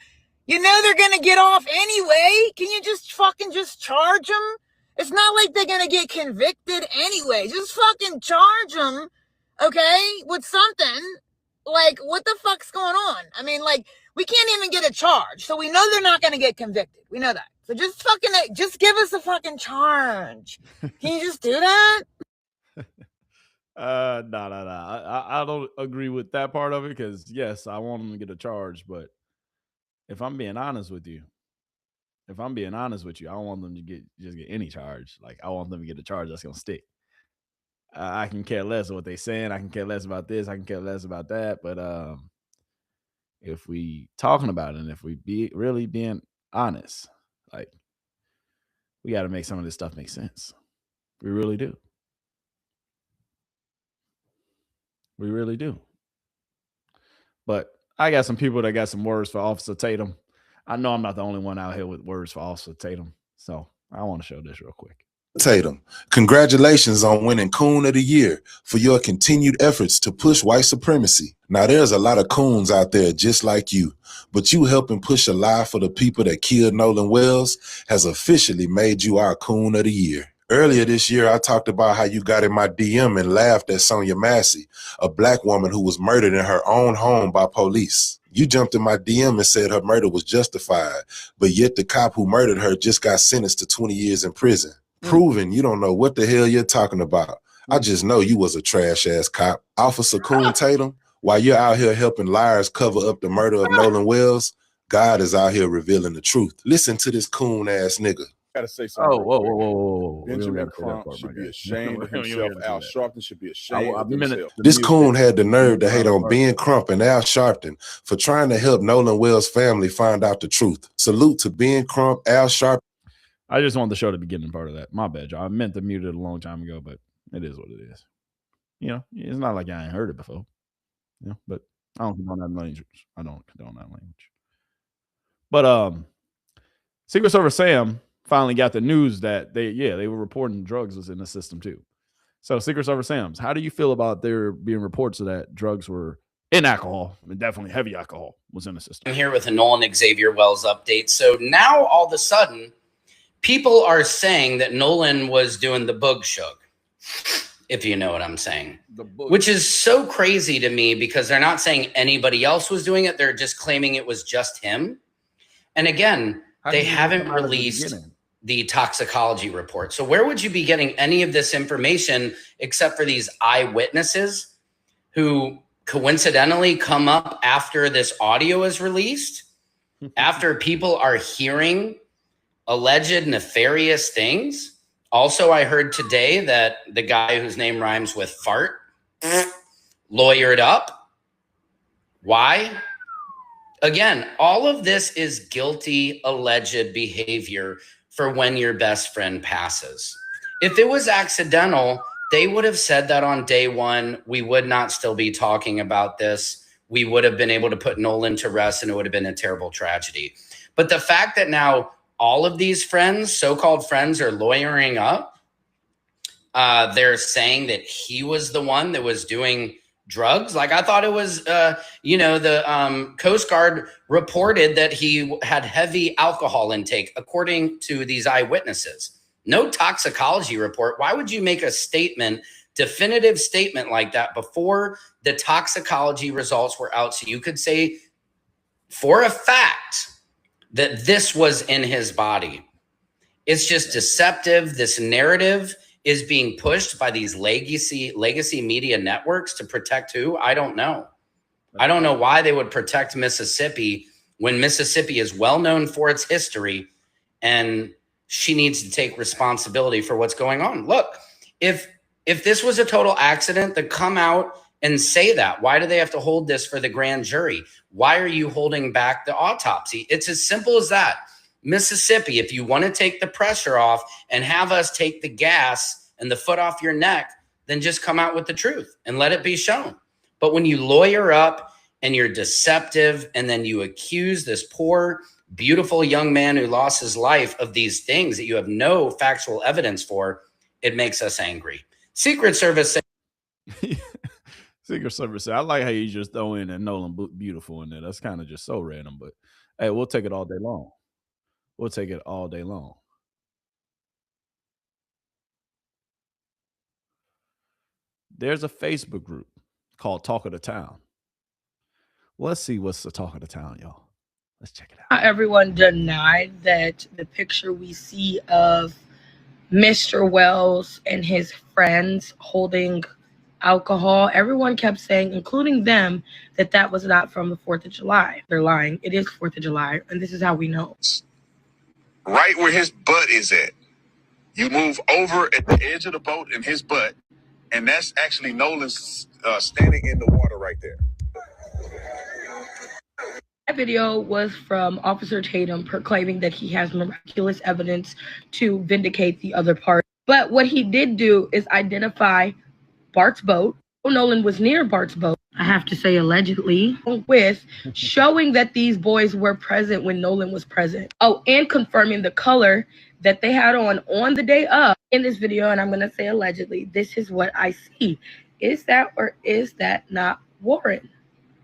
get off anyway. Can you just charge them? It's not like they're gonna get convicted anyway. Just fucking charge them. Okay, with something. Like, what the fuck's going on? I mean, like, we can't even get a charge, so we know they're not going to get convicted. We know that. So just give us a fucking charge. Can you just do that? No. I don't agree with that part of it, because yes, I want them to get a charge, but if I'm being honest with you, I don't want them to get any charge. Like, I want them to get a charge that's going to stick. I can care less of what they're saying. I can care less about this. I can care less about that. But if we talking about it, and if we really being honest, like, we got to make some of this stuff make sense. We really do. But I got some people that got some words for Officer Tatum. I know I'm not the only one out here with words for Officer Tatum. So I want to show this real quick. Tatum, congratulations on winning Coon of the Year for your continued efforts to push white supremacy. Now, there's a lot of coons out there just like you, but you helping push a lie for the people that killed Nolan Wells has officially made you our Coon of the Year. Earlier this year, I talked about how you got in my DM and laughed at Sonia Massey, a black woman who was murdered in her own home by police. You jumped in my DM and said her murder was justified, but yet the cop who murdered her just got sentenced to 20 years in prison. Proving you don't know what the hell you're talking about. I just know you was a trash-ass cop. Officer Coon Tatum, while you're out here helping liars cover up the murder of Nolan Wells, God is out here revealing the truth. Listen to this coon-ass nigga. Gotta say something. Whoa. Benjamin Crump should be ashamed of himself. Al Sharpton should be ashamed of himself. This coon had the nerve to hate on Ben Crump and Al Sharpton for trying to help Nolan Wells' family find out the truth. Salute to Ben Crump, Al Sharpton. I just wanted to show the beginning part of that. My bad, y'all. I meant to mute it a long time ago, but it is what it is. You know, it's not like I ain't heard it before. You know, but I don't condone that language. I don't condone that language. But Secret Service Sam finally got the news that they were reporting drugs was in the system too. So Secret Service Sam's, how do you feel about there being reports that drugs were in alcohol, and definitely heavy alcohol was in the system? I'm here with a Nolan Xavier Wells update. So now all of a sudden, people are saying that Nolan was doing the boog shug, if you know what I'm saying, which is so crazy to me because they're not saying anybody else was doing it. They're just claiming it was just him. And again, they haven't released the toxicology report. So where would you be getting any of this information except for these eyewitnesses who coincidentally come up after this audio is released, after people are hearing alleged nefarious things? Also, I heard today that the guy whose name rhymes with fart lawyered up. Why? Again, all of this is guilty, alleged behavior for when your best friend passes. If it was accidental, they would have said that on day one. We would not still be talking about this. We would have been able to put Nolan to rest and it would have been a terrible tragedy. But the fact that now all of these friends, so-called friends, are lawyering up, they're saying that he was the one that was doing drugs. Like I thought it was, the Coast Guard reported that he had heavy alcohol intake, according to these eyewitnesses. No toxicology report. Why would you make a statement, definitive statement like that before the toxicology results were out? So you could say for a fact that this was in his body. It's just deceptive. This narrative is being pushed by these legacy media networks to protect who? I don't know. I don't know why they would protect Mississippi when Mississippi is well known for its history, and she needs to take responsibility for what's going on. Look, if this was a total accident, then come out and say that. Why do they have to hold this for the grand jury? Why are you holding back the autopsy? It's as simple as that. Mississippi, if you want to take the pressure off and have us take the gas and the foot off your neck, then just come out with the truth and let it be shown. But when you lawyer up and you're deceptive and then you accuse this poor, beautiful young man who lost his life of these things that you have no factual evidence for, it makes us angry. Secret Service. Secret Service. I like how you just throw in that Nolan beautiful in there. That's kind of just so random, but hey, we'll take it all day long. We'll take it all day long. There's a Facebook group called Talk of the Town. Let's see what's the talk of the town, y'all. Let's check it out. Everyone denied that the picture we see of Mr. Wells and his friends holding alcohol, everyone kept saying, including them, that that was not from the 4th of July. They're lying. It is 4th of July, and this is how we know. Right where his butt is at. You move over at the edge of the boat in his butt, and that's actually Nolan's standing in the water right there. That video was from Officer Tatum proclaiming that he has miraculous evidence to vindicate the other part. But what he did do is identify Bart's boat. Nolan was near Bart's boat, I have to say allegedly, with showing that these boys were present when Nolan was present. Oh, and confirming the color that they had on the day of. In this video, and I'm going to say allegedly, this is what I see. Is that or is that not Warren?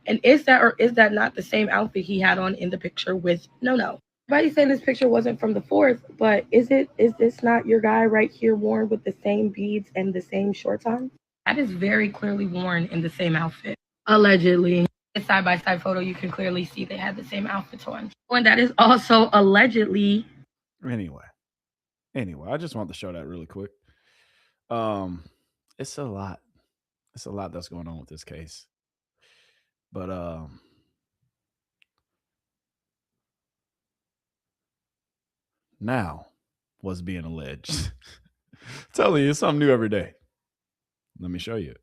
And is that or is that not the same outfit he had on in the picture with No? Everybody's saying this picture wasn't from the 4th, but is this not your guy right here, Warren, with the same beads and the same shorts on? That is very clearly Warren in the same outfit, allegedly. This side-by-side photo, you can clearly see they had the same outfits on. And that is also allegedly. Anyway, I just want to show that really quick. It's a lot. It's a lot that's going on with this case. But now, what's being alleged. Telling you, it's something new every day. Let me show you.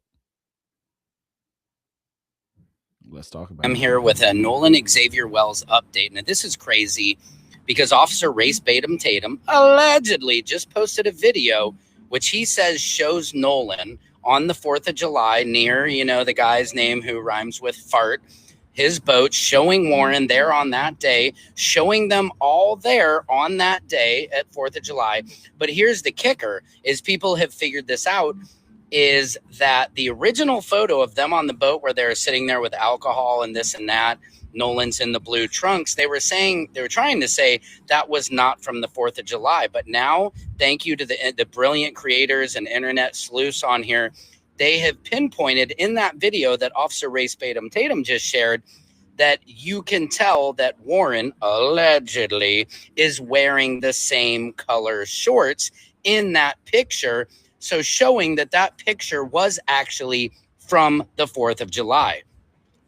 Let's talk about it. I'm here with a Nolan Xavier Wells update. Now, this is crazy because Officer Race Tatum allegedly just posted a video which he says shows Nolan on the 4th of July near, the guy's name who rhymes with fart, his boat, showing Warren there on that day, showing them all there on that day at 4th of July. But here's the kicker, is people have figured this out, is that the original photo of them on the boat where they're sitting there with alcohol and this and that, Nolan's in the blue trunks, they were trying to say that was not from the 4th of July. But now, thank you to the brilliant creators and internet sleuths on here, they have pinpointed in that video that Officer Race Tatum just shared that you can tell that Warren allegedly is wearing the same color shorts in that picture. So showing that that picture was actually from the 4th of July.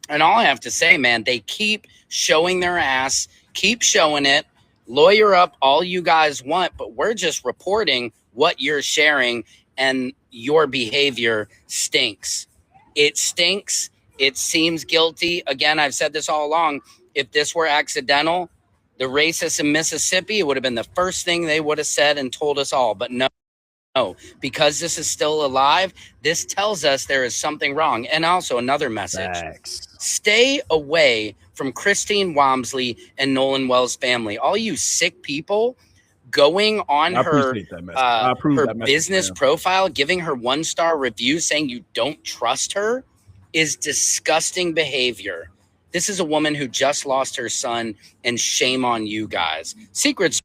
And all I have to say, man, they keep showing their ass, keep showing it, lawyer up all you guys want, but we're just reporting what you're sharing, and your behavior stinks. It stinks. It seems guilty. Again, I've said this all along. If this were accidental, the racists in Mississippi, it would have been the first thing they would have said and told us all. But no, because this is still alive, this tells us there is something wrong. And also another message. Thanks. Stay away from Christine Walmsley and Nolan Wells' family. All you sick people going on her business profile, giving her 1-star review, saying you don't trust her, is disgusting behavior. This is a woman who just lost her son, and shame on you guys. Secrets.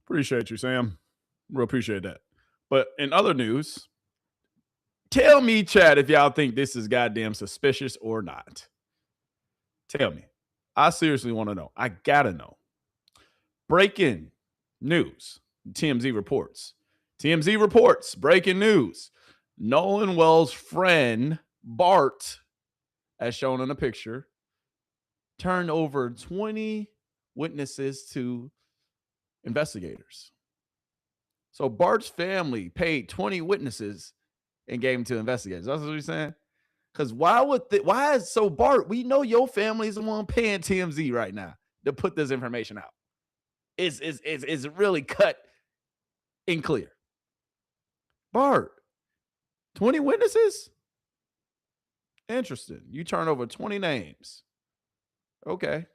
Appreciate you, Sam. Real appreciate that. But in other news, tell me, Chad, if y'all think this is goddamn suspicious or not. Tell me. I seriously want to know. I gotta know. Breaking news. TMZ reports. TMZ reports. Breaking news. Nolan Wells' friend, Bart, as shown in a picture, turned over 20 witnesses to investigators. So Bart's family paid 20 witnesses and gave them to investigators. That's what you're saying? Because why is so Bart, we know your family is the one paying TMZ right now to put this information out. It's really cut and clear. Bart, 20 witnesses? Interesting. You turn over 20 names. Okay.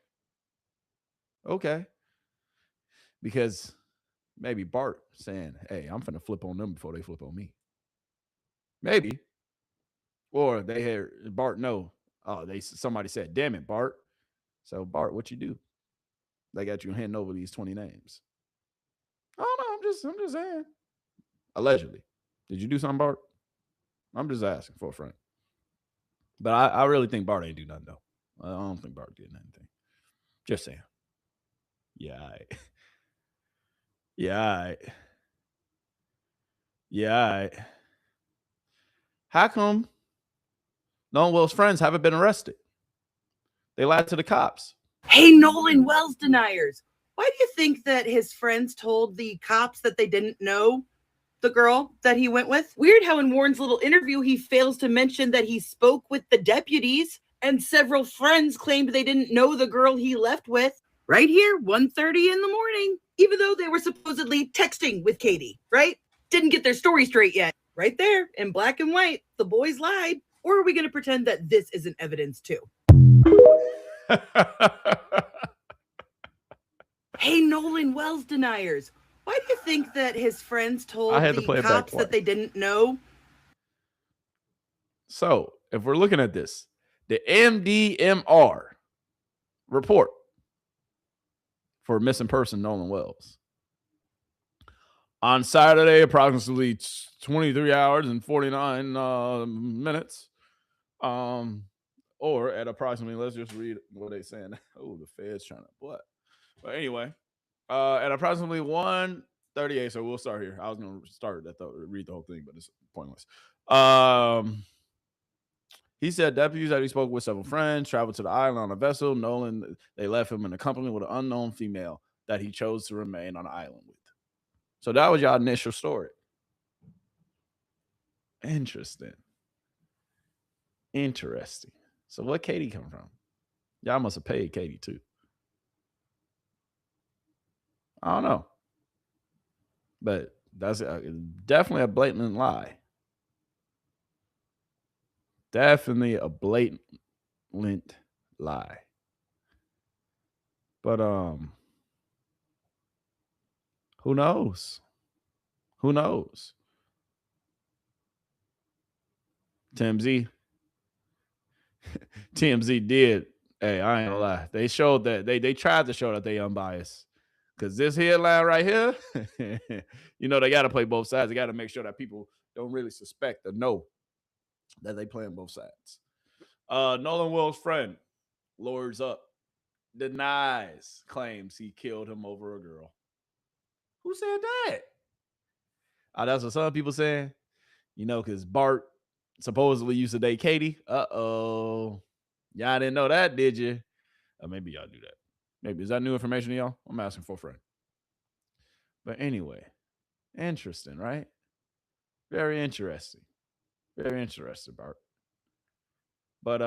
Because maybe Bart saying, hey, I'm finna flip on them before they flip on me. Maybe. Or they hear Bart know. Oh, somebody said, damn it, Bart. So Bart, what you do? They got you handing over these 20 names. I don't know. I'm just saying. Allegedly. Did you do something, Bart? I'm just asking for a friend. But I really think Bart ain't do nothing, though. I don't think Bart did anything. Just saying. Yeah, all right. Yeah, all right. How come Nolan Wells' friends haven't been arrested? They lied to the cops. Hey, Nolan Wells deniers. Why do you think that his friends told the cops that they didn't know the girl that he went with? Weird how in Warren's little interview, he fails to mention that he spoke with the deputies and several friends claimed they didn't know the girl he left with. Right here, 1:30 in the morning, even though they were supposedly texting with Katie, right? Didn't get their story straight yet. Right there in black and white, the boys lied. Or are we going to pretend that this isn't evidence too? Hey, Nolan Wells deniers. Why do you think that his friends told the cops that they didn't know? So, if we're looking at this, the MDMR report for missing person Nolan Wells. On Saturday, approximately 23 hours and 49 minutes. Or at approximately, let's just read what they're saying. Oh, the Fed's trying to what? But anyway, at approximately 1:38, so we'll start here. I was going to start that though, read the whole thing, but it's pointless. He said deputies that he spoke with several friends, traveled to the island on a vessel. Nolan, they left him in a company with an unknown female that he chose to remain on the island with. So that was y'all initial story. Interesting. So what Katie come from? Y'all must have paid Katie too. I don't know. But that's definitely a blatant lie. Definitely a blatant lie. But who knows? Who knows? TMZ did. Hey, I ain't gonna lie. They showed that they tried to show that they unbiased. Because this headline right here, they got to play both sides. They got to make sure that people don't really suspect or know that they playing both sides. Nolan Wells' friend, lawyers up, denies claims he killed him over a girl. Who said that? That's what some people saying. Because Bart supposedly used to date Katie. Uh-oh. Y'all didn't know that, did you? Maybe y'all knew that. Maybe. Is that new information to y'all? I'm asking for a friend. But anyway, interesting, right? Very interesting. Very interesting, Bart. But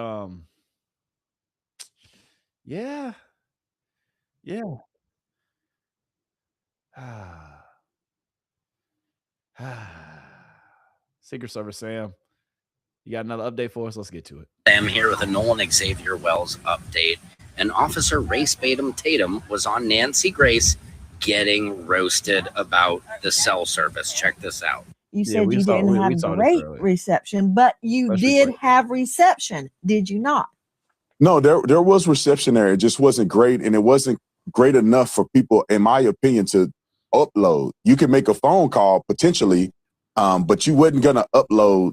yeah. Secret Service Sam, you got another update for us? Let's get to it. Sam here with a Nolan Xavier Wells update. And Officer Race Tatum was on Nancy Grace getting roasted about the cell service. Check this out. You said you didn't have great reception, but you did have reception, did you not? No, there was reception there. It just wasn't great, and it wasn't great enough for people, in my opinion, to upload. You can make a phone call potentially, but you wasn't gonna upload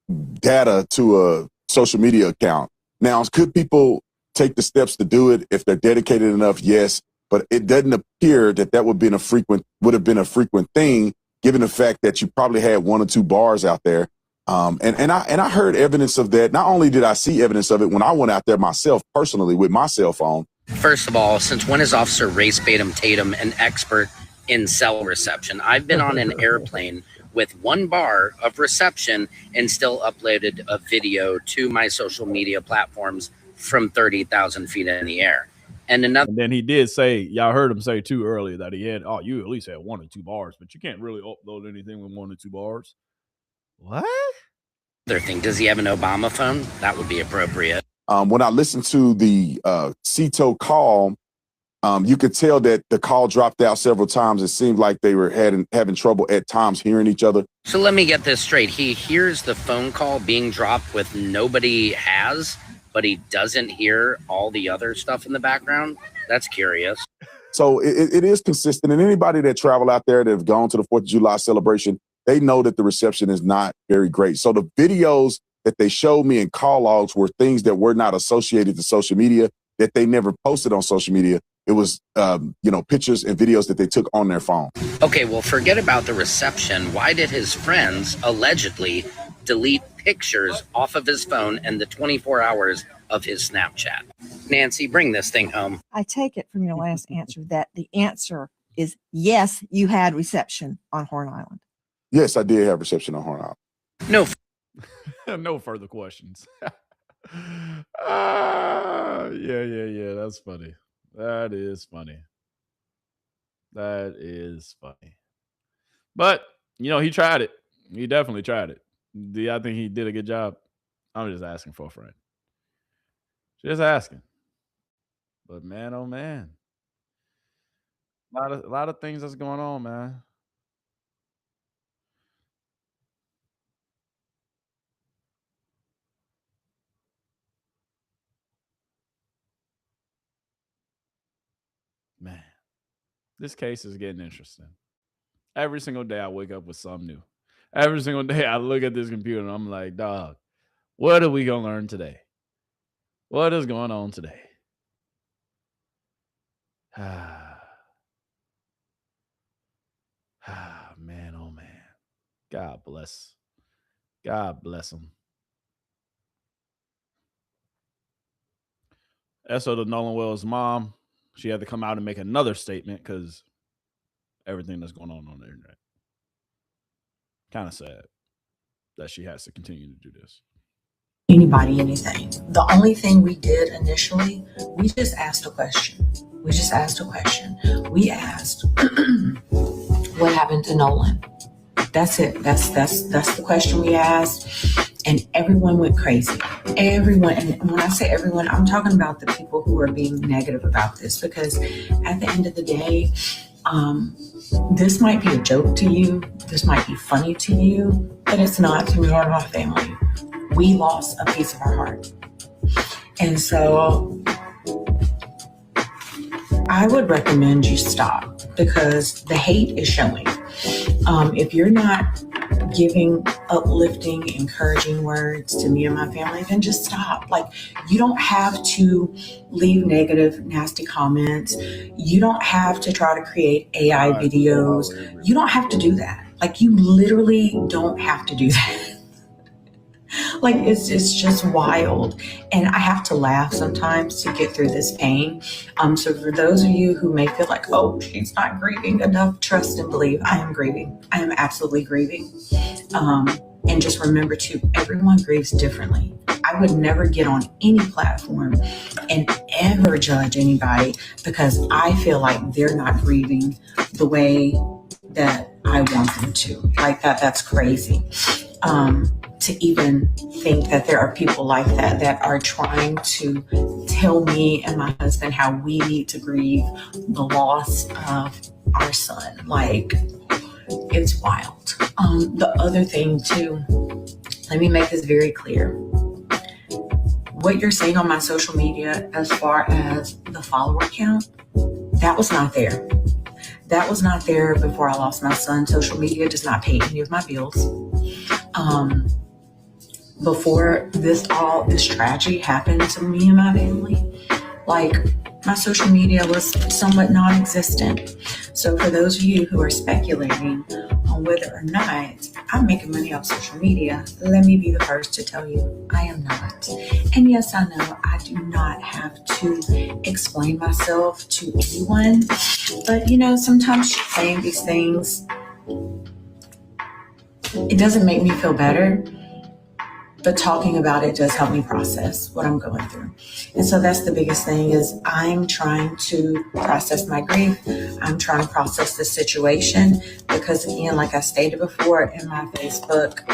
data to a social media account. Now, could people take the steps to do it if they're dedicated enough? Yes, but it doesn't appear that would have been a frequent thing, given the fact that you probably had 1 or 2 bars out there. And I heard evidence of that. Not only did I see evidence of it when I went out there myself personally with my cell phone. First of all, since when is Officer Race Tatum an expert in cell reception? I've been on an airplane with 1 bar of reception and still uploaded a video to my social media platforms from 30,000 feet in the air. And then he did say, y'all heard him say too earlier that he had, you at least had 1 or 2 bars, but you can't really upload anything with 1 or 2 bars. What? Other thing, does he have an Obama phone? That would be appropriate. When I listened to the CETO call, you could tell that the call dropped out several times. It seemed like they were having trouble at times hearing each other. So let me get this straight. He hears the phone call being dropped with nobody has, but he doesn't hear all the other stuff in the background? That's curious. So it is consistent. And anybody that travel out there that have gone to the 4th of July celebration, they know that the reception is not very great. So the videos that they showed me in call logs were things that were not associated to social media, that they never posted on social media. It was, pictures and videos that they took on their phone. Okay, well, forget about the reception. Why did his friends allegedly delete pictures off of his phone and the 24 hours of his Snapchat? Nancy, bring this thing home. I take it from your last answer that the answer is yes, you had reception on Horn Island. Yes, I did have reception on Horn Island. No. No further questions. Yeah. That's funny. That is funny. But, he tried it. He definitely tried it. I think he did a good job. I'm just asking for a friend. Just asking. But man, oh man. A lot of things that's going on, man. Man, this case is getting interesting. Every single day I wake up with something new. Every single day I look at this computer and I'm like, dog, what are we going to learn today? What is going on today? Man, oh man. God bless. God bless him. So the Nolan Wells mom, she had to come out and make another statement because everything that's going on the internet. Kind of sad that she has to continue to do this. Anybody anything. The only thing we did initially, we just asked a question. We asked, what happened to Nolan? That's it. That's the question we asked, and everyone went crazy. Everyone, and when I say everyone, I'm talking about the people who are being negative about this, because at the end of the day, this might be a joke to you, this might be funny to you, but it's not to me or my family. We lost a piece of our heart. And so I would recommend you stop, because the hate is showing. If you're not giving uplifting, encouraging words to me and my family, then just stop. Like, you don't have to leave negative, nasty comments. You don't have to try to create AI videos. You don't have to do that. Like, you literally don't have to do that. Like, it's just wild. And I have to laugh sometimes to get through this pain. So for those of you who may feel like, oh, she's not grieving enough, trust and believe. I am grieving. I am absolutely grieving. And just remember too, everyone grieves differently. I would never get on any platform and ever judge anybody because I feel like they're not grieving the way that I want them to. Like, that's crazy. To even think that there are people like that are trying to tell me and my husband how we need to grieve the loss of our son. Like, it's wild. The other thing too, let me make this very clear. What you're seeing on my social media as far as the follower count, that was not there. That was not there before I lost my son. Social media does not pay any of my bills. Before this tragedy happened to me and my family, like, my social media was somewhat non-existent. So for those of you who are speculating on whether or not I'm making money off social media, let me be the first to tell you I am not. And yes, I know I do not have to explain myself to anyone, but sometimes saying these things, it doesn't make me feel better. But talking about it does help me process what I'm going through. And so that's the biggest thing, is I'm trying to process my grief. I'm trying to process the situation because, again, like I stated before in my Facebook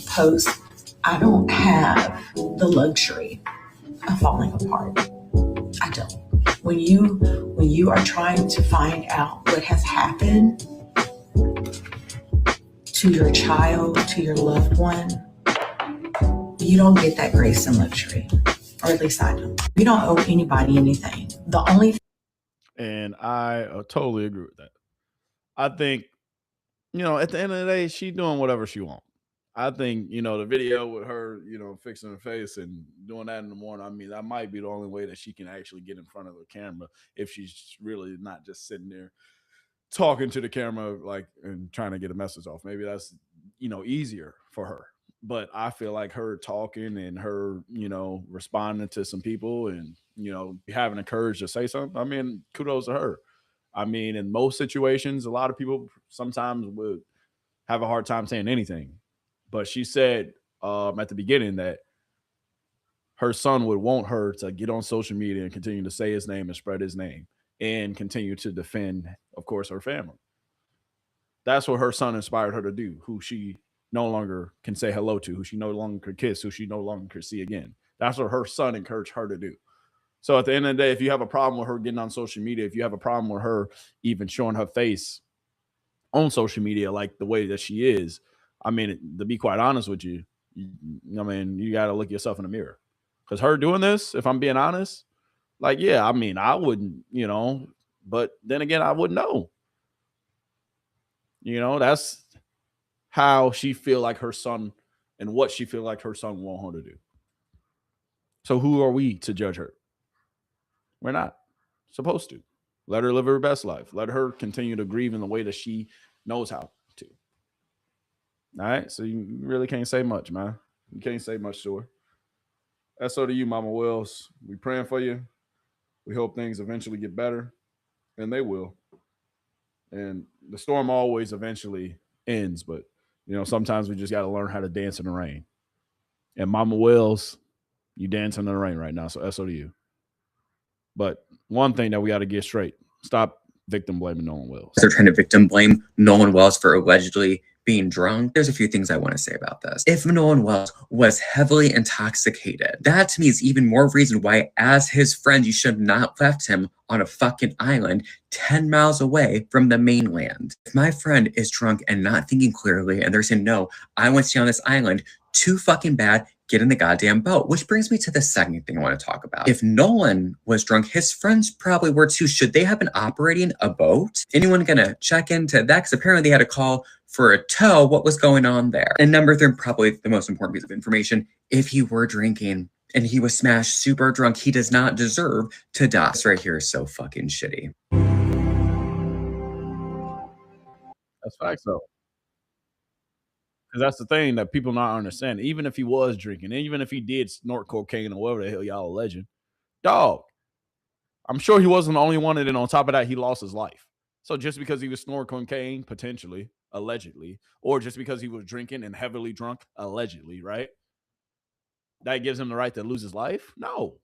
post, I don't have the luxury of falling apart. I don't. When you are trying to find out what has happened to your child, to your loved one, you don't get that grace and luxury, or at least I don't. We don't owe anybody anything. The only And I totally agree with that. I think, at the end of the day, she's doing whatever she wants. I think, the video with her, fixing her face and doing that in the morning, I mean, that might be the only way that she can actually get in front of the camera if she's really not just sitting there talking to the camera, like, and trying to get a message off. Maybe that's, easier for her. But I feel like her talking and her, responding to some people and, having the courage to say something, I mean, kudos to her. I mean, in most situations, a lot of people sometimes would have a hard time saying anything. But she said at the beginning that her son would want her to get on social media and continue to say his name and spread his name and continue to defend, of course, her family. That's what her son inspired her to do, who she no longer can say hello to, who she no longer could kiss, who she no longer could see again. That's what her son encouraged her to do. So at the end of the day, if you have a problem with her getting on social media, if you have a problem with her even showing her face on social media like the way that she is, I mean, to be quite honest with you, you got to look yourself in the mirror. Because her doing this, if I'm being honest, like, yeah, I mean, I wouldn't, but then again, I wouldn't know. That's how she feel like her son and what she feel like her son want her to do. So who are we to judge her? We're not supposed to. Let her live her best life. Let her continue to grieve in the way that she knows how to. All right? So you really can't say much, man. You can't say much to her. That's so to you, Mama Wells. We praying for you. We hope things eventually get better, and they will. And the storm always eventually ends, but sometimes we just got to learn how to dance in the rain. And Mama Wells, you dance in the rain right now, so SO to you. But one thing that we got to get straight: stop victim blaming Nolan Wells. They're trying to victim blame Nolan Wells for allegedly being drunk. There's a few things I want to say about this. If Nolan Wells was heavily intoxicated, that to me is even more reason why, as his friend, you should not have left him on a fucking island 10 miles away from the mainland. If my friend is drunk and not thinking clearly and they're saying, no, I want to stay on this island, too fucking bad, get in the goddamn boat. Which brings me to the second thing I want to talk about. If Nolan was drunk, his friends probably were too. Should they have been operating a boat? Anyone gonna check into that? Because apparently they had a call for a tow. What was going on there? And number three, probably the most important piece of information, if he were drinking and he was smashed super drunk, he does not deserve to die. This right here is so fucking shitty. That's facts, though. Because that's the thing that people not understand. Even if he was drinking, even if he did snort cocaine or whatever the hell y'all alleging, dog, I'm sure he wasn't the only one. And then on top of that, he lost his life. So just because he was snorting cocaine, potentially, allegedly, or just because he was drinking and heavily drunk, allegedly, right? That gives him the right to lose his life? No.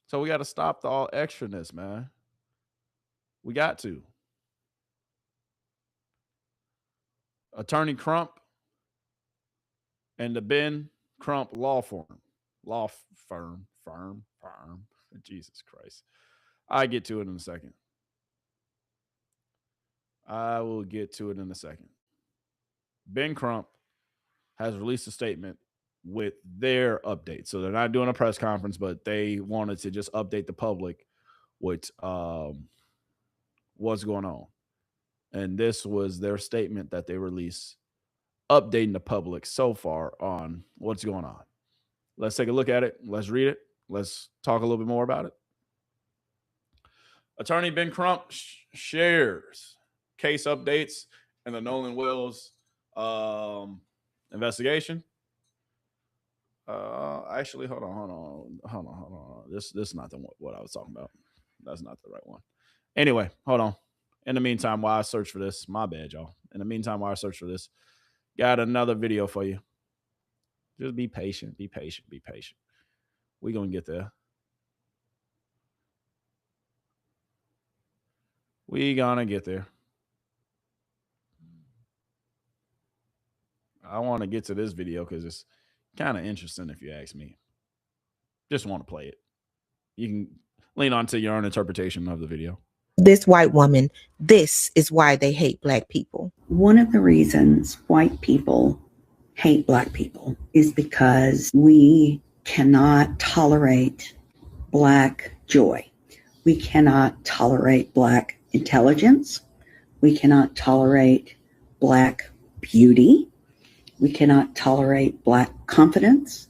So we got to stop the all extraness, man. We got to. Attorney Crump and the Ben Crump law firm. Jesus Christ. I get to it in a second. I will get to it in a second. Ben Crump has released a statement with their update. So they're not doing a press conference, but they wanted to just update the public with what's going on. And this was their statement that they released, updating the public so far on what's going on. Let's take a look at it. Let's read it. Let's talk a little bit more about it. Attorney Ben Crump shares case updates and the Nolan Wells investigation. Actually, hold on. This is not what I was talking about. That's not the right one. Anyway, hold on. In the meantime, while I search for this, my bad, y'all. In the meantime, while I search for this, got another video for you. Just be patient. Be patient. We're going to get there. We going to get there. I want to get to this video because it's kind of interesting if you ask me. Just want to play it. You can lean on to your own interpretation of the video. This white woman, this is why they hate Black people. One of the reasons white people hate Black people is because we cannot tolerate Black joy. We cannot tolerate Black intelligence. We cannot tolerate Black beauty. We cannot tolerate Black confidence.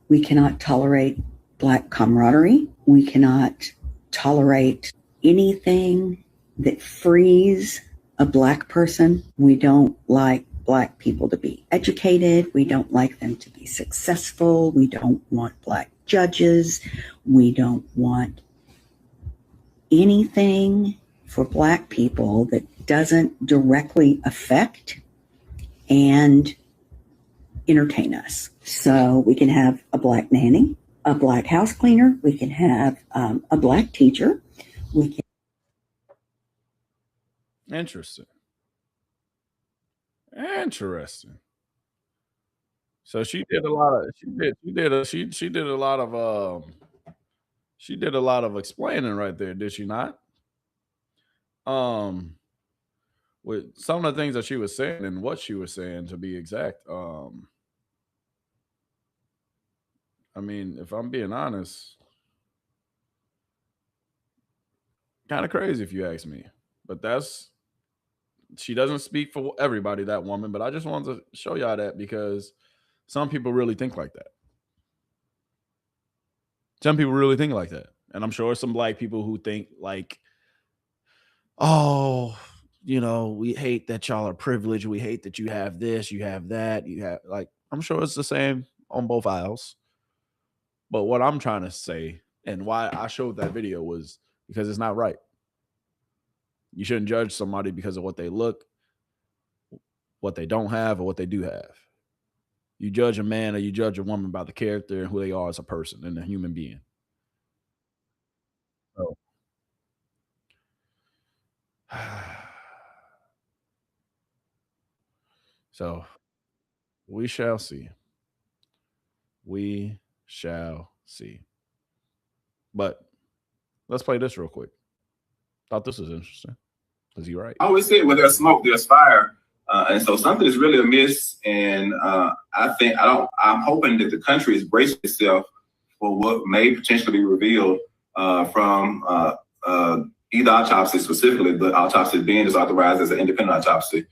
We cannot tolerate Black camaraderie. We cannot tolerate anything that frees a Black person. We don't like Black people to be educated. We don't like them to be successful. We don't want Black judges. We don't want anything for Black people that doesn't directly affect and entertain us. So we can have a Black nanny, a Black house cleaner. We can have a Black teacher. We can. Interesting. So she did a lot of explaining right there, did she not? With some of the things that she was saying and what she was saying, to be exact. I mean, if I'm being honest, kind of crazy if you ask me. But she doesn't speak for everybody, that woman, but I just wanted to show y'all that because some people really think like that. And I'm sure some Black people who think like, oh, we hate that y'all are privileged. We hate that you have this, you have that, you have I'm sure it's the same on both aisles. But what I'm trying to say And why I showed that video was because it's not right. You shouldn't judge somebody because of what they look, what they don't have, or what they do have. You judge a man or you judge a woman by the character and who they are as a person and a human being. So, so we shall see. We shall see. But let's play this real quick. Thought this was interesting. Because you're right. I always say where there's smoke, there's fire. And so something is really amiss. And I'm hoping that the country is bracing itself for what may potentially be revealed from either autopsy specifically, but autopsy being is authorized as an independent autopsy.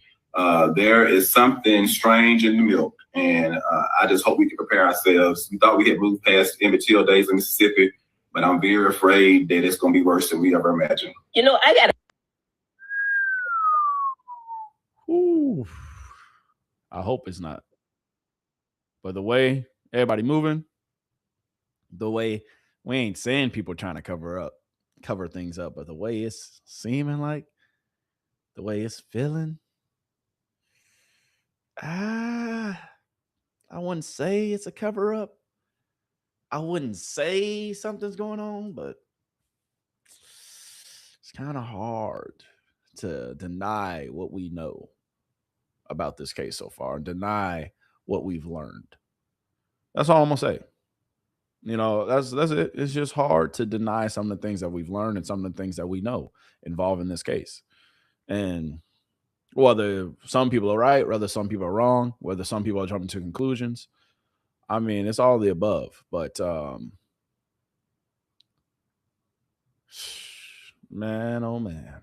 There is something strange in the milk. And I just hope we can prepare ourselves. We thought we had moved past immature days in Mississippi, but I'm very afraid that it's going to be worse than we ever imagined. You know, I got Ooh. I hope it's not. But the way everybody moving, the way we ain't saying people trying to cover things up, but the way it's seeming like, the way it's feeling, I wouldn't say it's a cover up. I wouldn't say something's going on, but it's kind of hard to deny what we know about this case so far and deny what we've learned. That's all I'm gonna say. You know, that's it. It's just hard to deny some of the things that we've learned and some of the things that we know involving this case. And whether some people are right, whether some people are wrong, whether some people are jumping to conclusions, I mean, it's all the above. But man, oh man.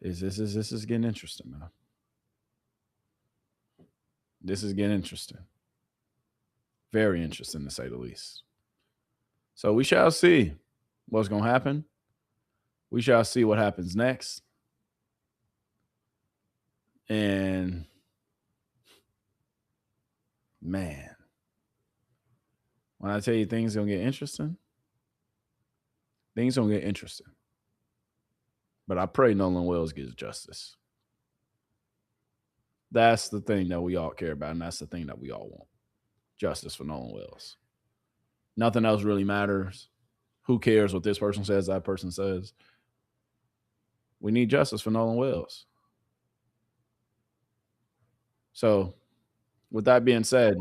This is getting interesting, man. This is getting interesting. Very interesting, to say the least. So we shall see what's going to happen. We shall see what happens next. And, man, when I tell you things going to get interesting, things going to get interesting. But I pray Nolan Wells gets justice. That's the thing that we all care about, and that's the thing that we all want. Justice for Nolan Wells. Nothing else really matters. Who cares what this person says, that person says? We need justice for Nolan Wells. So, with that being said,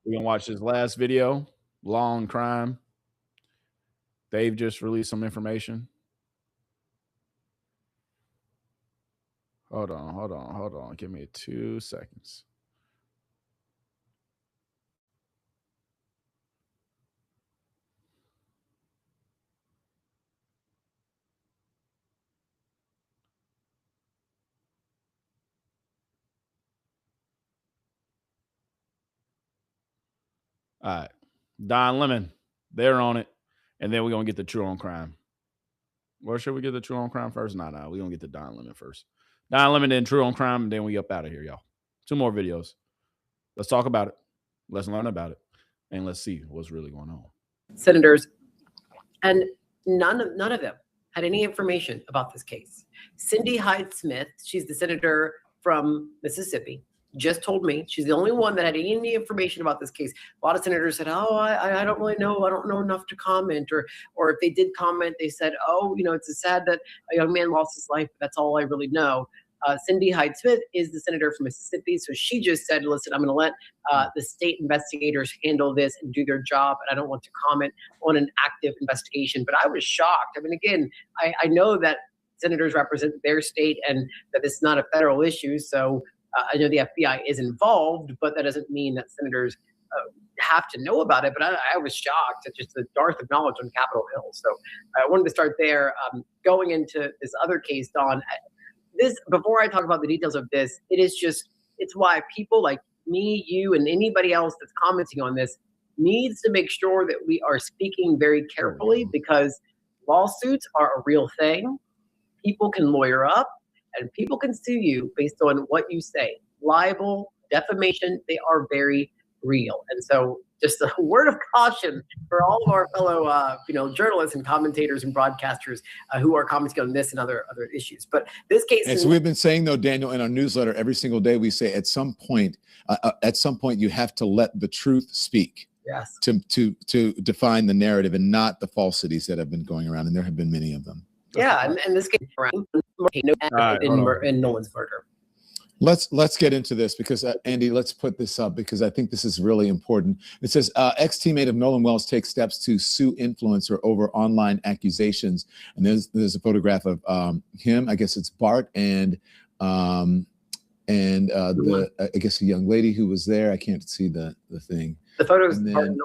we're going to watch this last video, Law and Crime. They've just released some information. Hold on. Give me 2 seconds. All right. Don Lemon, they're on it. And then we're going to get the True on Crime. Or should we get the True on Crime first? No. We're going to get the Don Lemon first. Don Lemon, then True on Crime, and then we up out of here, y'all. 2 more videos. Let's talk about it. Let's learn about it. And let's see what's really going on. Senators, and none of them had any information about this case. Cindy Hyde-Smith, she's the senator from Mississippi, just told me she's the only one that had any information about this case. A lot of senators said, oh, I don't really know. I don't know enough to comment. Or if they did comment, they said, oh, you know, it's sad that a young man lost his life. But that's all I really know. Cindy Hyde-Smith is the senator from Mississippi. So she just said, listen, I'm going to let the state investigators handle this and do their job. And I don't want to comment on an active investigation. But I was shocked. I mean, again, I know that senators represent their state and that it's not a federal issue. So I know the FBI is involved, but that doesn't mean that senators have to know about it. But I was shocked at just the dearth of knowledge on Capitol Hill. So I wanted to start there. Going into this other case, Dawn, before I talk about the details of this, it's why people like me, you, and anybody else that's commenting on this needs to make sure that we are speaking very carefully, because lawsuits are a real thing. People can lawyer up and people can sue you based on what you say. Libel, defamation, they are very real. And so just a word of caution for all of our fellow, journalists and commentators and broadcasters who are commenting on this and other issues. But this case, and so we've been saying though, Daniel, in our newsletter every single day, we say at some point you have to let the truth speak. Yes. To define the narrative and not the falsities that have been going around, and there have been many of them. Yeah, and this case around in Nolan's murder. Let's get into this because Andy, let's put this up because I think this is really important. It says ex-teammate of Nolan Wells takes steps to sue influencer over online accusations, and there's a photograph of him. I guess it's Bart and I guess a young lady who was there. I can't see the thing. The photos are Nolan.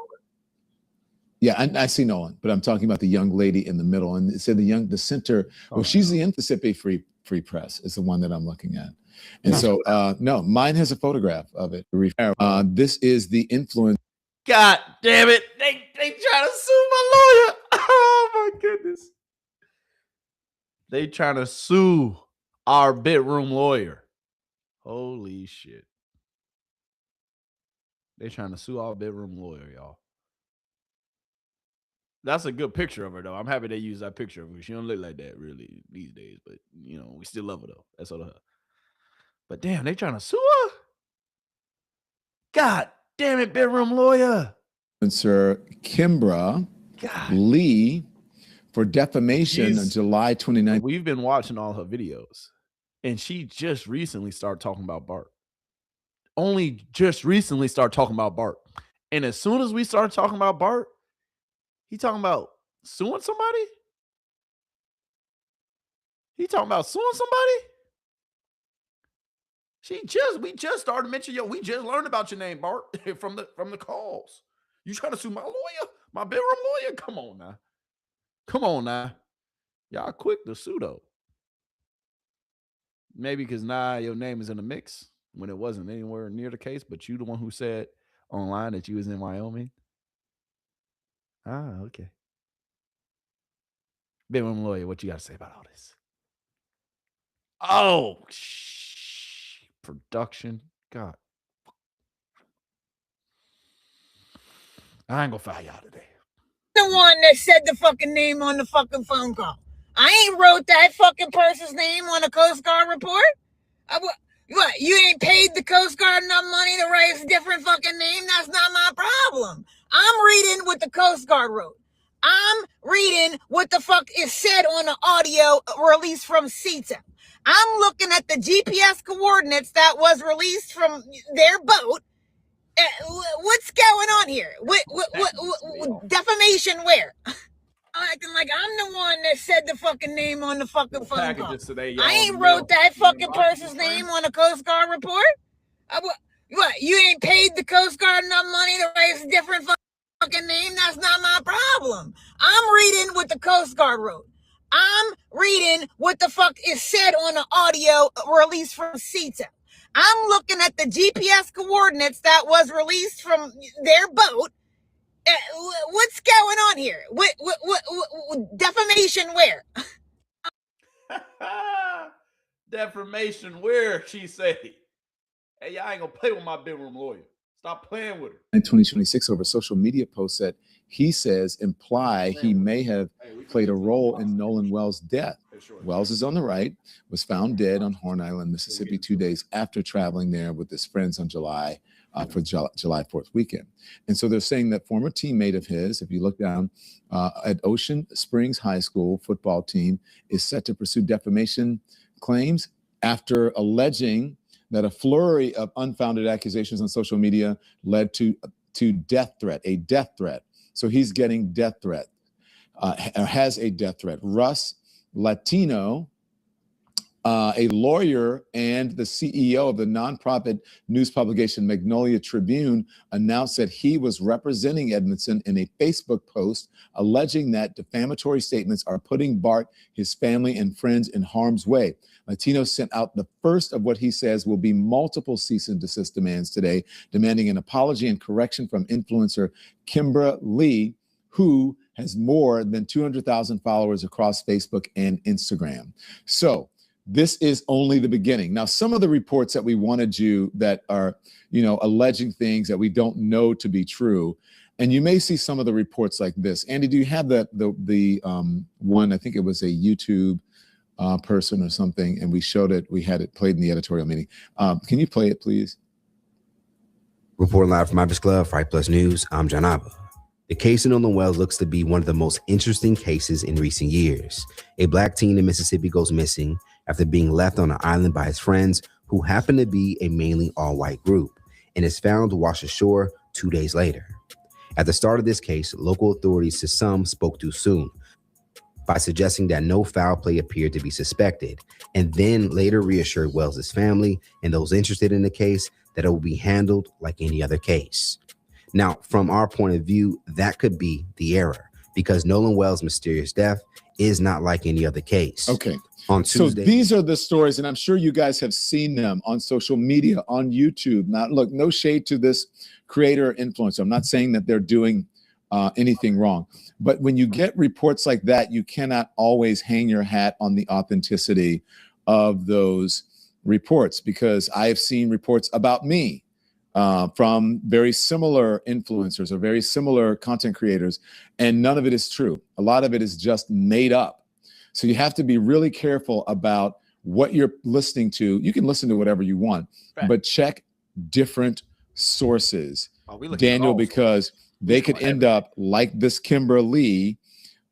Yeah, I see Nolan, but I'm talking about the young lady in the middle. And it said the center. Well, she's the Mississippi Free Press is the one that I'm looking at. And so, no, mine has a photograph of it. This is the influence. God damn it! They trying to sue my lawyer. Oh my goodness! They trying to sue our bedroom lawyer. Holy shit! They trying to sue our bedroom lawyer, y'all. That's a good picture of her, though. I'm happy they use that picture of her. She don't look like that really these days, but we still love her though. That's all her. But damn, they trying to sue her. God damn it, bedroom lawyer. Sir Kimbra Lee for defamation on July 29th. We've been watching all her videos, and she just recently started talking about Bart. Only just recently started talking about Bart. And as soon as we started talking about Bart, he talking about suing somebody? He talking about suing somebody? We just started mentioning, we just learned about your name, Bart, from the calls. You trying to sue my lawyer? My bedroom lawyer? Come on now. Come on now. Y'all quick to sue though. Maybe because now your name is in the mix when it wasn't anywhere near the case, but you the one who said online that you was in Wyoming. Ah, okay. Bedroom lawyer, what you got to say about all this? Oh, production. God. I ain't gonna fire y'all today. The one that said the fucking name on the fucking phone call. I ain't wrote that fucking person's name on a Coast Guard report. What? You ain't paid the Coast Guard enough money to write a different fucking name? That's not my problem. I'm reading what the Coast Guard wrote. I'm reading what the fuck is said on the audio released from CETA. I'm looking at the GPS coordinates that was released from their boat. What's going on here? What defamation where? Acting like I'm the one that said the fucking name on the fucking phone call. Today, I ain't wrote that fucking person's name on a Coast Guard report. What? You ain't paid the Coast Guard enough money to write a different fucking name? That's not my problem. I'm reading what the Coast Guard wrote. I'm reading what the fuck is said on the audio released from CETA. I'm looking at the GPS coordinates that was released from their boat. What's going on here? What defamation where? Defamation where, she said. Hey, y'all ain't gonna play with my bedroom lawyer. Stop playing with her. In 2026 over social media posts that he says imply he may have played a role in Nolan Wells' death. Wells is on the right, was found dead on Horn Island, Mississippi 2 days after traveling there with his friends on July 4th weekend. And so they're saying that former teammate of his, if you look down at Ocean Springs High School football team, is set to pursue defamation claims after alleging that a flurry of unfounded accusations on social media led to a death threat. So he's getting death threat, has a death threat. Russ Latino, a lawyer and the CEO of the nonprofit news publication Magnolia Tribune, announced that he was representing Edmondson in a Facebook post alleging that defamatory statements are putting Bart, his family, and friends in harm's way. Latino sent out the first of what he says will be multiple cease and desist demands today, demanding an apology and correction from influencer Kimbra Lee, who has more than 200,000 followers across Facebook and Instagram. So this is only the beginning. Now, some of the reports that we wanted you that are, alleging things that we don't know to be true, and you may see some of the reports like this. Andy, do you have the one? I think it was a YouTube person or something, and we showed it. We had it played in the editorial meeting. Can you play it, please? Reporting live from Ibis Club, Fight Plus News, I'm John Abba. The case of Nolan Wells looks to be one of the most interesting cases in recent years. A black teen in Mississippi goes missing after being left on an island by his friends, who happen to be a mainly all-white group, and is found washed ashore 2 days later. At the start of this case, local authorities to some spoke too soon by suggesting that no foul play appeared to be suspected, and then later reassured Wells' family and those interested in the case that it will be handled like any other case. Now, from our point of view, that could be the error, because Nolan Wells' mysterious death is not like any other case. Okay. On Tuesday, so these are the stories, and I'm sure you guys have seen them on social media, on YouTube. Now, look, no shade to this creator or influencer. I'm not saying that they're doing anything wrong. But when you get reports like that, you cannot always hang your hat on the authenticity of those reports, because I have seen reports about me from very similar influencers or very similar content creators, and none of it is true. A lot of it is just made up. So you have to be really careful about what you're listening to. You can listen to whatever you want, but check different sources, Daniel, because they could end up like this Kimberly.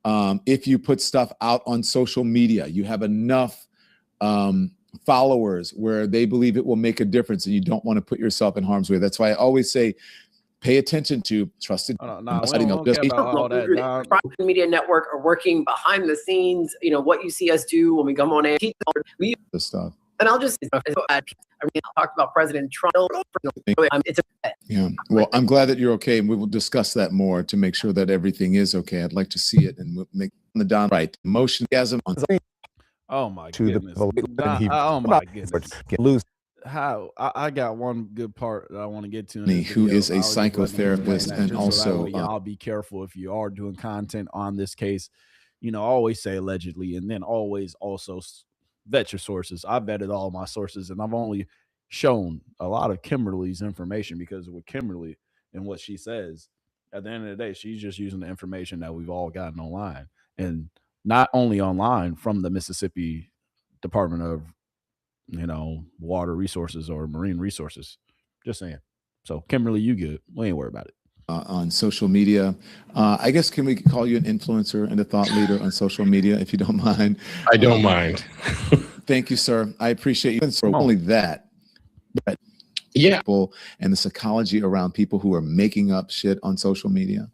If you put stuff out on social media, you have enough followers where they believe it will make a difference, and you don't want to put yourself in harm's way. That's why I always say, pay attention to trusted. Private Media Network are working behind the scenes. What you see us do when we come on air. The stuff. And I'll just, I talked about President Trump. Yeah. Well, I'm glad that you're okay, and we will discuss that more to make sure that everything is okay. I'd like to see it and make the Don right motion gasm on. Oh my goodness! Oh my goodness! How I got one good part that I want to get to. Who is a psychotherapist, and also y'all be careful if you are doing content on this case. Always say allegedly, and then always also vet your sources. I vetted all my sources, and I've only shown a lot of Kimberly's information, because with Kimberly and what she says, at the end of the day, she's just using the information that we've all gotten online, and not only online from the Mississippi Department of water resources or marine resources. Just saying. So Kimberly, you good. We ain't worried about it. On social media. I guess, can we call you an influencer and a thought leader on social media, if you don't mind? I don't mind. Thank you, sir. I appreciate you. For only that, but yeah, and the psychology around people who are making up shit on social media.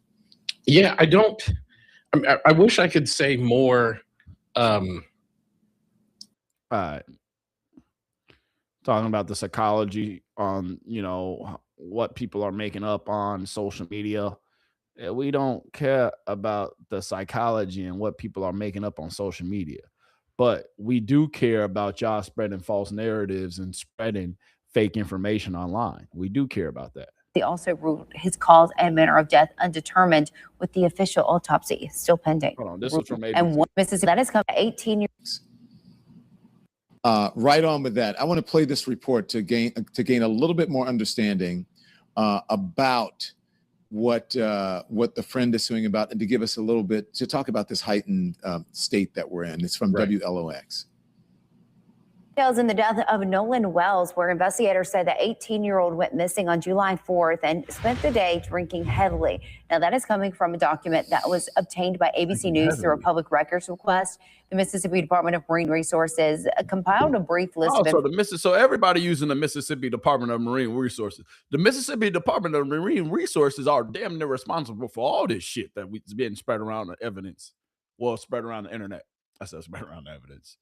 Yeah, I wish I could say more. Talking about the psychology on, what people are making up on social media. We don't care about the psychology and what people are making up on social media, but we do care about y'all spreading false narratives and spreading fake information online. We do care about that. They also ruled his cause and manner of death undetermined, with the official autopsy still pending. Hold on, this was from and one Mississippi that has come 18 years. Right on with that. I want to play this report to gain a little bit more understanding about what the friend is suing about, and to give us a little bit to talk about this heightened state that we're in. It's from WLOX. Details in the death of Nolan Wells, where investigators said the 18-year-old went missing on July 4th and spent the day drinking heavily. Now, that is coming from a document that was obtained by ABC News through a public records request. The Mississippi Department of Marine Resources compiled a brief list so everybody using the Mississippi Department of Marine Resources. The Mississippi Department of Marine Resources are damn near responsible for all this shit that is being spread around the evidence. Well, spread around the internet. I said spread around the evidence.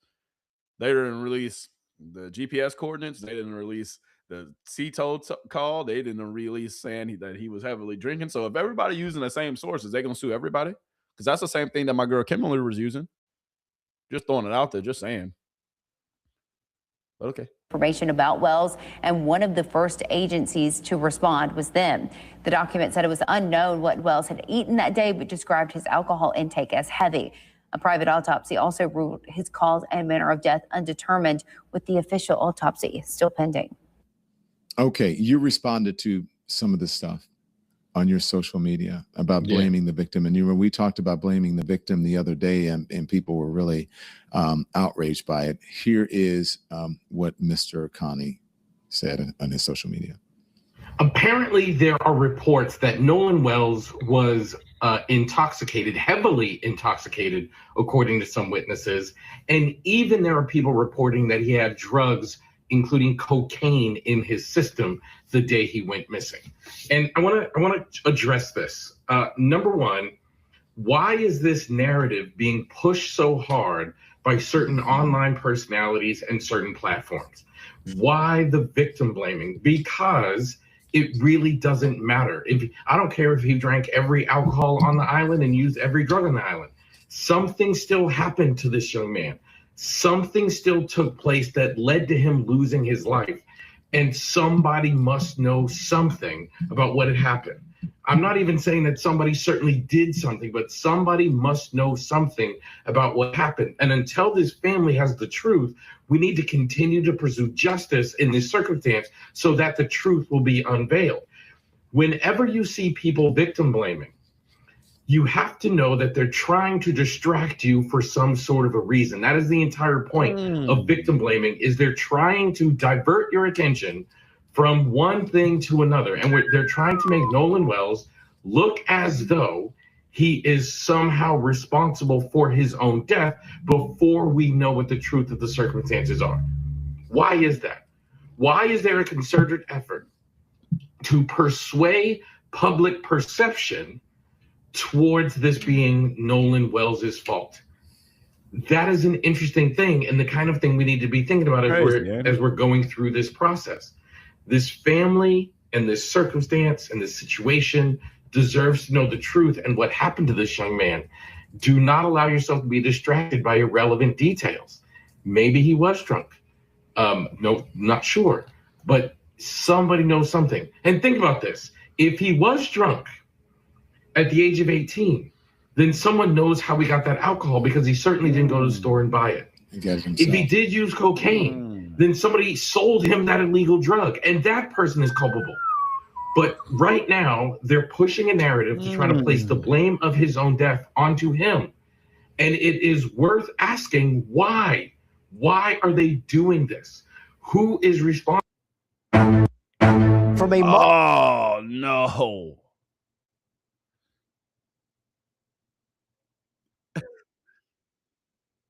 They didn't release the GPS coordinates. They didn't release the C-toll call. They didn't release saying that he was heavily drinking. So if everybody using the same sources, they're going to sue everybody? Because that's the same thing that my girl Kimberly was using. Just throwing it out there, just saying. But okay. Information about Wells, and one of the first agencies to respond was them. The document said it was unknown what Wells had eaten that day, but described his alcohol intake as heavy. A private autopsy also ruled his cause and manner of death undetermined, with the official autopsy still pending. Okay, you responded to some of this stuff on your social media about blaming the victim. And we talked about blaming the victim the other day, and people were really outraged by it. Here is what Mr. Connie said on his social media. Apparently, there are reports that Nolan Wells was intoxicated, heavily intoxicated, according to some witnesses. And even there are people reporting that he had drugs, including cocaine, in his system the day he went missing. And I want to address this. Number one, why is this narrative being pushed so hard by certain online personalities and certain platforms? Why the victim blaming? Because it really doesn't matter. I don't care if he drank every alcohol on the island and used every drug on the island. Something still happened to this young man. Something still took place that led to him losing his life. And somebody must know something about what had happened. I'm not even saying that somebody certainly did something, but somebody must know something about what happened. And until this family has the truth, we need to continue to pursue justice in this circumstance so that the truth will be unveiled. Whenever you see people victim blaming, you have to know that they're trying to distract you for some sort of a reason. That is the entire point of victim blaming, is they're trying to divert your attention from one thing to another. And they're trying to make Nolan Wells look as though he is somehow responsible for his own death before we know what the truth of the circumstances are. Why is that? Why is there a concerted effort to persuade public perception towards this being Nolan Wells's fault? That is an interesting thing, and the kind of thing we need to be thinking about as we're going through this process. This family and this circumstance and this situation deserves to know the truth and what happened to this young man. Do not allow yourself to be distracted by irrelevant details. Maybe he was drunk. No, not sure, but somebody knows something. And think about this. If he was drunk at the age of 18, then someone knows how he got that alcohol, because he certainly didn't go to the store and buy it. If he did use cocaine, then somebody sold him that illegal drug, and that person is culpable. But right now, they're pushing a narrative to try to place the blame of his own death onto him. And it is worth asking why. Why are they doing this? Who is responsible? Oh, no.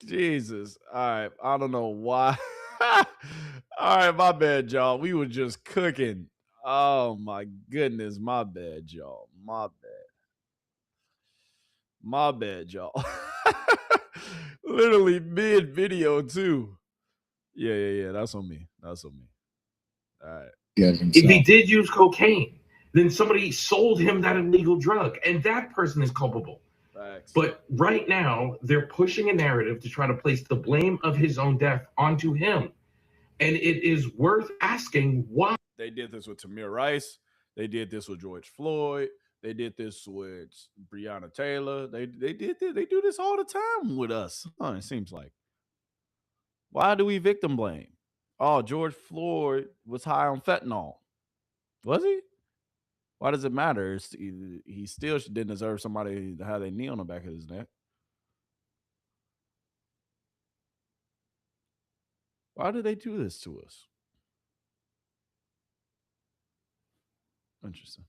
Jesus. All right. I don't know why. All right. My bad, y'all. We were just cooking. Oh, my goodness. My bad, y'all. My bad. My bad, y'all. Literally mid video, too. Yeah. That's on me. That's on me. All right. If he did use cocaine, then somebody sold him that illegal drug, and that person is culpable. Facts. But right now, they're pushing a narrative to try to place the blame of his own death onto him. And it is worth asking why. They did this with Tamir Rice. They did this with George Floyd. They did this with Breonna Taylor. They do this all the time with us. It seems like. Why do we victim blame? Oh, George Floyd was high on fentanyl. Was he? Why does it matter? He still didn't deserve somebody to have their knee on the back of his neck. Why do they do this to us? Interesting.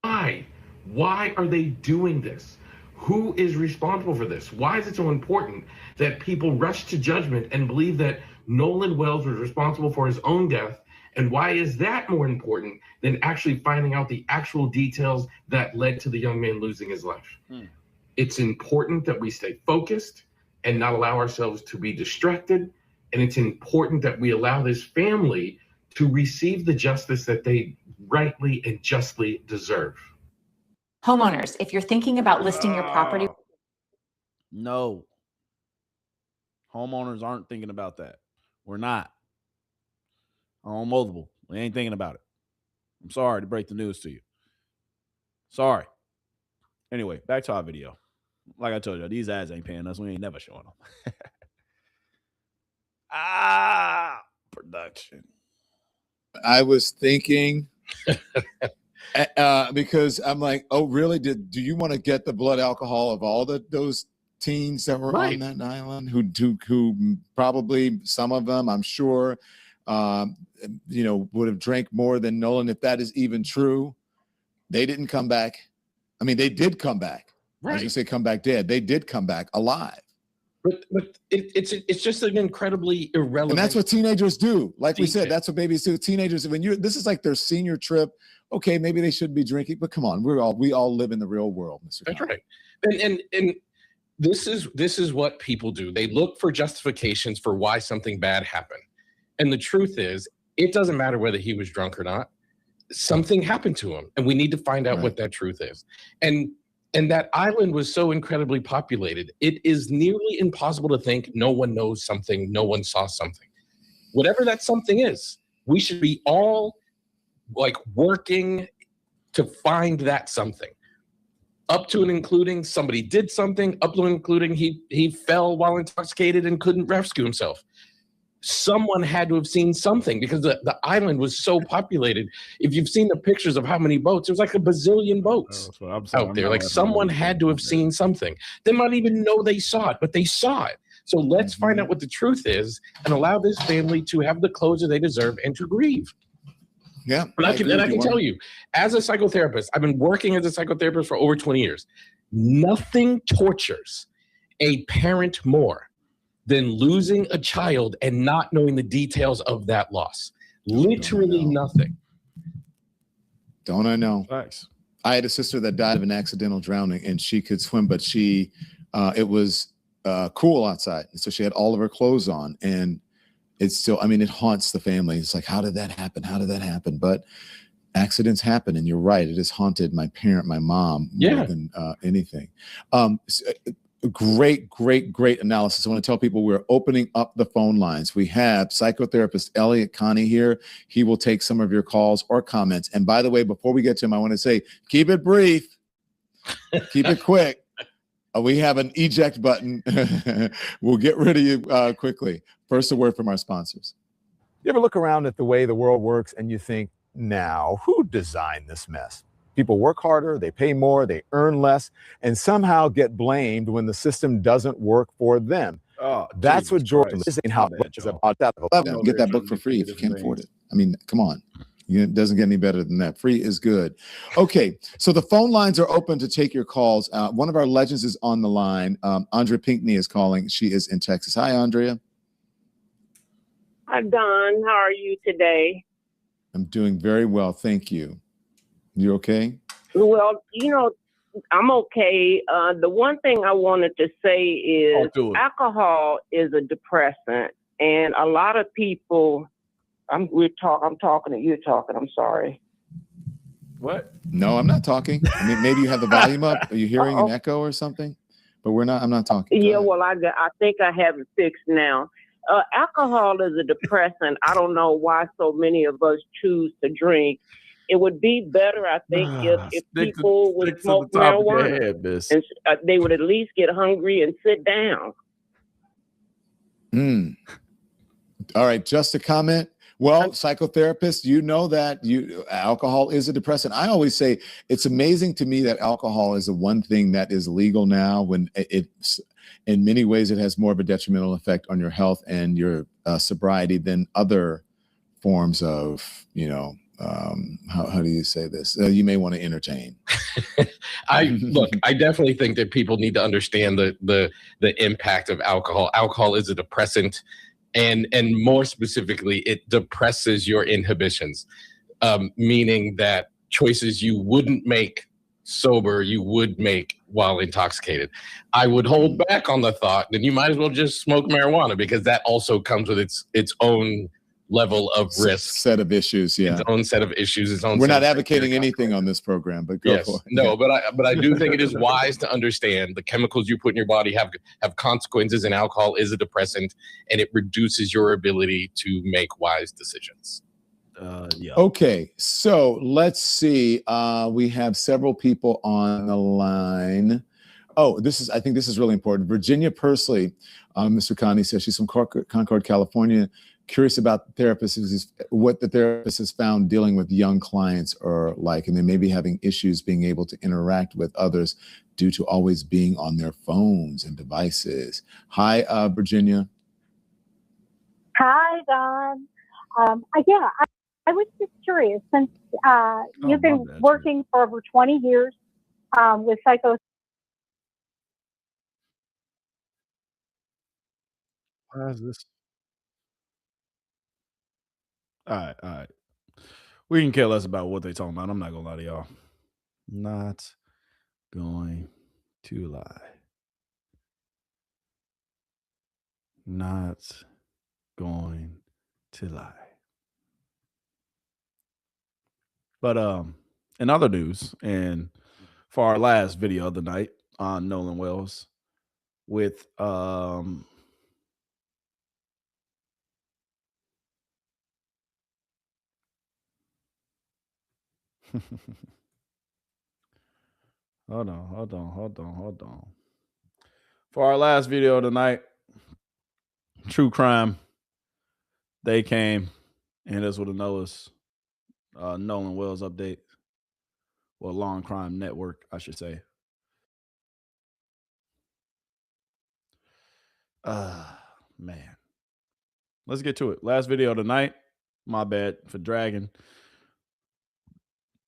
Why are they doing this? Who is responsible for this? Why is it so important that people rush to judgment and believe that Nolan Wells was responsible for his own death? And why is that more important than actually finding out the actual details that led to the young man losing his life? It's important that we stay focused and not allow ourselves to be distracted. And it's important that we allow this family to receive the justice that they rightly and justly deserve. Homeowners, if you're thinking about listing your property. No. Homeowners aren't thinking about that. We're not. On multiple. We ain't thinking about it. I'm sorry to break the news to you. Sorry. Anyway, back to our video. Like I told you, these ads ain't paying us. We ain't never showing them. Production. I was thinking because I'm like, oh, really? Do you want to get the blood alcohol of all those teens that were on that island who probably some of them, I'm sure, would have drank more than Nolan, if that is even true. They didn't come back. I mean, they did come back. I was gonna say come back dead. They did come back alive. But it's just an incredibly irrelevant. And that's what teenagers do. Like we said, that's what babies do. Teenagers, this is like their senior trip. Okay, maybe they shouldn't be drinking, but come on, we all live in the real world, Mr. That's right. And this is what people do. They look for justifications for why something bad happened. And the truth is, it doesn't matter whether he was drunk or not. Something happened to him, and we need to find out what that truth is. And that island was so incredibly populated, it is nearly impossible to think no one knows something, no one saw something. Whatever that something is, we should be all like working to find that something. Up to and including somebody did something, up to and including he fell while intoxicated and couldn't rescue himself. Someone had to have seen something because the island was so populated. If you've seen the pictures of how many boats, there's like a bazillion boats out there. Like someone had to have seen something. They might even know they saw it, but they saw it. So let's find out what the truth is and allow this family to have the closure they deserve and to grieve. Yeah. And I can tell you, as a psychotherapist, I've been working as a psychotherapist for over 20 years. Nothing tortures a parent more than losing a child and not knowing the details of that loss. Literally nothing. Don't I know? Thanks. I had a sister that died of an accidental drowning, and she could swim, but it was cool outside. And so she had all of her clothes on, and it's still, I mean, it haunts the family. It's like, how did that happen? How did that happen? But accidents happen, and you're right. It has haunted my mom more than anything. Great analysis. I want to tell people we're opening up the phone lines. We have psychotherapist Elliot Connie here. He will take some of your calls or comments. And by the way, before we get to him, I want to say, keep it brief, keep it quick. We have an eject button. We'll get rid of you quickly. First, a word from our sponsors. You ever look around at the way the world works and you think, now, who designed this mess? People work harder, they pay more, they earn less, and somehow get blamed when the system doesn't work for them. Oh, that's what Jordan is saying. How it is about that. Get that book for free if you can't afford it. I mean, come on. It doesn't get any better than that. Free is good. Okay, so the phone lines are open to take your calls. One of our legends is on the line. Andrea Pinkney is calling. She is in Texas. Hi, Andrea. Hi, Don. How are you today? I'm doing very well, thank you. You okay? Well, I'm okay. The one thing I wanted to say is alcohol is a depressant, and a lot of people. I'm talking and you're talking. I'm sorry. What? No, I'm not talking. I mean, maybe you have the volume up. Are you hearing an echo or something? But we're not. I'm not talking. Yeah, well, I think I have it fixed now. Alcohol is a depressant. I don't know why so many of us choose to drink. It would be better, I think, if people would smoke marijuana. And they would at least get hungry and sit down. All right, just a comment. Well, psychotherapists, you know that alcohol is a depressant. I always say it's amazing to me that alcohol is the one thing that is legal now, when it's in many ways it has more of a detrimental effect on your health and your sobriety than other forms of, how do you say this? You may want to entertain. I definitely think that people need to understand the impact of alcohol. Alcohol is a depressant. And more specifically, it depresses your inhibitions, meaning that choices you wouldn't make sober, you would make while intoxicated. I would hold back on the thought that you might as well just smoke marijuana, because that also comes with its own level of risk, set of issues. Yeah, its own set of issues. Its own. We're not advocating anything on this program, but go for it. No, but I do think it is wise to understand the chemicals you put in your body have consequences, and alcohol is a depressant, and it reduces your ability to make wise decisions. Okay, so let's see. We have several people on the line. Oh, I think this is really important. Virginia Pursley, Mr. Connie says she's from Concord, California. Curious about therapists, what the therapist has found dealing with young clients are like, and they may be having issues being able to interact with others due to always being on their phones and devices. Hi, Virginia. Hi, Don. I was just curious, since you've been working for over 20 years with psycho. Why is this? All right. We can care less about what they talking about. I'm not gonna lie to y'all. Not going to lie. Not going to lie. But in other news, and for our last video of the night on Nolan Wells with hold on. For our last video of the night, true crime, they came and us with a Nolan Wells update. Well, Long Crime Network, I should say. Man. Let's get to it. Last video of the night. My bad for dragging.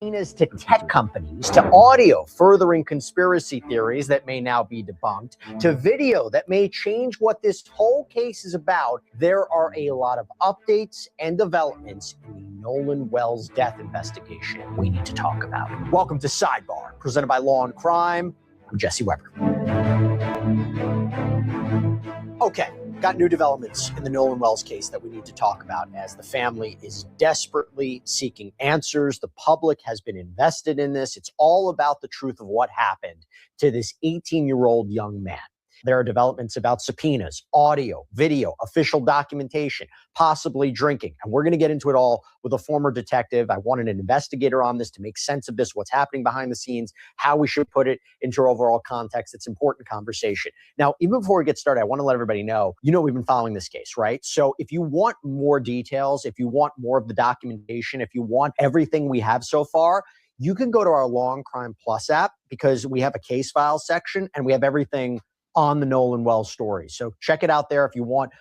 To tech companies, to audio furthering conspiracy theories that may now be debunked, to video that may change what this whole case is about. There are a lot of updates and developments in the Nolan Wells death investigation we need to talk about. Welcome to Sidebar, presented by Law and Crime. I'm Jesse Weber. Okay. Got new developments in the Nolan Wells case that we need to talk about as the family is desperately seeking answers. The public has been invested in this. It's all about the truth of what happened to this 18-year-old young man. There are developments about subpoenas, audio, video, official documentation, possibly drinking. And we're going to get into it all with a former detective. I wanted an investigator on this to make sense of this, what's happening behind the scenes, how we should put it into our overall context. It's important conversation. Now, even before we get started, I want to let everybody know, we've been following this case, right? So if you want more details, if you want more of the documentation, if you want everything we have so far, you can go to our Long Crime Plus app, because we have a case file section and we have everything on the Nolan Wells story. So check it out there if you want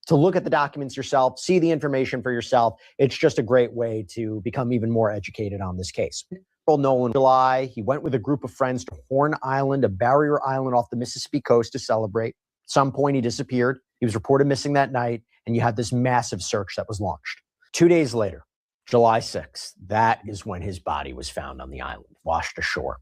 to look at the documents yourself, see the information for yourself. It's just a great way to become even more educated on this case. Nolan, July, he went with a group of friends to Horn Island, a barrier island off the Mississippi coast, to celebrate. At some point, he disappeared. He was reported missing that night, and you had this massive search that was launched. 2 days later, July 6th, that is when his body was found on the island, washed ashore.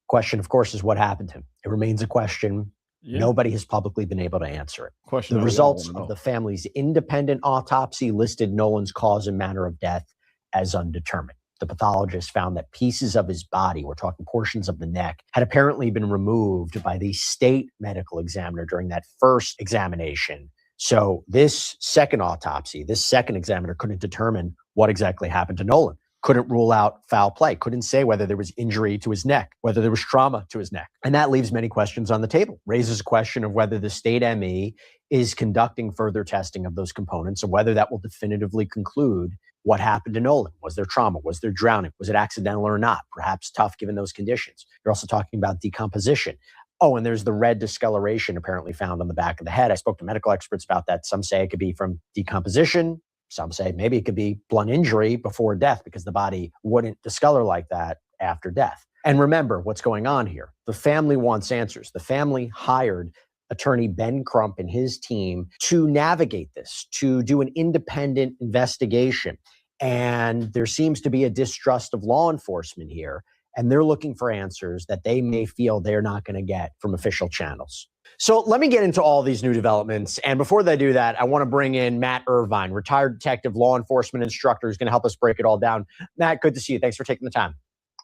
Question, of course, is what happened to him. It remains a question. Yeah. Nobody has publicly been able to answer it. The results of the family's independent autopsy listed Nolan's cause and manner of death as undetermined. The pathologist found that pieces of his body, we're talking portions of the neck, had apparently been removed by the state medical examiner during that first examination. So this second autopsy, this second examiner couldn't determine what exactly happened to Nolan. Couldn't rule out foul play, couldn't say whether there was injury to his neck, whether there was trauma to his neck. And that leaves many questions on the table, raises a question of whether the state ME is conducting further testing of those components, and whether that will definitively conclude what happened to Nolan. Was there trauma? Was there drowning? Was it accidental or not? Perhaps tough given those conditions. You're also talking about decomposition. Oh, and there's the red discoloration apparently found on the back of the head. I spoke to medical experts about that. Some say it could be from decomposition. Some say maybe it could be blunt injury before death, because the body wouldn't discolor like that after death. And remember what's going on here. The family wants answers. The family hired attorney Ben Crump and his team to navigate this, to do an independent investigation. And there seems to be a distrust of law enforcement here. And they're looking for answers that they may feel they're not going to get from official channels. So let me get into all these new developments. And before they do that, I want to bring in Matt Irvine, retired detective, law enforcement instructor, who's going to help us break it all down. Matt, good to see you. Thanks for taking the time.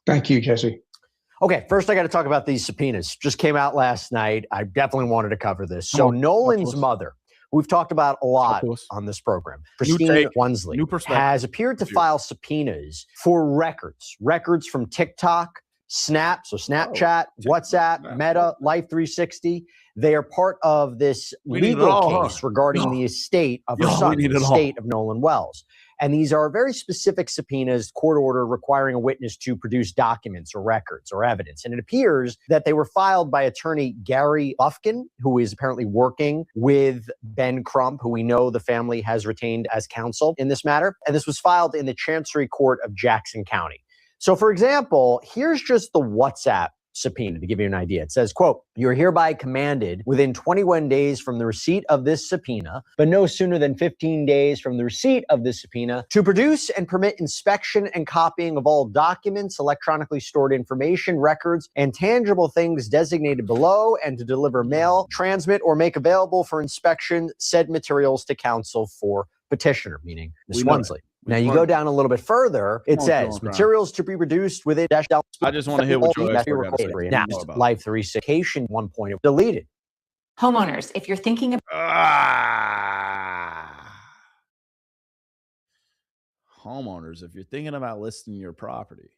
Thank you, Jesse. Okay, first I got to talk about these subpoenas. Just came out last night. I definitely wanted to cover this. So Nolan's mother, we've talked about a lot on this program, Christine Wensley, has appeared to file subpoenas for records from TikTok, Snap, so Snapchat, WhatsApp, Meta, Life 360. They are part of this legal case regarding the estate of her son, the estate of Nolan Wells. And these are very specific subpoenas, court order requiring a witness to produce documents or records or evidence. And it appears that they were filed by attorney Gary Bufkin, who is apparently working with Ben Crump, who we know the family has retained as counsel in this matter. And this was filed in the Chancery Court of Jackson County. So, for example, here's just the WhatsApp subpoena to give you an idea. It says, quote, "You are hereby commanded within 21 days from the receipt of this subpoena, but no sooner than 15 days from the receipt of this subpoena, to produce and permit inspection and copying of all documents, electronically stored information, records, and tangible things designated below, and to deliver, mail, transmit, or make available for inspection said materials to counsel for petitioner," meaning Ms. Wansley. Now, you go down a little bit further, it says materials to be reduced within I just want to hear what your expert got to say. Now, Life 360, one point of deleted. Homeowners, if you're thinking of homeowners, if you're thinking about listing your property,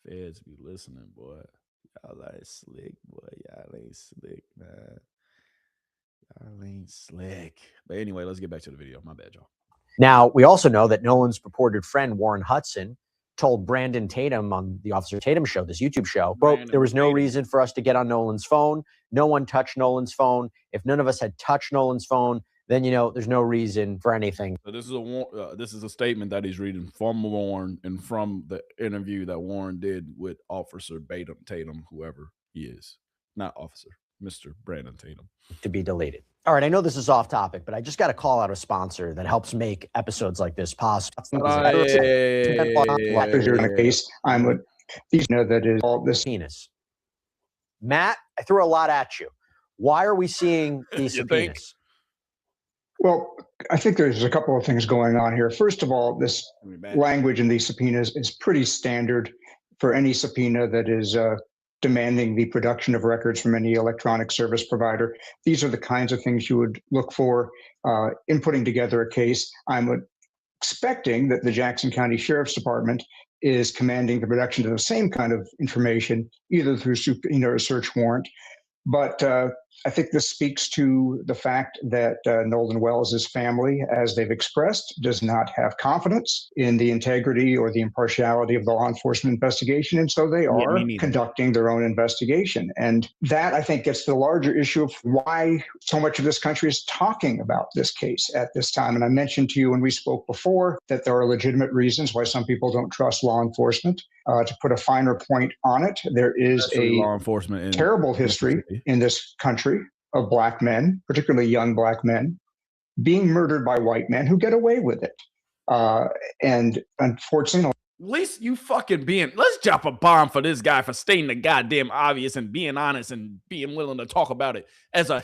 feds be listening, boy. Y'all ain't slick, boy. Y'all ain't slick, man. Y'all ain't slick. But anyway, let's get back to the video. My bad, y'all. Now, we also know that Nolan's purported friend, Warren Hudson, told Brandon Tatum on the Officer Tatum show, this YouTube show, quote, "There was no reason for us to get on Nolan's phone. No one touched Nolan's phone. If none of us had touched Nolan's phone, then, there's no reason for anything." So this is a statement that he's reading from Warren and from the interview that Warren did with Officer Tatum, whoever he is. Not Officer, Mr. Brandon Tatum. To be deleted. All right, I know this is off topic, but I just got to call out a sponsor that helps make episodes like this possible. That is all this penis. Matt, I threw a lot at you. Why are we seeing these subpoenas? Well, I think there's a couple of things going on here. First of all, this language in these subpoenas is pretty standard for any subpoena that is demanding the production of records from any electronic service provider. These are the kinds of things you would look for in putting together a case. I'm expecting that the Jackson County Sheriff's Department is commanding the production of the same kind of information, either through subpoena or search warrant. But I think this speaks to the fact that Nolan Wells' family, as they've expressed, does not have confidence in the integrity or the impartiality of the law enforcement investigation. And so they are conducting their own investigation. And that, I think, gets to the larger issue of why so much of this country is talking about this case at this time. And I mentioned to you when we spoke before that there are legitimate reasons why some people don't trust law enforcement. To put a finer point on it, there is law enforcement terrible history in this country of Black men, particularly young Black men, being murdered by white men who get away with it. And unfortunately, at least you fucking let's drop a bomb for this guy for stating the goddamn obvious and being honest and being willing to talk about it as a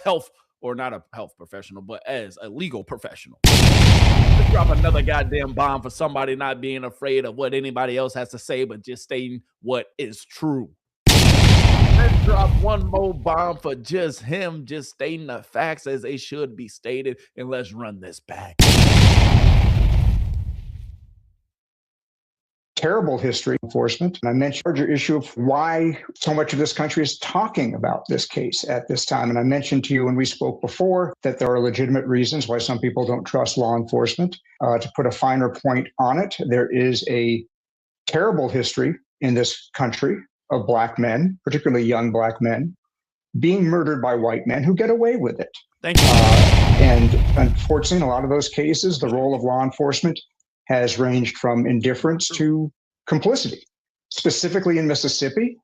not a health professional, but as a legal professional. Let's drop another goddamn bomb for somebody not being afraid of what anybody else has to say, but just stating what is true. Let's drop one more bomb for just him just stating the facts as they should be stated, and let's run this back. Terrible history enforcement. And I mentioned the larger issue of why so much of this country is talking about this case at this time. And I mentioned to you when we spoke before that there are legitimate reasons why some people don't trust law enforcement. To put a finer point on it, there is a terrible history in this country of Black men, particularly young Black men, being murdered by white men who get away with it. Thank you. And unfortunately, in a lot of those cases, the role of law enforcement has ranged from indifference to complicity. Specifically in Mississippi,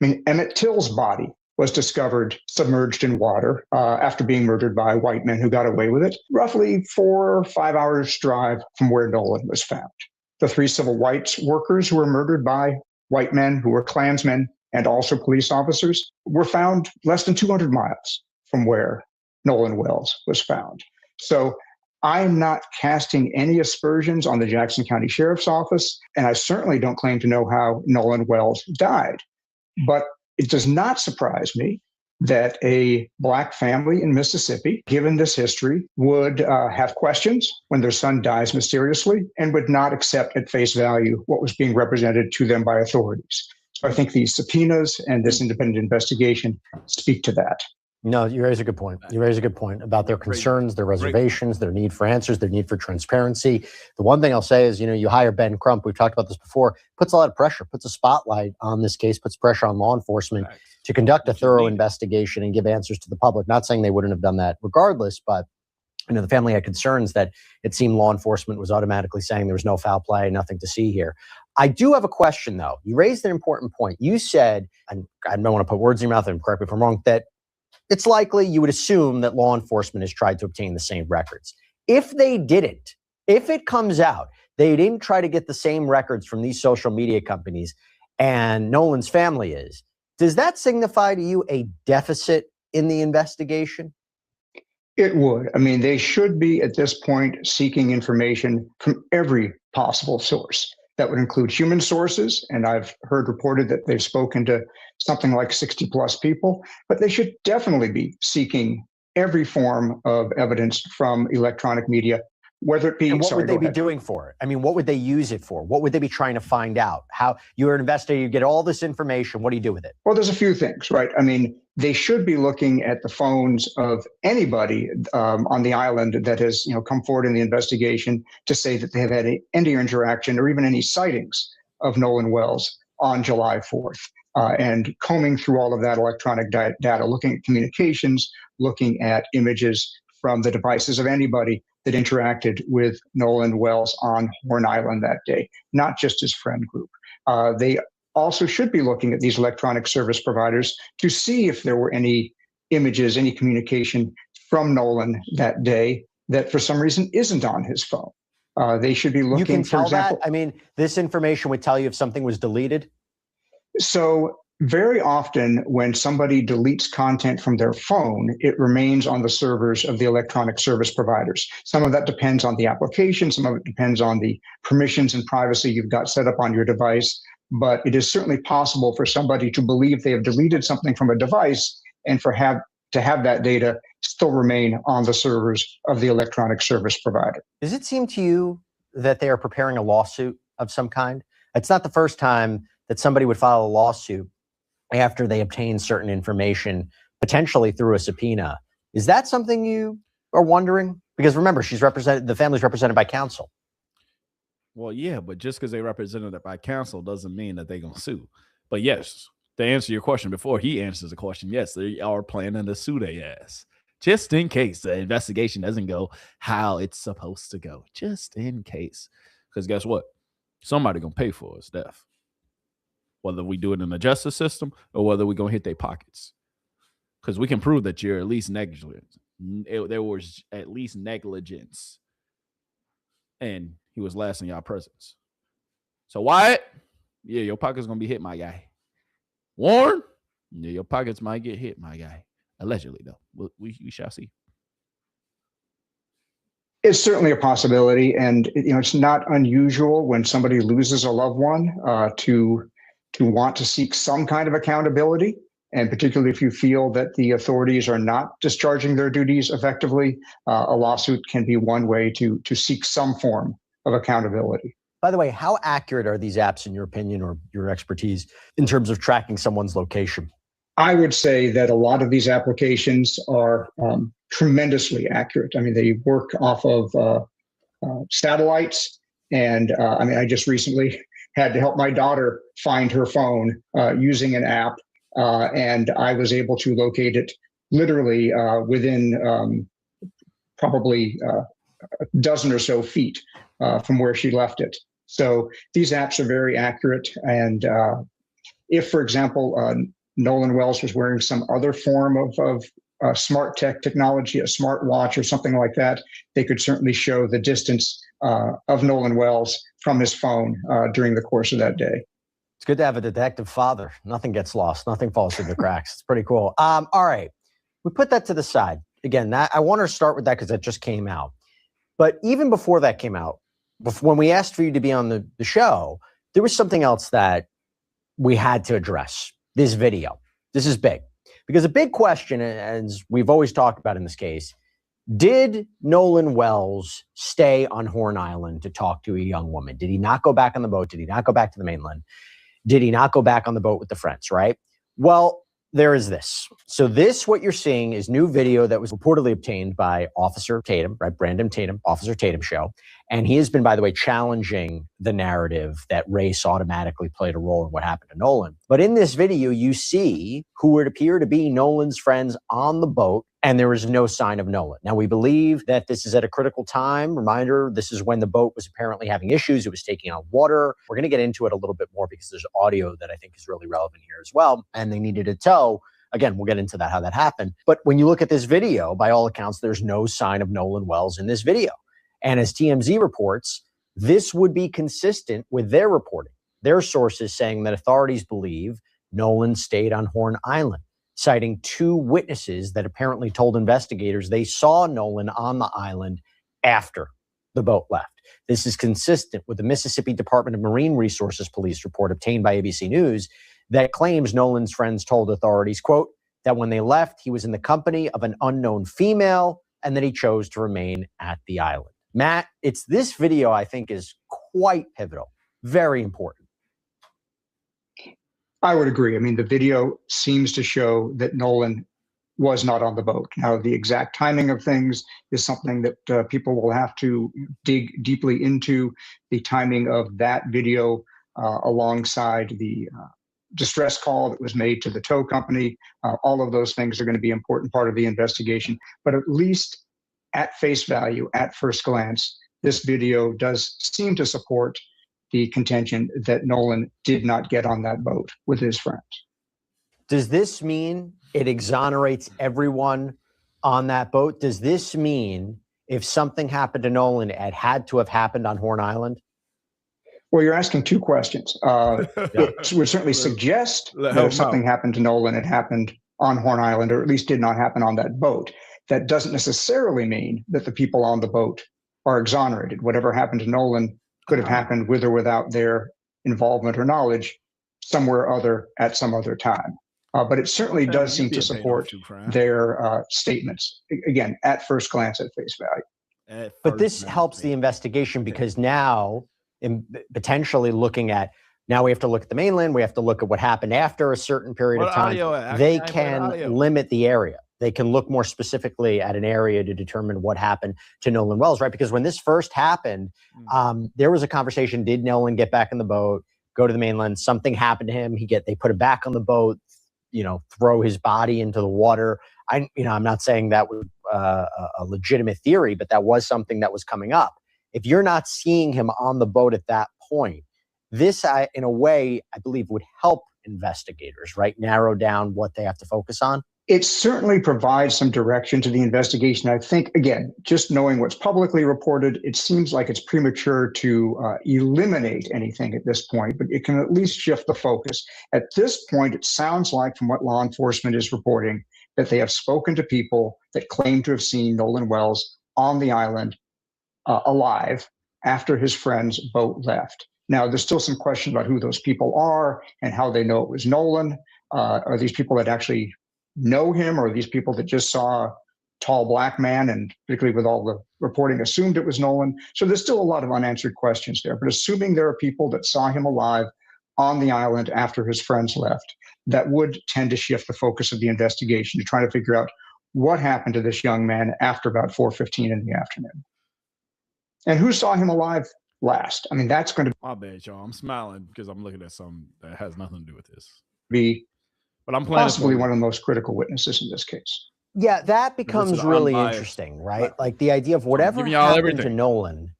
Emmett Till's body was discovered submerged in water after being murdered by white men who got away with it, roughly 4 or 5 hours drive from where Nolan was found. The 3 civil rights workers who were murdered by white men who were Klansmen and also police officers were found less than 200 miles from where Nolan Wells was found. So I am not casting any aspersions on the Jackson County Sheriff's Office, and I certainly don't claim to know how Nolan Wells died. But it does not surprise me that a Black family in Mississippi, given this history, would have questions when their son dies mysteriously and would not accept at face value what was being represented to them by authorities. So I think these subpoenas and this independent investigation speak to that. No, you raise a good point. You raise a good point about their concerns, their reservations, their need for answers, their need for transparency. The one thing I'll say is, you hire Ben Crump, we've talked about this before, puts a lot of pressure, puts a spotlight on this case, puts pressure on law enforcement to conduct a thorough investigation and give answers to the public. Not saying they wouldn't have done that regardless, but the family had concerns that it seemed law enforcement was automatically saying there was no foul play, nothing to see here. I do have a question, though. You raised an important point. You said, and I don't want to put words in your mouth and correct me if I'm wrong, that it's likely you would assume that law enforcement has tried to obtain the same records. If they didn't, if it comes out they didn't try to get the same records from these social media companies and Nolan's family is, does that signify to you a deficit in the investigation? It would. I mean, they should be at this point seeking information from every possible source. That would include human sources, and I've heard reported that they've spoken to something like 60 plus people, but they should definitely be seeking every form of evidence from electronic media, whether it be— And what would they be doing for it? I mean, what would they use it for? What would they be trying to find out? How you're an investigator, you get all this information, what do you do with it? Well, there's a few things, right? I mean, they should be looking at the phones of anybody on the island that has, come forward in the investigation to say that they have had any interaction or even any sightings of Nolan Wells on July 4th. And combing through all of that electronic data, looking at communications, looking at images from the devices of anybody that interacted with Nolan Wells on Horn Island that day, not just his friend group. They also should be looking at these electronic service providers to see if there were any images, any communication from Nolan that day that for some reason isn't on his phone. They should be looking, you can tell for example— that? I mean, this information would tell you if something was deleted? So very often when somebody deletes content from their phone, it remains on the servers of the electronic service providers. Some of that depends on the application. Some of it depends on the permissions and privacy you've got set up on your device. But it is certainly possible for somebody to believe they have deleted something from a device and to have that data still remain on the servers of the electronic service provider. Does it seem to you that they are preparing a lawsuit of some kind? It's not the first time that somebody would file a lawsuit after they obtain certain information, potentially through a subpoena. Is that something you are wondering? Because remember, the family's represented by counsel. Well, yeah, but just because they represented it by counsel doesn't mean that they're going to sue. But yes, to answer your question before he answers the question, yes, they are planning to sue their ass. Just in case the investigation doesn't go how it's supposed to go. Just in case. Because guess what? Somebody going to pay for his death. Whether we do it in the justice system or whether we're going to hit their pockets. Because we can prove that you're at least negligent. There was at least negligence. And he was last in y'all presence. So Wyatt, yeah, your pocket's going to be hit, my guy. Warren, yeah, your pockets might get hit, my guy. Allegedly, though. We shall see. It's certainly a possibility. And, it's not unusual when somebody loses a loved one to want to seek some kind of accountability. And particularly if you feel that the authorities are not discharging their duties effectively, a lawsuit can be one way to seek some form of accountability. By the way, how accurate are these apps in your opinion or your expertise in terms of tracking someone's location? I would say that a lot of these applications are tremendously accurate. I mean, they work off of satellites. And I just recently had to help my daughter find her phone using an app. And I was able to locate it literally within probably a dozen or so feet from where she left it. So these apps are very accurate. And if, for example, Nolan Wells was wearing some other form of smart technology, a smart watch or something like that, they could certainly show the distance of Nolan Wells from his phone during the course of that day. It's good to have a detective father. Nothing gets lost. Nothing falls through the cracks. It's pretty cool. All right. We put that to the side. Again, I want to start with that because that just came out. But even before that came out, when we asked for you to be on the show, there was something else that we had to address. This video. This is big. Because a big question, as we've always talked about in this case, did Nolan Wells stay on Horn Island to talk to a young woman? Did he not go back on the boat? Did he not go back to the mainland? Did he not go back on the boat with the friends, right? Well, there is this. So this, what you're seeing, is new video that was reportedly obtained by Officer Tatum, right? Brandon Tatum, Officer Tatum show. And he has been, by the way, challenging the narrative that race automatically played a role in what happened to Nolan. But in this video, you see who would appear to be Nolan's friends on the boat, and there is no sign of Nolan. Now, we believe that this is at a critical time. Reminder, this is when the boat was apparently having issues. It was taking on water. We're going to get into it a little bit more because there's audio that I think is really relevant here as well. And they needed to tow. Again, we'll get into that, how that happened. But when you look at this video, by all accounts, there's no sign of Nolan Wells in this video. And as TMZ reports, this would be consistent with their reporting. Their sources saying that authorities believe Nolan stayed on Horn Island, citing 2 witnesses that apparently told investigators they saw Nolan on the island after the boat left. This is consistent with the Mississippi Department of Marine Resources Police report obtained by ABC News that claims Nolan's friends told authorities, quote, that when they left, he was in the company of an unknown female and that he chose to remain at the island. Matt, it's this video I think is quite pivotal, very important. I would agree. I mean, the video seems to show that Nolan was not on the boat. Now, the exact timing of things is something that people will have to dig deeply into. The timing of that video alongside the distress call that was made to the tow company, all of those things are going to be an important part of the investigation. But at least at face value, at first glance, this video does seem to support the contention that Nolan did not get on that boat with his friends. Does this mean it exonerates everyone on that boat? Does this mean if something happened to Nolan, it had to have happened on Horn Island? Well, you're asking 2 questions. It would certainly suggest that if something happened to Nolan, it happened on Horn Island, or at least did not happen on that boat. That doesn't necessarily mean that the people on the boat are exonerated. Whatever happened to Nolan could have happened with or without their involvement or knowledge somewhere other at some other time. But it certainly does seem to support their statements, again, at first glance, at face value. But this helps the investigation because now, in potentially looking at, now we have to look at the mainland, we have to look at what happened after a certain period of time. They can limit the area. They can look more specifically at an area to determine what happened to Nolan Wells, right? Because when this first happened, there was a conversation, did Nolan get back in the boat, go to the mainland? Something happened to him. They put him back on the boat, throw his body into the water. I'm not saying that was a legitimate theory, but that was something that was coming up. If you're not seeing him on the boat at that point, this, in a way, I believe would help investigators, right? Narrow down what they have to focus on. It certainly provides some direction to the investigation. I think, again, just knowing what's publicly reported, it seems like it's premature to eliminate anything at this point, but it can at least shift the focus. At this point, it sounds like, from what law enforcement is reporting, that they have spoken to people that claim to have seen Nolan Wells on the island alive after his friend's boat left. Now, there's still some question about who those people are and how they know it was Nolan. Are these people that actually know him, or are these people that just saw a tall black man and, particularly with all the reporting, assumed it was Nolan? So there's still a lot of unanswered questions there. But assuming there are people that saw him alive on the island after his friends left, that would tend to shift the focus of the investigation to try to figure out what happened to this young man after about 4:15 in the afternoon. And who saw him alive last? I mean, that's going to My bad, y'all. I'm smiling because I'm looking at something that has nothing to do with this. be But I'm playing possibly one of the most critical witnesses in this case. Yeah, that becomes is really unbiased. interesting, right? Like the idea of whatever giving y'all happened to everything. Nolan,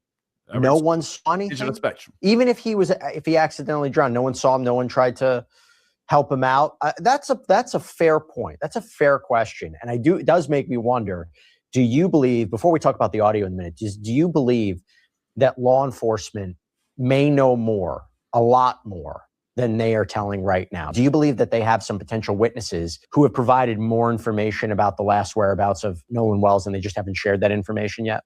Every no one saw Digital anything. spectrum. Even if he accidentally drowned, no one saw him. No one tried to help him out. That's a fair point. That's a fair question, and it does make me wonder. Do you believe, before we talk about the audio in a minute, do you believe that law enforcement may know more, a lot more, than they are telling right now? Do you believe that they have some potential witnesses who have provided more information about the last whereabouts of Nolan Wells and they just haven't shared that information yet?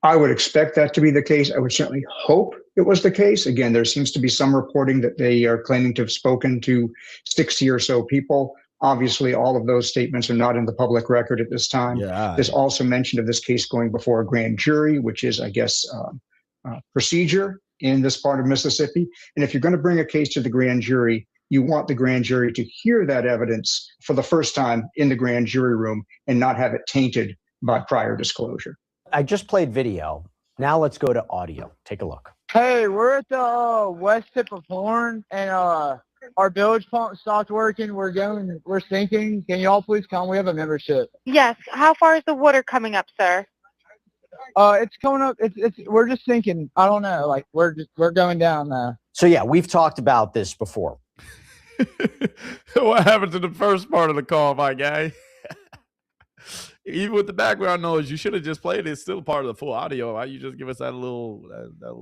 I would expect that to be the case. I would certainly hope it was the case. Again, there seems to be some reporting that they are claiming to have spoken to 60 or so people. Obviously, all of those statements are not in the public record at this time. Yeah. There's also mention of this case going before a grand jury, which is, I guess, procedure in this part of Mississippi. And if you're going to bring a case to the grand jury, you want the grand jury to hear that evidence for the first time in the grand jury room and not have it tainted by prior disclosure. I just played video. Now let's go to audio. Take a look. Hey, we're at the west tip of Horn, and our bilge pump stopped working. We're sinking. Can you all please come? We have a membership. Yes. How far is the water coming up, sir? It's coming up. We're just sinking. I don't know. Like we're going down now. So yeah, we've talked about this before. What happened to the first part of the call, my guy? Even with the background noise, you should have just played it. It's still part of the full audio. Why you just give us that little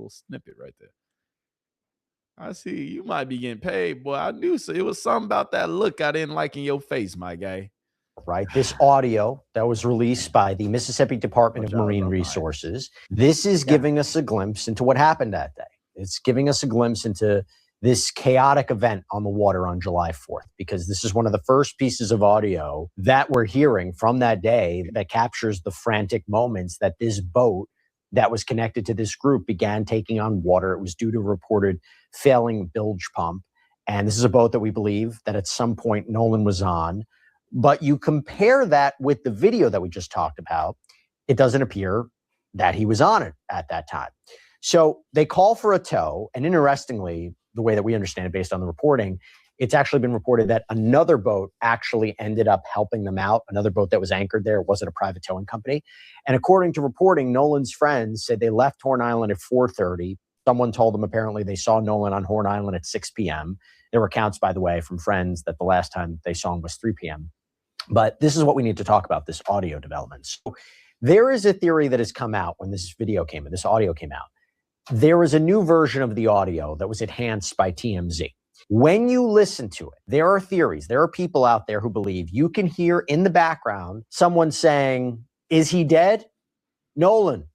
snippet right there? I see you might be getting paid, boy. I knew so. It was something about that look I didn't like in your face, my guy. Right. This audio that was released by the Mississippi Department of Marine Resources. This is giving us a glimpse into what happened that day. It's giving us a glimpse into this chaotic event on the water on July 4th, because this is one of the first pieces of audio that we're hearing from that day that captures the frantic moments that this boat that was connected to this group began taking on water. It was due to a reported failing bilge pump. And this is a boat that we believe that at some point Nolan was on. But you compare that with the video that we just talked about, it doesn't appear that he was on it at that time. So they call for a tow. And interestingly, the way that we understand it based on the reporting, it's actually been reported that another boat actually ended up helping them out. Another boat that was anchored there wasn't a private towing company. And according to reporting, Nolan's friends said they left Horn Island at 4:30. Someone told them apparently they saw Nolan on Horn Island at 6 p.m. There were accounts, by the way, from friends that the last time they saw him was 3 p.m. But this is what we need to talk about, this audio development. So there is a theory that has come out when this video came in, this audio came out. There is a new version of the audio that was enhanced by TMZ. When you listen to it, there are theories, there are people out there who believe you can hear in the background someone saying, "Is he dead? Nolan,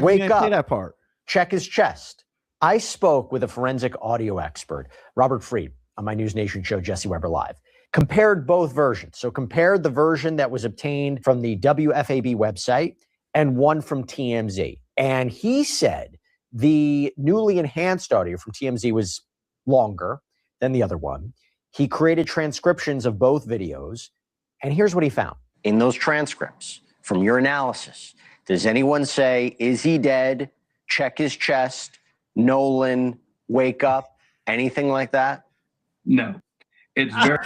wake up. Say that part. Check his chest." I spoke with a forensic audio expert, Robert Freed, on my News Nation show, Jesse Weber Live. Compared both versions. So compared the version that was obtained from the WFAB website and one from TMZ. And he said the newly enhanced audio from TMZ was longer than the other one. He created transcriptions of both videos. And here's what he found. In those transcripts, from your analysis, does anyone say, "Is he dead? Check his chest. Nolan, wake up"? Anything like that? No. It's very...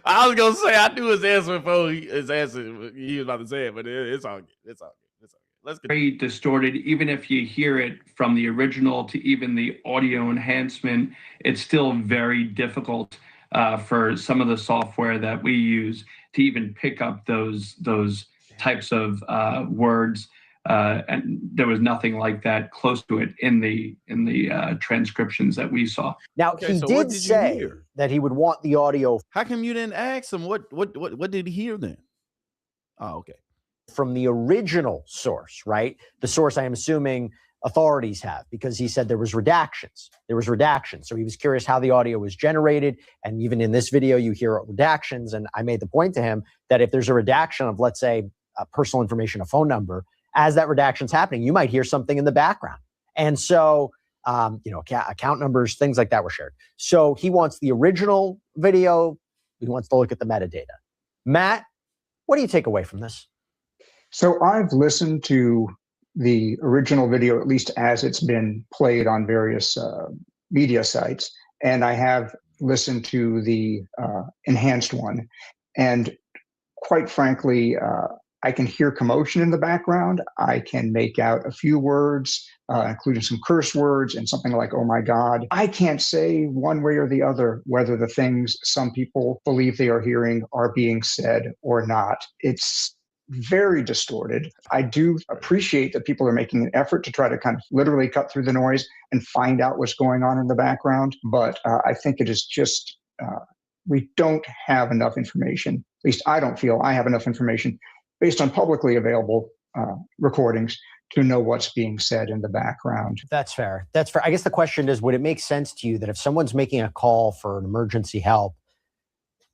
I was going to say, I knew his answer before he was about to say it, but it's all good. It's all good. It's all good. Let's get very distorted. Even if you hear it from the original to even the audio enhancement, it's still very difficult for some of the software that we use to even pick up those types of words. And there was nothing like that close to it in the transcriptions that we saw. Now, Okay, he so what did did you say hear? that he would want the audio. How come you didn't ask him what did he hear then? Oh, okay. From the original source, right? The source I am assuming authorities have, because he said there was redactions. So he was curious how the audio was generated. And even in this video, you hear redactions. And I made the point to him that if there's a redaction of, let's say, personal information, a phone number, as that redaction's happening, you might hear something in the background. And so, account numbers, things like that were shared. So he wants the original video. He wants to look at the metadata. Matt, what do you take away from this? So I've listened to the original video, at least as it's been played on various media sites, and I have listened to the enhanced one. And quite frankly, I can hear commotion in the background. I can make out a few words, including some curse words and something like, "Oh my God." I can't say one way or the other whether the things some people believe they are hearing are being said or not. It's very distorted. I do appreciate that people are making an effort to try to kind of literally cut through the noise and find out what's going on in the background. But I think it is just, we don't have enough information. At least I don't feel I have enough information based on publicly available recordings to know what's being said in the background. That's fair. That's fair. I guess the question is, would it make sense to you that if someone's making a call for an emergency help,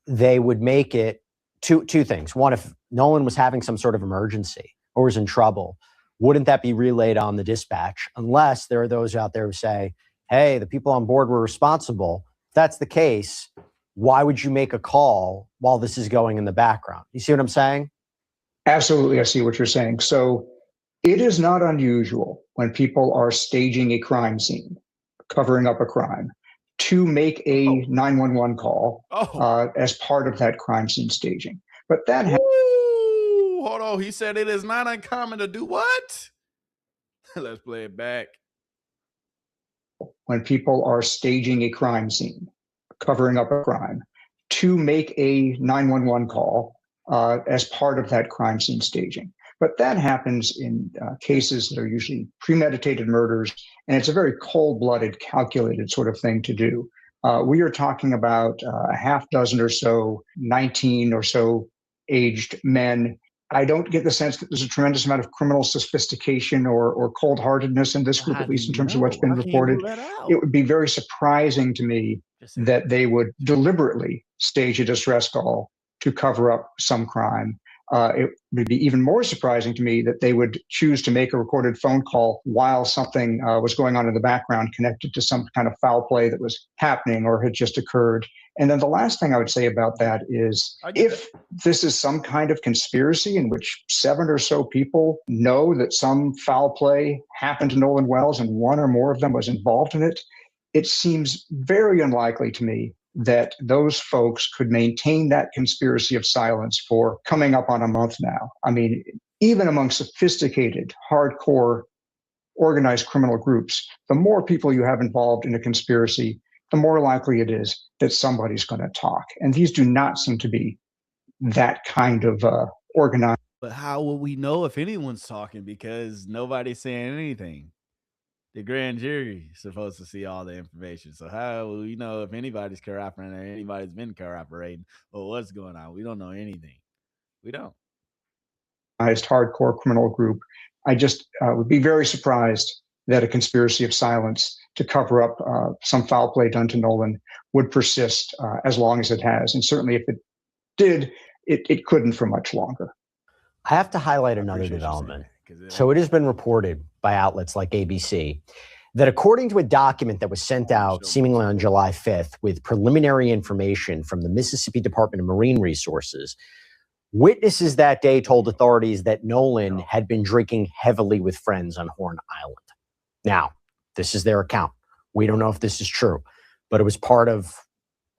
they would make it two things. One, if Nolan was having some sort of emergency or was in trouble, wouldn't that be relayed on the dispatch? Unless there are those out there who say, hey, the people on board were responsible. If that's the case, why would you make a call while this is going in the background? You see what I'm saying? Absolutely, I see what you're saying. So it is not unusual when people are staging a crime scene, covering up a crime, to make a 911 call as part of that crime scene staging. But that hold on. He said it is not uncommon to do what? Let's play it back. When people are staging a crime scene, covering up a crime, to make a 911 call as part of that crime scene staging. But that happens in cases that are usually premeditated murders, and it's a very cold-blooded, calculated sort of thing to do. We are talking about a half dozen or so, 19 or so aged men. I don't get the sense that there's a tremendous amount of criminal sophistication or cold-heartedness in this group, at least in terms of what's been reported. It would be very surprising to me that they would deliberately stage a distress call to cover up some crime. It would be even more surprising to me that they would choose to make a recorded phone call while something was going on in the background connected to some kind of foul play that was happening or had just occurred. And then the last thing I would say about that is if this is some kind of conspiracy in which 7 or so people know that some foul play happened to Nolan Wells and one or more of them was involved in it, it seems very unlikely to me that those folks could maintain that conspiracy of silence for coming up on a month now. I mean, even among sophisticated, hardcore, organized criminal groups, the more people you have involved in a conspiracy, the more likely it is that somebody's going to talk. And these do not seem to be that kind of organized. But how will we know if anyone's talking? Because nobody's saying anything. The grand jury is supposed to see all the information. So how will we know if anybody's cooperating or anybody's been cooperating or what's going on? We don't know anything. We don't. Hardcore criminal group. I just would be very surprised that a conspiracy of silence to cover up some foul play done to Nolan would persist as long as it has. And certainly if it did, it couldn't for much longer. I have to highlight another development. So it has been reported by outlets like ABC that according to a document that was sent out seemingly on July 5th with preliminary information from the Mississippi Department of Marine Resources, witnesses that day told authorities that Nolan had been drinking heavily with friends on Horn Island. Now, this is their account. We don't know if this is true, but it was part of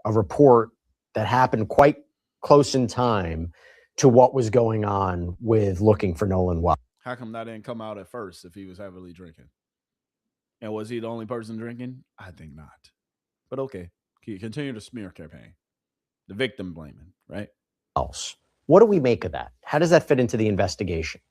a report that happened quite close in time to what was going on with looking for Nolan Wells. How come that didn't come out at first if he was heavily drinking? And was he the only person drinking? I think not. But okay, continue the smear campaign. The victim blaming, right? What do we make of that? How does that fit into the investigation?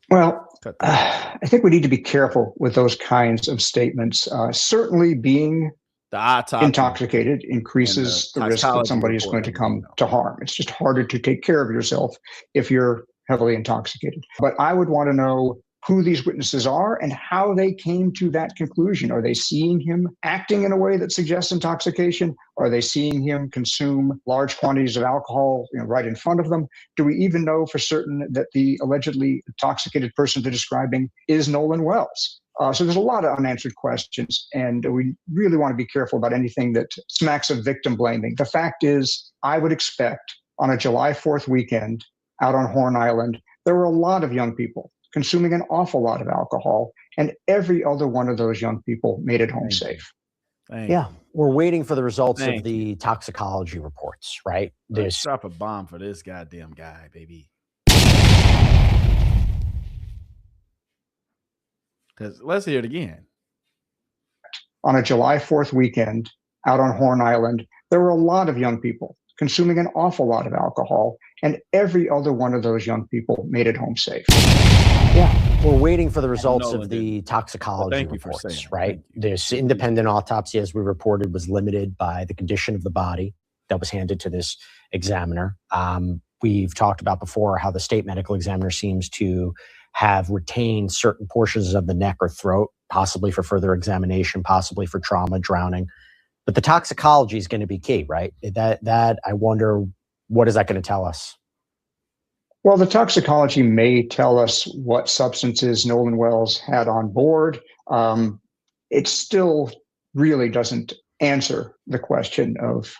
Well, I think we need to be careful with those kinds of statements. Certainly being intoxicated increases the risk that somebody is going to come to harm. It's just harder to take care of yourself if you're heavily intoxicated. But I would want to know who these witnesses are and how they came to that conclusion. Are they seeing him acting in a way that suggests intoxication? Are they seeing him consume large quantities of alcohol, right in front of them? Do we even know for certain that the allegedly intoxicated person they're describing is Nolan Wells? So there's a lot of unanswered questions, and we really want to be careful about anything that smacks of victim blaming. The fact is, I would expect on a July 4th weekend out on Horn Island, there were a lot of young people consuming an awful lot of alcohol, and every other one of those young people made it home safe. Yeah, we're waiting for the results of the toxicology reports, right? Let's drop a bomb for this goddamn guy, baby. Because let's hear it again. On a July 4th weekend out on Horn Island, there were a lot of young people consuming an awful lot of alcohol, and every other one of those young people made it home safe. Yeah, we're waiting for the results of the toxicology reports, right? This independent autopsy, as we reported, was limited by the condition of the body that was handed to this examiner. We've talked about before how the state medical examiner seems to have retained certain portions of the neck or throat, possibly for further examination, possibly for trauma, drowning. But the toxicology is going to be key, right? That I wonder, what is that going to tell us? Well, the toxicology may tell us what substances Nolan Wells had on board. It still really doesn't answer the question of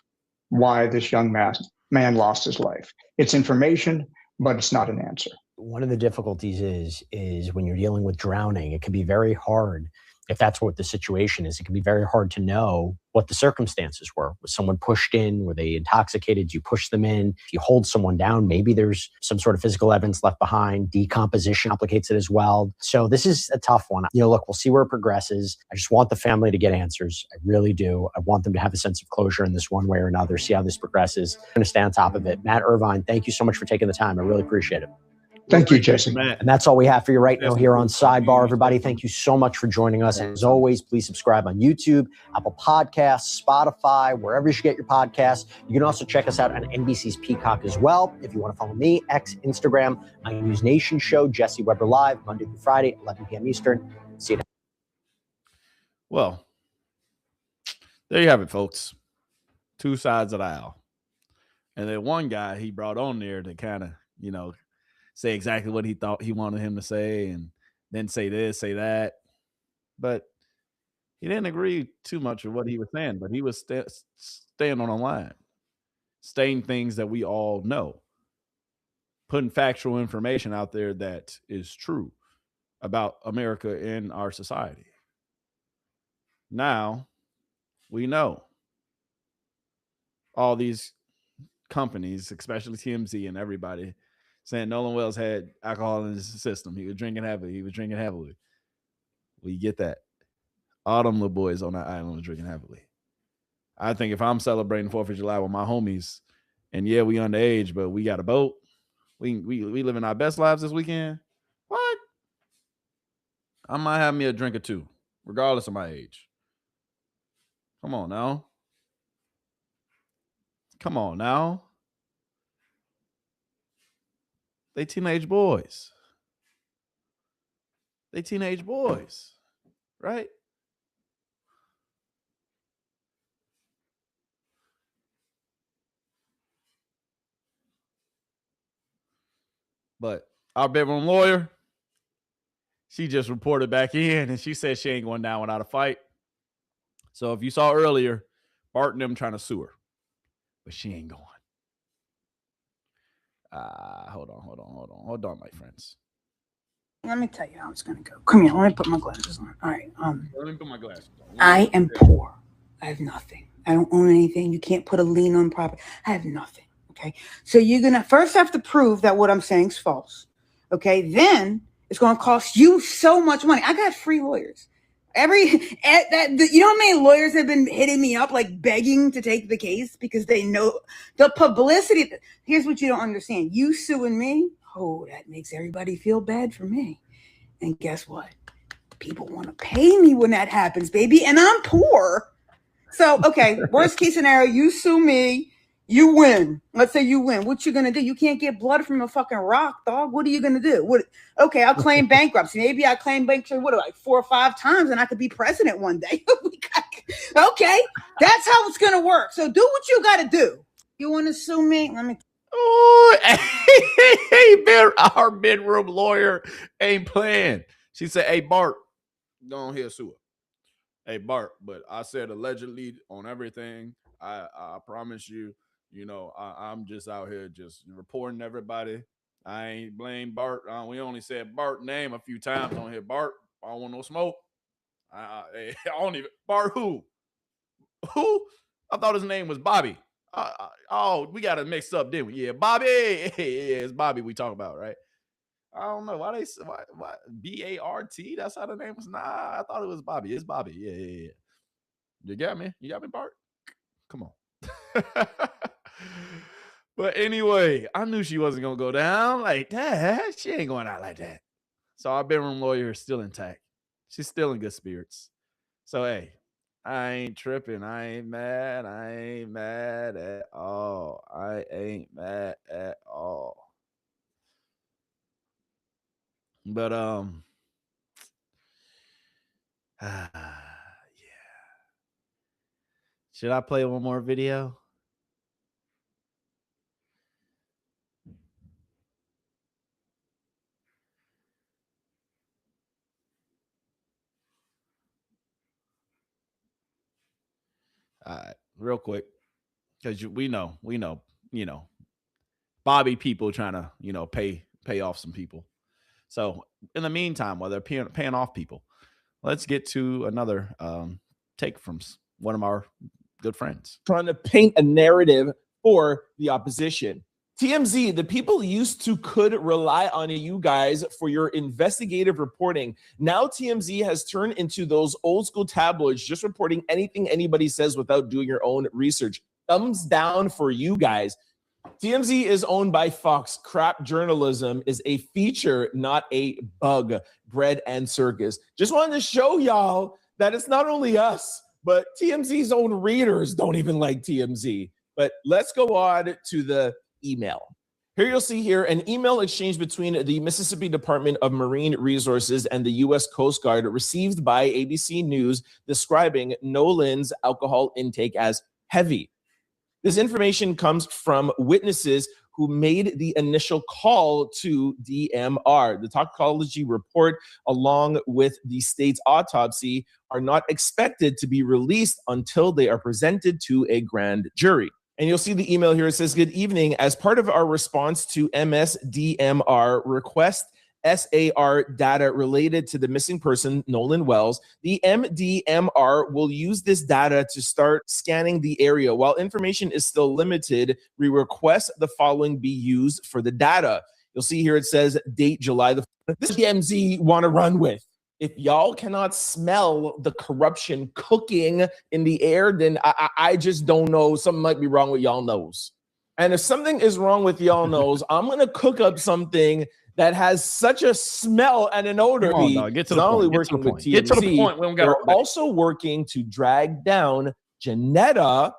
why this young man lost his life. It's information, but it's not an answer. One of the difficulties is when you're dealing with drowning, it can be very hard. If that's what the situation is, it can be very hard to know what the circumstances were. Was someone pushed in? Were they intoxicated? You push them in. If you hold someone down, maybe there's some sort of physical evidence left behind. Decomposition complicates it as well. So this is a tough one. Look, we'll see where it progresses. I just want the family to get answers. I really do. I want them to have a sense of closure in this one way or another, see how this progresses. I'm going to stay on top of it. Matt Irvine, thank you so much for taking the time. I really appreciate it. Thank you, Jason. And that's all we have for you right now here on Sidebar. Everybody, thank you so much for joining us. And as always, please subscribe on YouTube, Apple Podcasts, Spotify, wherever you get your podcasts. You can also check us out on NBC's Peacock as well. If you want to follow me, X, Instagram, my News Nation show, Jesse Weber Live, Monday through Friday, 11 p.m. Eastern. See you next. Well, there you have it, folks. Two sides of the aisle. And then one guy he brought on there to kind of, say exactly what he thought he wanted him to say and then say this, say that. But he didn't agree too much with what he was saying, but he was staying on the line, saying things that we all know, putting factual information out there that is true about America and our society. Now, we know all these companies, especially TMZ and everybody, saying Nolan Wells had alcohol in his system. He was drinking heavily. We get that. All them little boys on that island were drinking heavily. I think if I'm celebrating 4th of July with my homies, and yeah, we underage, but we got a boat, we living our best lives this weekend, what? I might have me a drink or two, regardless of my age. Come on now. They teenage boys. Right? But our bedroom lawyer, she just reported back in and she said she ain't going down without a fight. So if you saw earlier, Bart and them trying to sue her, but she ain't going. Hold on, my friends. Let me tell you how it's going to go. Come here. Let me put my glasses on. All right. Let me put my glasses on. I am poor. I have nothing. I don't own anything. You can't put a lien on property. I have nothing. Okay. So you're going to first have to prove that what I'm saying is false. Okay. Then it's going to cost you so much money. I got free lawyers. You know how many lawyers have been hitting me up, like begging to take the case because they know the publicity. Here's what you don't understand. You suing me. Oh, that makes everybody feel bad for me. And guess what? People want to pay me when that happens, baby. And I'm poor. So, okay, worst case scenario, you sue me, you win. Let's say you win. What you going to do? You can't get blood from a fucking rock, dog. What are you going to do? Okay, I'll claim bankruptcy. Maybe I claim bankruptcy, like 4 or 5 times, and I could be president one day. Okay, that's how it's going to work. So do what you got to do. You want to sue me? Let me. Oh, our bedroom lawyer ain't playing. She said, "Hey, Bart, go on here, sue her. Hey, Bart, but I said allegedly on everything. I promise you, I'm just out here just reporting everybody. I ain't blame Bart. We only said Bart name a few times on here. Bart, I don't want no smoke. I don't even. Bart who? Who? I thought his name was Bobby. We got it mixed up, didn't we? Yeah, Bobby. Yeah, it's Bobby we talk about, right? I don't know why B-A-R-T. That's how the name was. Nah, I thought it was Bobby. It's Bobby. Yeah. You got me, Bart. Come on. But anyway, I knew she wasn't gonna go down like that. She ain't going out like that. So our bedroom lawyer is still intact. She's still in good spirits. So hey, I ain't tripping. I ain't mad. I ain't mad at all. I ain't mad at all. But yeah. Should I play one more video? All right, real quick, because we know, Bobby people trying to, pay off some people. So in the meantime, while they're paying off people, let's get to another take from one of our good friends. Trying to paint a narrative for the opposition. TMZ, the people could rely on you guys for your investigative reporting. Now TMZ has turned into those old school tabloids, just reporting anything anybody says without doing your own research. Thumbs down for you guys. TMZ is owned by Fox. Crap journalism is a feature, not a bug. Bread and circus. Just wanted to show y'all that it's not only us, but TMZ's own readers don't even like TMZ. But let's go on to the email. Here you'll see here an email exchange between the Mississippi Department of Marine Resources and the U.S. Coast Guard received by ABC News describing Nolan's alcohol intake as heavy. This information comes from witnesses who made the initial call to DMR. The toxicology report, along with the state's autopsy, are not expected to be released until they are presented to a grand jury. And you'll see the email here. It says, good evening. As part of our response to MSDMR request SAR data related to the missing person, Nolan Wells, the MDMR will use this data to start scanning the area. While information is still limited, we request the following be used for the data. You'll see here it says date July the 4th. This is the MZ want to run with. If y'all cannot smell the corruption cooking in the air, then I just don't know. Something might be wrong with y'all nose. And if something is wrong with y'all nose, I'm going to cook up something that has such a smell and an odor. Come on, dog. Get to the not point. only Get to working the with point. Get to the TMZ, point. We don't got they're all day. also working to drag down Janetta,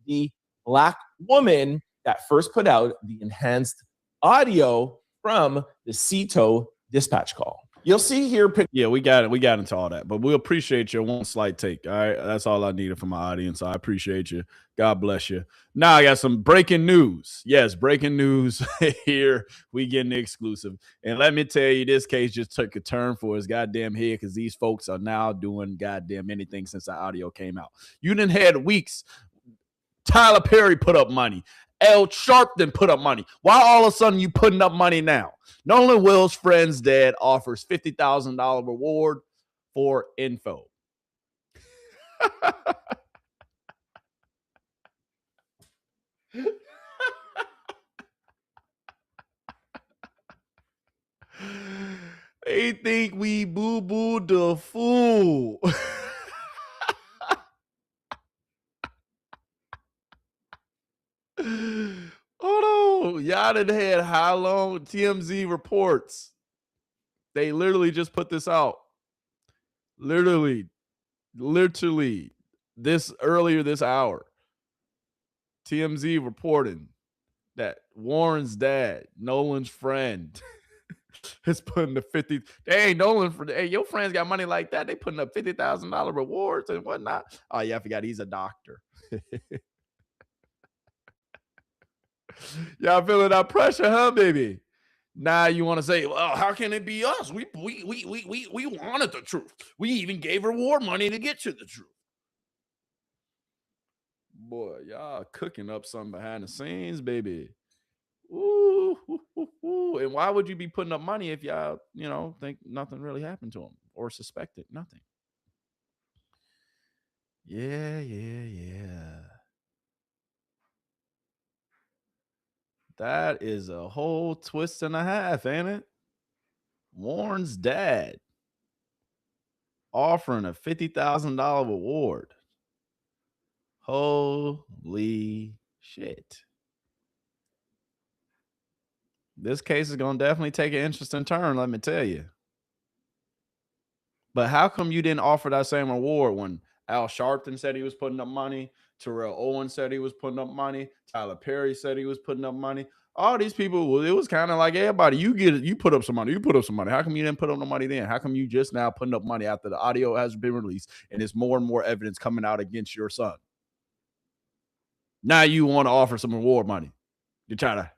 the Black woman that first put out the enhanced audio from the CETO dispatch call. You'll see here. Yeah, we got it. We got into all that, but we appreciate your one slight take. All right, that's all I needed from my audience. I appreciate you. God bless you. Now I got some breaking news. Yes, breaking news here. We getting the exclusive, and let me tell you, this case just took a turn for his goddamn head because these folks are now doing goddamn anything since the audio came out. You done had weeks. Tyler Perry put up money. L Sharpton put up money. Why all of a sudden you putting up money now? Nolan Wells' friend's dad offers $50,000 reward for info. They think we boo-boo the fool. Oh no, y'all done had how long? TMZ reports. They literally just put this out. Literally this earlier this hour. TMZ reporting that Warren's dad, Nolan's friend, is putting the 50. Hey, Nolan, hey, your friends got money like that. They putting up $50,000 rewards and whatnot. Oh yeah, I forgot he's a doctor. Y'all feeling that pressure, huh, baby? Now you want to say, well, how can it be us? We wanted the truth. We even gave reward money to get to the truth. Boy, y'all cooking up something behind the scenes, baby. Ooh, ooh, ooh, ooh. And why would you be putting up money if y'all, think nothing really happened to him or suspected nothing? Yeah. That is a whole twist and a half, ain't it? Warren's dad offering a $50,000 reward. Holy shit. This case is going to definitely take an interesting turn, let me tell you. But how come you didn't offer that same reward when Al Sharpton said he was putting up money, Terrell Owens said he was putting up money, Tyler Perry said he was putting up money? All these people, well, it was kind of like everybody. You put up some money. You put up some money. How come you didn't put up no money then? How come you just now putting up money after the audio has been released and there's more and more evidence coming out against your son? Now you want to offer some reward money. You're trying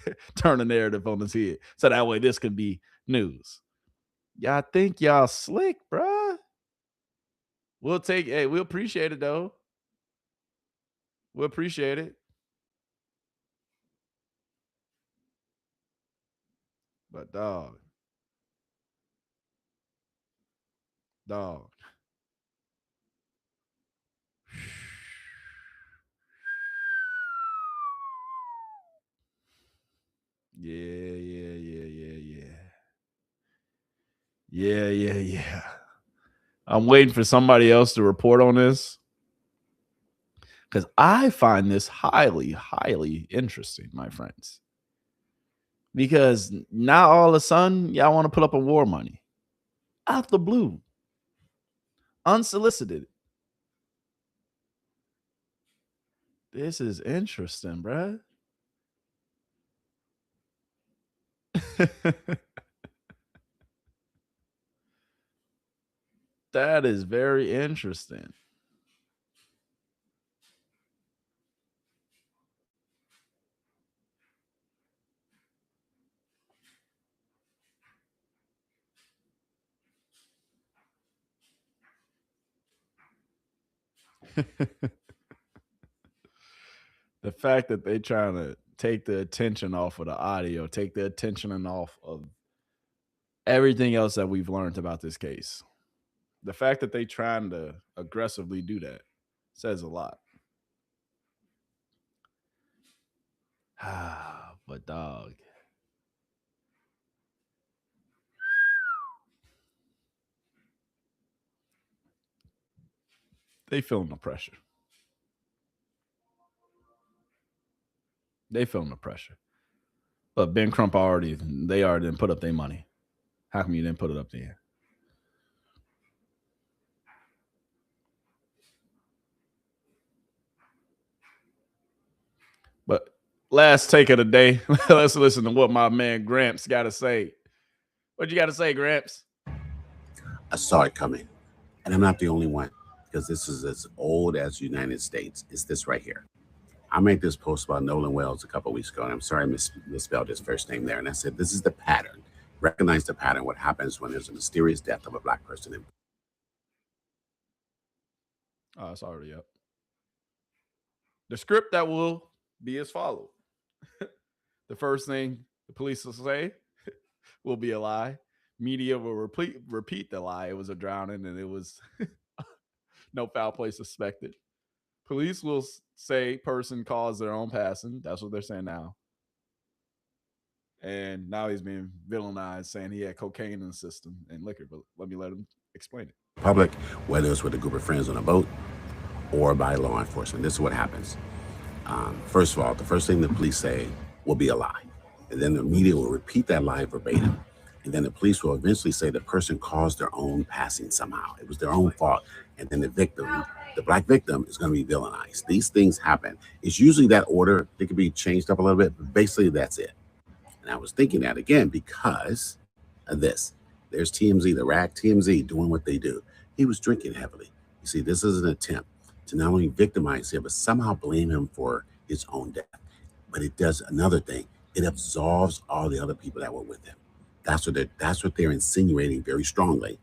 to turn the narrative on his head. So that way this can be news. Y'all think y'all slick, bruh. We'll appreciate it though. We'll appreciate it. But dog. Yeah. I'm waiting for somebody else to report on this because I find this highly, highly interesting, my friends. Because now all of a sudden, y'all want to put up a war money out the blue, unsolicited. This is interesting, bruh. That is very interesting. The fact that they trying to take the attention off of the audio, take the attention and off of everything else that we've learned about this case. The fact that they trying to aggressively do that says a lot. But dog. They feeling the pressure. But Ben Crump already didn't put up their money. How come you didn't put it up there? But last take of the day, let's listen to what my man Gramps got to say. What you got to say, Gramps? I saw it coming, and I'm not the only one, because this is as old as the United States. It's this right here. I made this post about Nolan Wells a couple of weeks ago, and I'm sorry I misspelled his first name there. And I said, this is the pattern. Recognize the pattern, what happens when there's a mysterious death of a Black person. Oh, it's already up. The script that will be as follows. The first thing the police will say will be a lie. Media will repeat the lie. It was a drowning and it was no foul play suspected. Police will say person caused their own passing. That's what they're saying now. And now he's being villainized, saying he had cocaine in the system and liquor. But let him explain it. Public, whether it's with a group of friends on a boat or by law enforcement. This is what happens. First of all, the first thing the police say will be a lie. And then the media will repeat that lie verbatim. And then the police will eventually say the person caused their own passing somehow. It was their own fault. And then the victim, the Black victim, is going to be villainized. These things happen. It's usually that order. They could be changed up a little bit, but basically that's it. And I was thinking that again because of this. There's TMZ, the rag TMZ, doing what they do. He was drinking heavily. You see, this is an attempt to not only victimize him, but somehow blame him for his own death. But it does another thing. It absolves all the other people that were with him. That's what they're insinuating very strongly,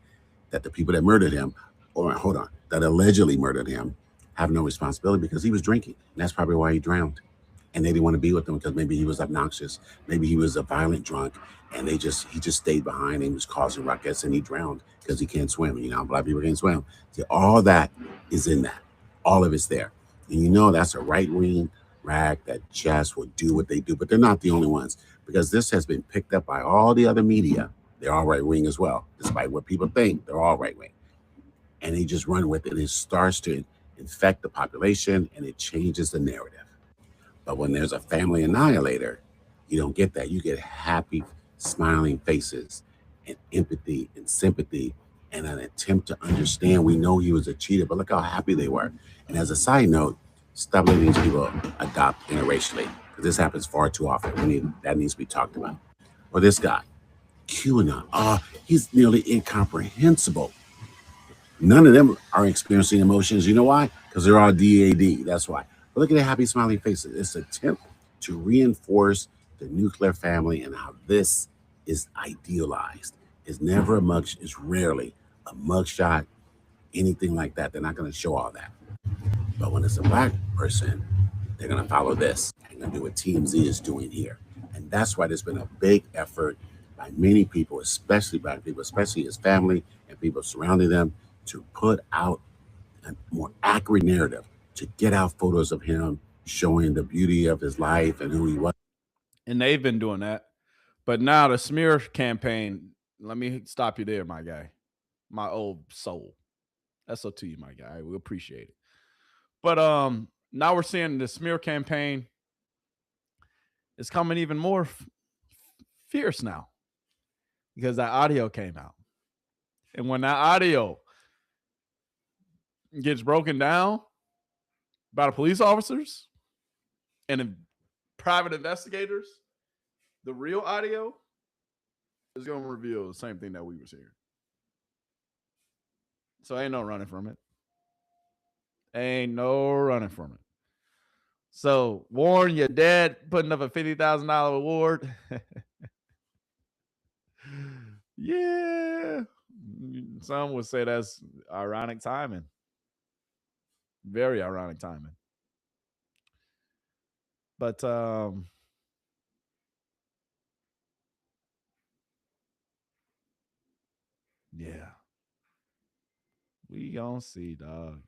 that the people that murdered him, that allegedly murdered him, have no responsibility because he was drinking. And that's probably why he drowned. And they didn't want to be with him because maybe he was obnoxious. Maybe he was a violent drunk, and he just stayed behind and was causing ruckus, and he drowned because he can't swim. You know, Black people can't swim. See, all that is in that. All of it's there. And you know that's a right-wing rag that just will do what they do, but they're not the only ones, because this has been picked up by all the other media. They're all right-wing as well, despite what people think. They're all right-wing. And they just run with it, and it starts to infect the population, and it changes the narrative. But when there's a family annihilator, you don't get that. You get happy, smiling faces and empathy and sympathy and an attempt to understand. We know he was a cheater, but look how happy they were. And as a side note, stop letting these people adopt interracially, because this happens far too often. That needs to be talked about. Or this guy, QAnon. He's nearly incomprehensible. None of them are experiencing emotions. You know why? Because they're all DAD. That's why. But look at the happy, smiling faces. It's an attempt to reinforce the nuclear family and how this is idealized. It's never a mug. It's rarely a mugshot, anything like that. They're not going to show all that. But when it's a black person, they're going to follow this. They're going to do what TMZ is doing here. And that's why there's been a big effort by many people, especially black people, especially his family and people surrounding them, to put out a more accurate narrative, to get out photos of him showing the beauty of his life and who he was. And they've been doing that. But now the smear campaign, let me stop you there, my guy. My old soul. That's up to you, my guy. We appreciate it. But now we're seeing the smear campaign is coming even more fierce now because that audio came out. And when that audio gets broken down by the police officers and the private investigators, the real audio is going to reveal the same thing that we were hearing. So ain't no running from it. Ain't no running from it. So Warren, your dad putting up a $50,000 award. Yeah. Some would say that's ironic timing. Very ironic timing. But yeah. We gonna see, dog.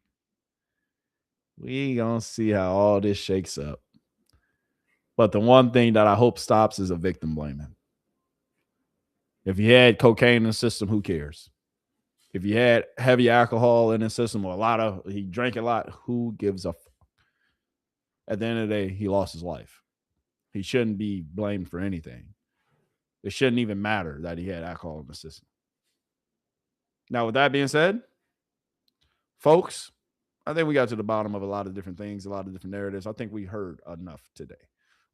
We gonna see how all this shakes up. But the one thing that I hope stops is a victim blaming. If you had cocaine in the system, who cares? If you had heavy alcohol in the system or he drank a lot, who gives a fuck? At the end of the day, he lost his life. He shouldn't be blamed for anything. It shouldn't even matter that he had alcohol in the system. Now, with that being said, folks, I think we got to the bottom of a lot of different things, a lot of different narratives. I think we heard enough today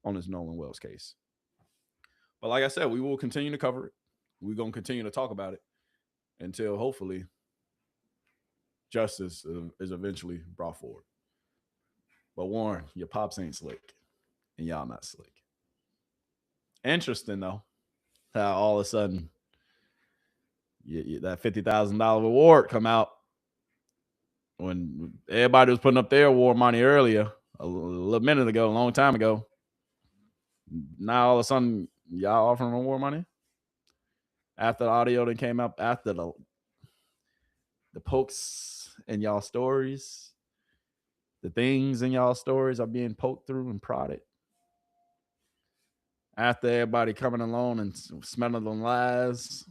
on this Nolan Wells case. But like I said, we will continue to cover it. We're going to continue to talk about it until hopefully justice is eventually brought forward. But Warren, your pops ain't slick, and y'all not slick. Interesting, though, how all of a sudden that $50,000 reward come out when everybody was putting up their award money earlier, a little minute ago, a long time ago. Now all of a sudden, y'all offering award money? After the audio that came up, after the pokes in y'all stories, the things in y'all stories are being poked through and prodded. After everybody coming along and smelling the lies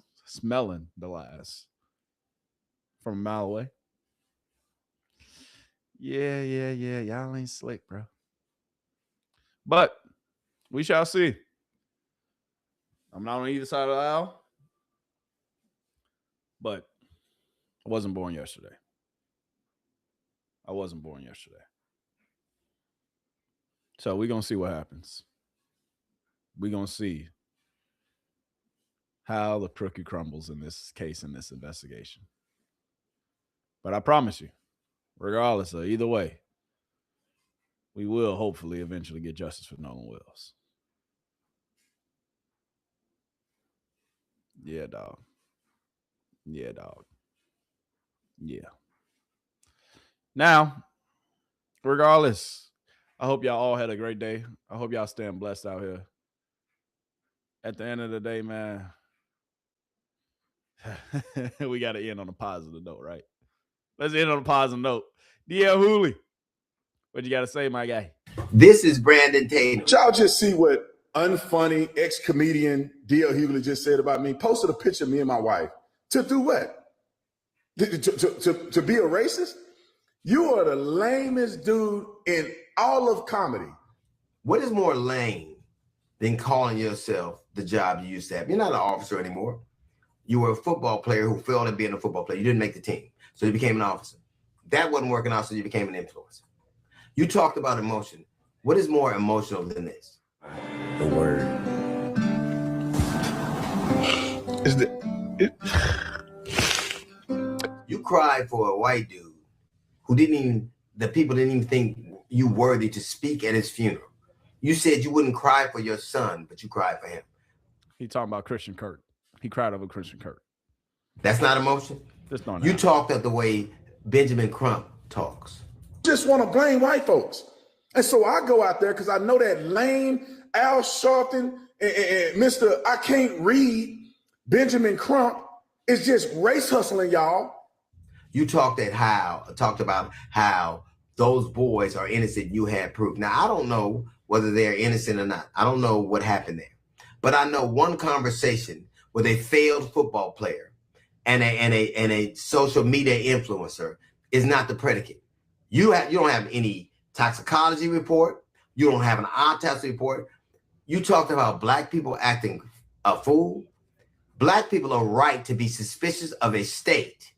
from a mile away. Yeah. Y'all ain't slick, bro. But we shall see. I'm not on either side of the aisle. But I wasn't born yesterday. So we're going to see what happens. We're going to see how the cookie crumbles in this case, in this investigation. But I promise you, regardless of either way, we will hopefully eventually get justice for Nolan Wells. Yeah, dog. Yeah. Now, regardless, I hope y'all all had a great day. I hope y'all staying blessed out here. At the end of the day, man, we got to end on a positive note, right? Let's end on a positive note. D.L. Hooley, what you got to say, my guy? This is Brandon Tate. Did y'all just see what unfunny ex-comedian D.L. Hughley just said about me? Posted a picture of me and my wife. To do what? To be a racist? You are the lamest dude in all of comedy. What is more lame than calling yourself the job you used to have? You're not an officer anymore. You were a football player who failed at being a football player. You didn't make the team, so you became an officer. That wasn't working out, so you became an influencer. You talked about emotion. What is more emotional than this? The word. You cried for a white dude who the people didn't even think you worthy to speak at his funeral. You said you wouldn't cry for your son, but you cried for him. He talking about Christian Kirk. He cried over Christian Kirk. That's not emotion. That's not. You talked of the way Benjamin Crump talks. Just want to blame white folks. And so I go out there because I know that lame Al Sharpton and Mr. I can't read Benjamin Crump is just race hustling, y'all. You talked about how those boys are innocent. You had proof. Now, I don't know whether they're innocent or not. I don't know what happened there. But I know one conversation with a failed football player and a social media influencer is not the predicate. You don't have any toxicology report. You don't have an autopsy report. You talked about black people acting a fool. Black people are right to be suspicious of a state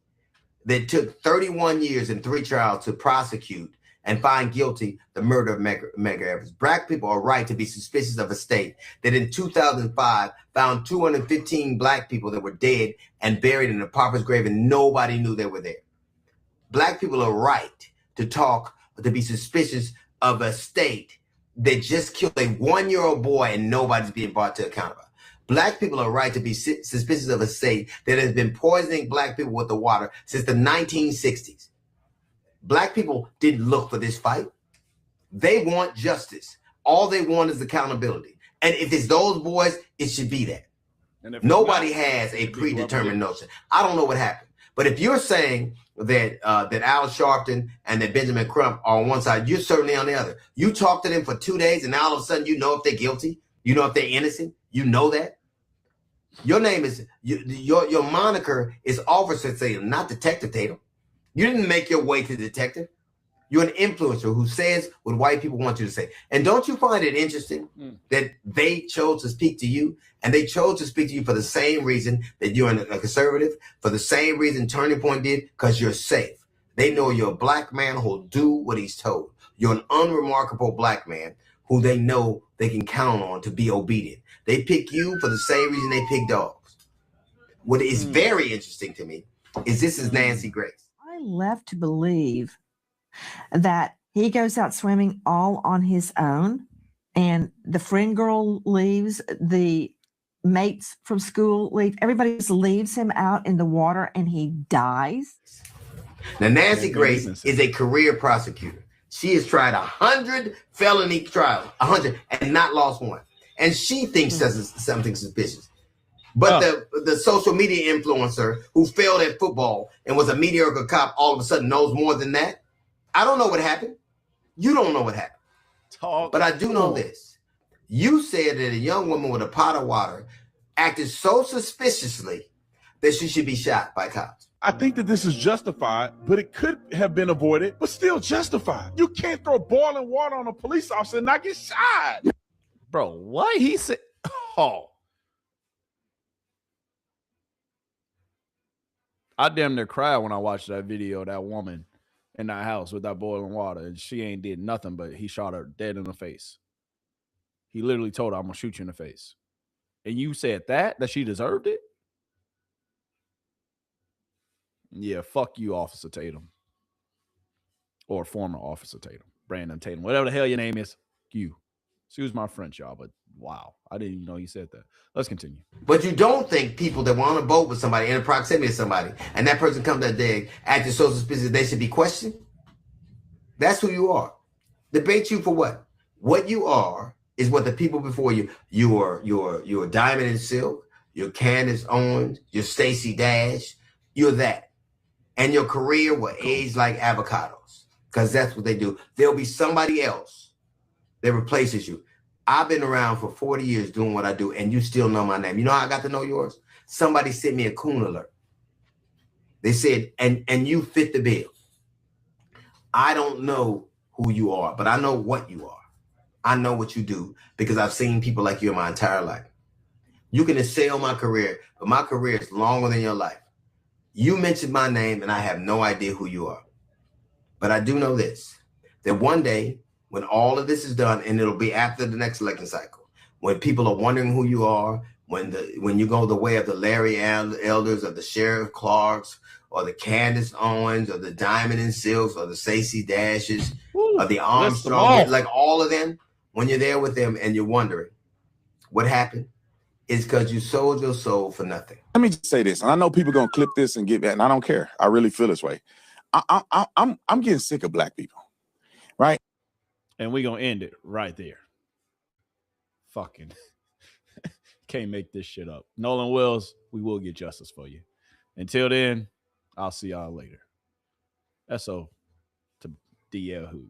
that took 31 years and 3 trials to prosecute and find guilty the murder of Medgar Evers. Black people are right to be suspicious of a state that in 2005 found 215 black people that were dead and buried in a pauper's grave and nobody knew they were there. Black people are right to be suspicious of a state that just killed a 1-year-old boy and nobody's being brought to account about. Black people are right to be suspicious of a state that has been poisoning black people with the water since the 1960s. Black people didn't look for this fight. They want justice. All they want is accountability. And if it's those boys, it should be that. Nobody has a predetermined notion. I don't know what happened. But if you're saying that that Al Sharpton and that Benjamin Crump are on one side, you're certainly on the other. You talk to them for 2 days and now all of a sudden you know if they're guilty. You know if they're innocent. You know that. Your name is, your moniker is Officer Tatum, not Detective Tatum. You didn't make your way to detective. You're an influencer who says what white people want you to say. And don't you find it interesting that they chose to speak to you, and they chose to speak to you for the same reason that you're a conservative, for the same reason Turning Point did, because you're safe. They know you're a black man who'll do what he's told. You're an unremarkable black man who they know they can count on to be obedient. They pick you for the same reason they pick dogs. What is very interesting to me is this is Nancy Grace. I left to believe that he goes out swimming all on his own and the friend girl leaves, the mates from school leave, everybody just leaves him out in the water and he dies. Now, Nancy Grace is a career prosecutor. She has tried 100 felony trials, 100, and not lost one. And she thinks that's something suspicious. But the social media influencer who failed at football and was a mediocre cop all of a sudden knows more than that. I don't know what happened. You don't know what happened. But I do know this. You said that a young woman with a pot of water acted so suspiciously that she should be shot by cops. I think that this is justified, but it could have been avoided, but still justified. You can't throw boiling water on a police officer and not get shot. Bro, what he said? Oh. I damn near cried when I watched that video of that woman in that house with that boiling water, and she ain't did nothing, but he shot her dead in the face. He literally told her, I'm going to shoot you in the face. And you said that she deserved it? Yeah, fuck you, Officer Tatum. Or former Officer Tatum. Brandon Tatum. Whatever the hell your name is. You. Excuse my French, y'all, but wow. I didn't even know you said that. Let's continue. But you don't think people that were on a boat with somebody in proximity to somebody and that person comes that day acting so suspicious they should be questioned? That's who you are. Debate you for what? What you are is what the people before you, you're Diamond and Silk, you're Candace Owens, you're Stacey Dash, you're that. And your career will age like avocados because that's what they do. There'll be somebody else that replaces you. I've been around for 40 years doing what I do, and you still know my name. You know how I got to know yours? Somebody sent me a coon alert. They said, and you fit the bill. I don't know who you are, but I know what you are. I know what you do because I've seen people like you in my entire life. You can assail my career, but my career is longer than your life. You mentioned my name, and I have no idea who you are. But I do know this, that one day, when all of this is done, and it'll be after the next election cycle, when people are wondering who you are, when you go the way of the Larry Elders, or the Sheriff Clarks, or the Candace Owens, or the Diamond and Silks, or the Stacey Dashes, or the Armstrong, like all of them, when you're there with them and you're wondering what happened, it's because you sold your soul for nothing. Let me just say this, and I know people gonna clip this and get that, and I don't care. I really feel this way. I'm getting sick of black people, right? And we're gonna end it right there. Fucking can't make this shit up. Nolan Wells, we will get justice for you. Until then, I'll see y'all later. SO to DL Who.